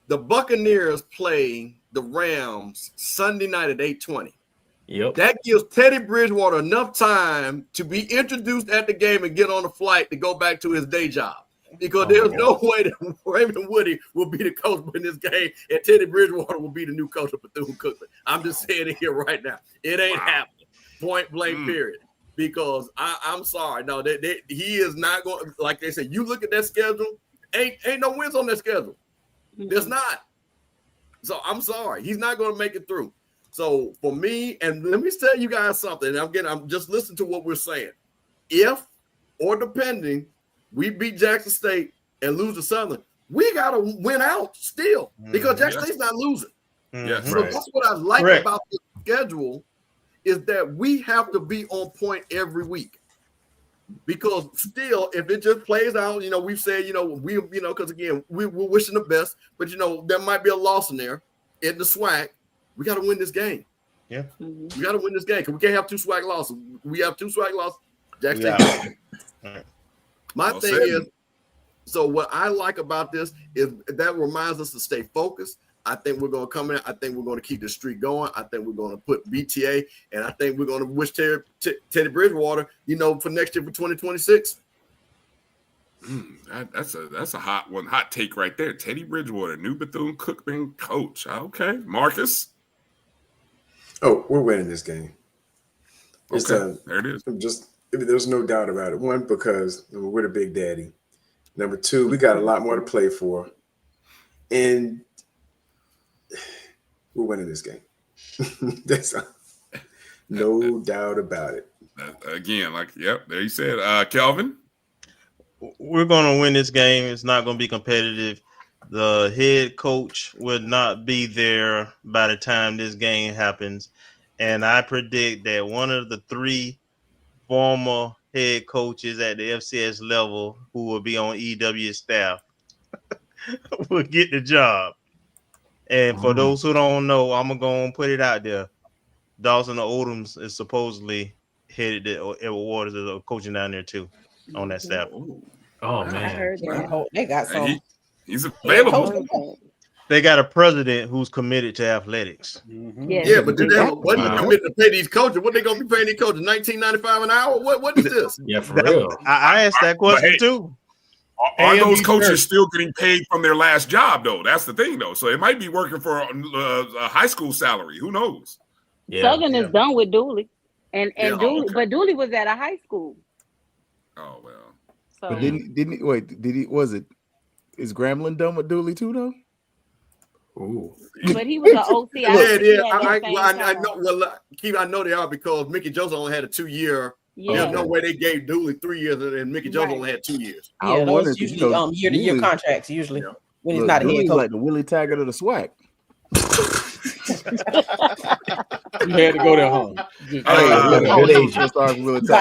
The Buccaneers play the Rams Sunday night at 8:20. Yep. That gives Teddy Bridgewater enough time to be introduced at the game and get on a flight to go back to his day job. Because there's no way that Raymond Woody will be the coach in this game, and Teddy Bridgewater will be the new coach of Bethune-Cookman. I'm just saying it here right now. It ain't happening. Point blank, period. Because I'm sorry. No, he is not going. Like they said, you look at that schedule, ain't no wins on that schedule. There's not. So I'm sorry. He's not going to make it through. So for me, and let me tell you guys something. I'm just listening to what we're saying. If or depending, we beat Jackson State and lose to Southern, we got to win out still because Jackson State's not losing. So that's what I like about the schedule is that we have to be on point every week. Because still, if it just plays out, we've said, because again, we're wishing the best, but there might be a loss in there in the SWAC. We got to win this game. Yeah, we got to win this game because we can't have two SWAC losses. We have two SWAC losses. Jackson. My thing is, so what I like about this is that reminds us to stay focused. I think we're going to come in. I think we're going to keep the streak going. I think we're going to put BTA, and I think we're going to wish Teddy Bridgewater, for next year for 2026. That's a hot take right there. Teddy Bridgewater, new Bethune-Cookman coach. Okay, Marcus. Oh, we're winning this game. Okay, there it is. There's no doubt about it. One, because we're the big daddy. Number two, we got a lot more to play for, and we're winning this game. That's no doubt about it. Again, there you said, Kelvin. We're going to win this game. It's not going to be competitive. The head coach will not be there by the time this game happens. And I predict that one of the three former head coaches at the FCS level who will be on EW staff will get the job. And for those who don't know, I'm going to put it out there. Dawson Odoms is supposedly headed to Edward Waters is coaching down there too on that staff. Oh man, I heard that. They got some. He's available. They got a president who's committed to athletics. Yeah, but wasn't committed to pay these coaches. What they gonna be paying these coaches? $19.95 an hour? What is this? Yeah, for real. I asked that question too. Are those coaches still getting paid from their last job though? That's the thing though. So it might be working for a high school salary. Who knows? Southern is done with Dooley, and Dooley, but Dooley was at a high school. Oh well. So. But is Grambling done with Dooley too though? Ooh. But he was an OC. I know. Well, I know they are because Mickey Joseph only had a 2-year. There's no way they gave Dooley 3 years and Mickey Joseph only had 2 years. Yeah, those usually year-to-year contracts usually when he's not a head coach. Like the Willie Taggart of the SWAC. You had to go there home. You got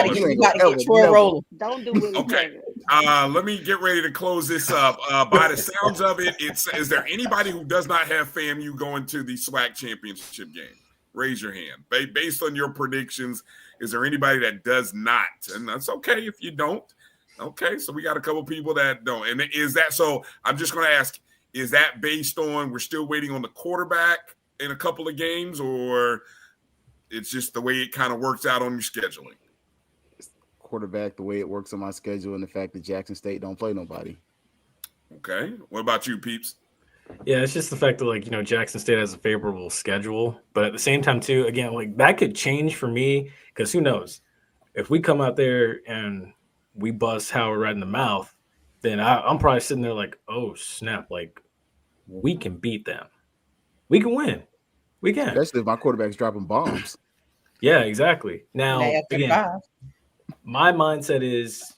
to get Troy rolling. Don't do Willie Okay. Let me get ready to close this up. By the sounds of it, is there anybody who does not have FAMU going to the SWAC championship game? Raise your hand. Based on your predictions, is there anybody that does not? And that's okay if you don't. Okay, so we got a couple people that don't. And is that so? I'm just going to ask, is that based on we're still waiting on the quarterback in a couple of games, or it's just the way it kind of works out on your scheduling? Quarterback, the way it works on my schedule, and the fact that Jackson State don't play nobody. Okay. What about you, Peeps? Yeah, it's just the fact that Jackson State has a favorable schedule, but at the same time too, again, that could change for me because who knows? If we come out there and we bust Howard right in the mouth, then I'm probably sitting there like, oh snap, we can beat them. We can win. We can. Especially if my quarterback's dropping bombs. Yeah, exactly. Now, again, my mindset is,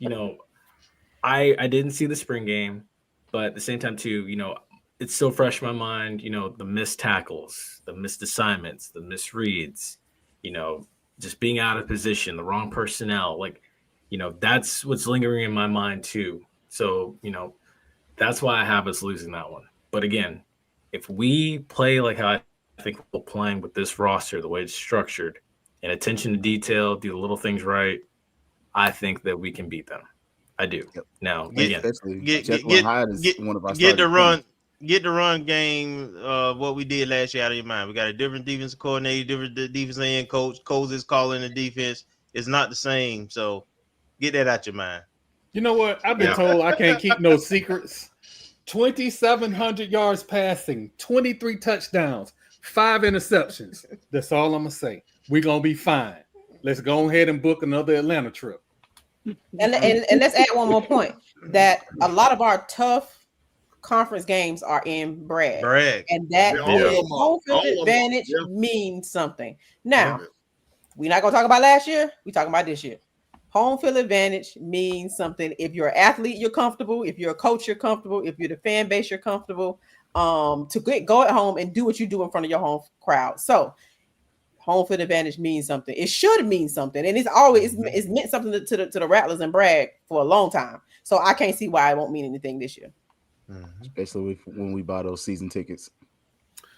I didn't see the spring game, but at the same time too, it's still fresh in my mind, the missed tackles, the missed assignments, the misreads, just being out of position, the wrong personnel, that's what's lingering in my mind too. So, that's why I have us losing that one. But again, if we play like how I think playing with this roster, the way it's structured, and attention to detail, do the little things right, I think that we can beat them. I do. Yep. Now, Get the run game. What we did last year out of your mind. We got a different defensive coordinator, different defensive end coach. Colzie is calling the defense. It's not the same. So get that out your mind. You know what? I've been told I can't keep no secrets. 2,700 yards passing, 23 touchdowns, 5 interceptions. That's all I'm gonna say. We're gonna be fine. Let's go ahead and book another Atlanta trip. And let's add one more point, that a lot of our tough conference games are in Bragg. And that home field advantage means something. Now, we're not gonna talk about last year, we're talking about this year. Home field advantage means something. If you're an athlete, you're comfortable. If you're a coach, you're comfortable. If you're the fan base, you're comfortable. To go at home and do what you do in front of your home crowd. So home field advantage means something. It should mean something, and it's meant something to the Rattlers and Bragg for a long time. So I can't see why it won't mean anything this year, especially when we buy those season tickets.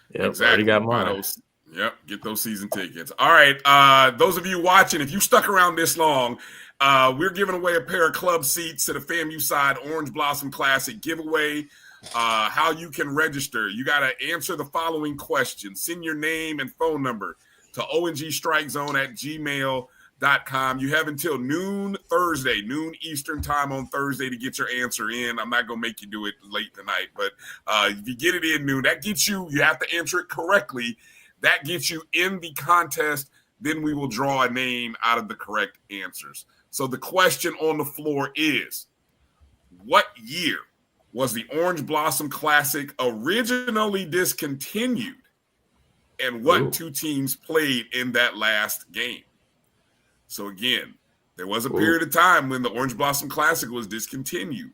Yeah, exactly. Got mine. Yep, get those season tickets. All right, those of you watching, if you stuck around this long, we're giving away a pair of club seats to the FAMU side Orange Blossom Classic giveaway. How you can register? You got to answer the following questions. Send your name and phone number to O&G StrikeZone at gmail.com. You have until noon Eastern time on Thursday to get your answer in. I'm not going to make you do it late tonight, but if you get it in noon, that gets you have to answer it correctly. That gets you in the contest. Then we will draw a name out of the correct answers. So the question on the floor is, what year was the Orange Blossom Classic originally discontinued? And what two teams played in that last game? So again, there was a period of time when the Orange Blossom Classic was discontinued.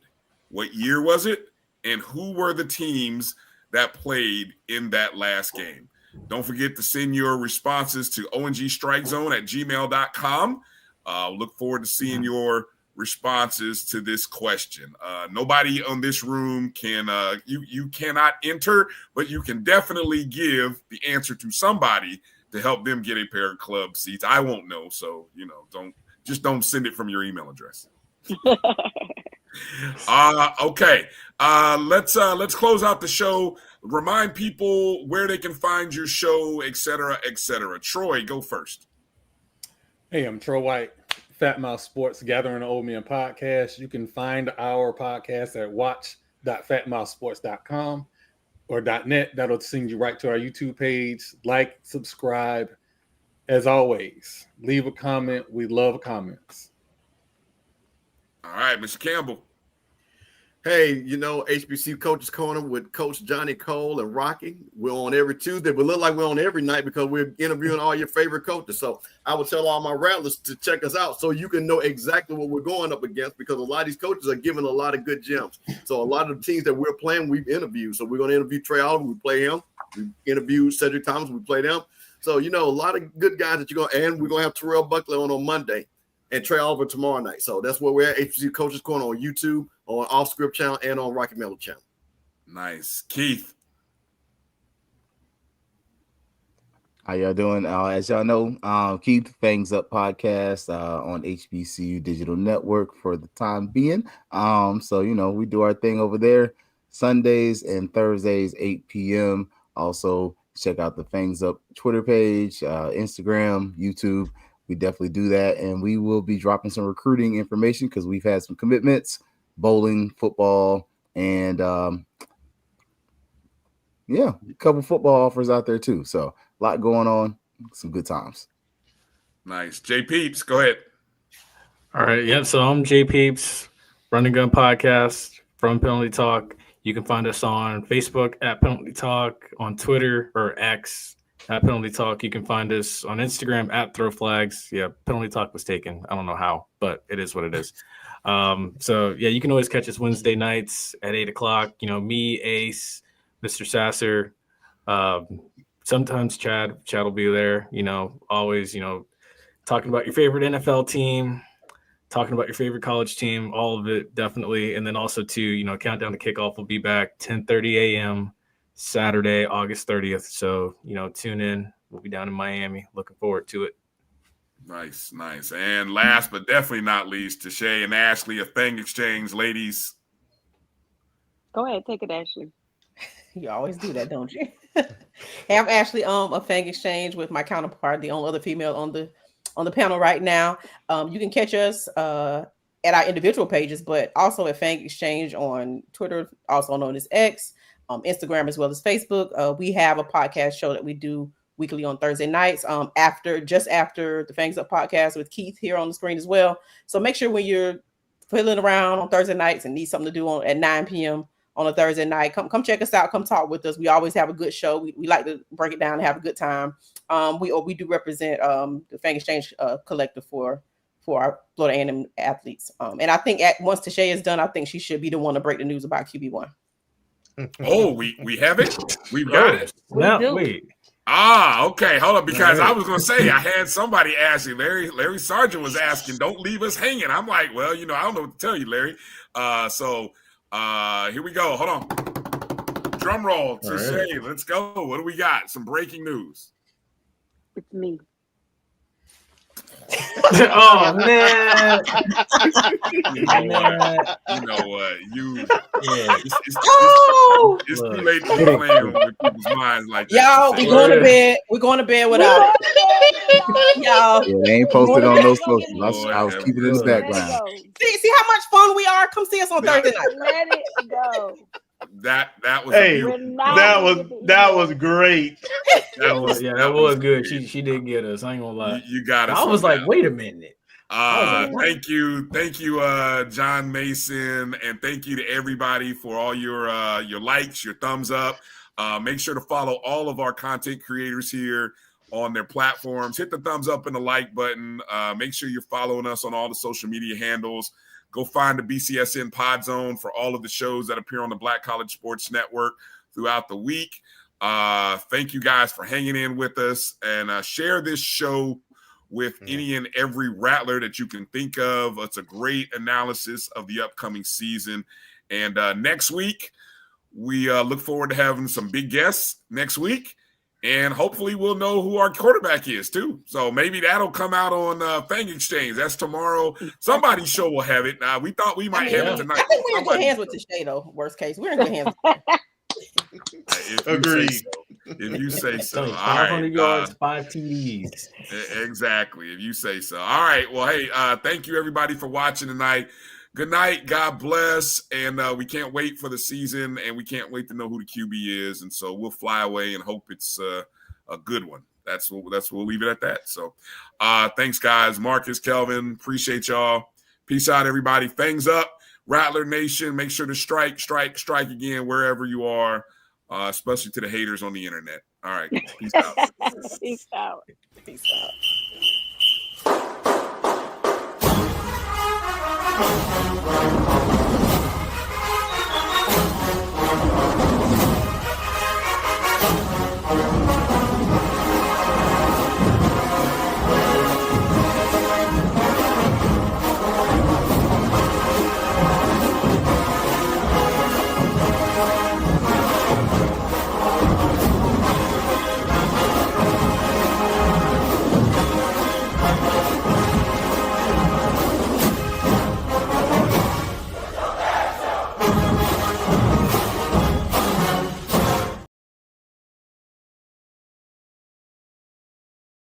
What year was it? And who were the teams that played in that last game? Don't forget to send your responses to O&G StrikeZone at gmail.com. Look forward to seeing your responses to this question. Nobody on this room can you cannot enter, but you can definitely give the answer to somebody to help them get a pair of club seats. I won't know, so don't send it from your email address. Okay. Let's close out the show. Remind people where they can find your show, et cetera, et cetera. Troy, go first. Hey, I'm Troy White, Fat Mouth Sports Gathering the Old Men podcast. You can find our podcast at watch.fatmouthsports.com or .net. That'll send you right to our YouTube page. Like, subscribe. As always, leave a comment. We love comments. All right, Mr. Campbell. Hey, HBCU Coaches Corner with Coach Johnny Cole and Rocky. We're on every Tuesday. We look like we're on every night because we're interviewing all your favorite coaches. So I would tell all my Rattlers to check us out so you can know exactly what we're going up against, because a lot of these coaches are giving a lot of good gems. So a lot of the teams that we're playing, we've interviewed. So we're going to interview Trey Oliver. We play him. We interviewed Cedric Thomas. We play them. So, a lot of good guys that you're going to – and we're going to have Terrell Buckley on Monday and Trey Oliver tomorrow night. So that's where we're at, HBCU Coaches Corner on YouTube, on Off Script channel, and on Rocky Mellow channel. Nice. Keith. How y'all doing? As y'all know, keep the Fangs Up podcast on HBCU Digital Network for the time being. So, we do our thing over there Sundays and Thursdays, 8 p.m. Also, check out the Fangs Up Twitter page, Instagram, YouTube. We definitely do that, and we will be dropping some recruiting information because we've had some commitments, bowling, football, and a couple football offers out there too. So a lot going on, some good times. Nice. Jay Peeps, go ahead. All right, yep. So I'm Jay Peeps, Run and Gun Podcast from Penalty Talk. You can find us on Facebook at Penalty Talk, on Twitter or X at Penalty Talk. You can find us on Instagram at Throw Flags. Yeah, Penalty Talk was taken. I don't know how, but it is what it is. So you can always catch us Wednesday nights at 8:00. Me, Ace, Mr. Sasser, sometimes Chad will be there. Always, talking about your favorite NFL team, talking about your favorite college team, all of it definitely. And then also too, Countdown to Kickoff will be back 10:30 a.m. Saturday, August 30th. So, tune in. We'll be down in Miami. Looking forward to it. Nice. And last but definitely not least, Tashay and Ashley of Fang Exchange. Ladies. Go ahead, take it, Ashley. You always do that, don't you? Hey, I'm Ashley of Fang Exchange with my counterpart, the only other female on the panel right now. You can catch us at our individual pages, but also at Fang Exchange on Twitter, also known as X, Instagram, as well as Facebook. We have a podcast show that we do weekly on Thursday nights, just after the Fangs Up podcast with Keith here on the screen as well. So make sure when you're fiddling around on Thursday nights and need something to do at 9 p.m. on a Thursday night, come check us out. Come talk with us. We always have a good show. We like to break it down and have a good time. We do represent the Fang Exchange collective for our Florida A&M athletes. And I think once Tashay is done, I think she should be the one to break the news about QB1. Oh, we have it? We've got it? No, wait. Okay. Hold on, because I was going to say, I had somebody asking, Larry Sargent was asking, don't leave us hanging. I'm like, well, I don't know what to tell you, Larry. So here we go. Hold on. Drum roll. Tashay, right. Let's go. What do we got? Some breaking news. It's me. Oh man! You know what? It's too late to be playing with people's minds like that. Y'all, we're going to bed. We're going to bed without y'all. Yeah, they ain't posted on those socials. I was keeping it in the background. See how much fun we are. Come see us on Thursday night. Let it go. That was that was great. That was good. She did get us. I ain't gonna lie. You got us. I was like, wait a minute. Thank you, John Mason, and thank you to everybody for all your likes, your thumbs up. Make sure to follow all of our content creators here on their platforms. Hit the thumbs up and the like button. Make sure you're following us on all the social media handles. Go find the BCSN Pod Zone for all of the shows that appear on the Black College Sports Network throughout the week. Thank you guys for hanging in with us, and share this show with any and every Rattler that you can think of. It's a great analysis of the upcoming season. And next week, we look forward to having some big guests next week. And hopefully we'll know who our quarterback is, too. So maybe that'll come out on Fang Exchange. That's tomorrow. Somebody's show will have it. We thought we might have it tonight. I think we're in good hands with Tashay, though. Worst case. We're in good hands. Agreed. If you say so. 500 yards, 5 TDs. Exactly. If you say so. All right. Well, hey, thank you, everybody, for watching tonight. Good night. God bless. And we can't wait for the season, and we can't wait to know who the QB is. And so we'll fly away and hope it's a good one. We'll leave it at that. So thanks, guys. Marcus, Kelvin, appreciate y'all. Peace out, everybody. Fangs up. Rattler Nation. Make sure to strike again wherever you are, especially to the haters on the internet. All right. Peace out. Peace out. Peace out.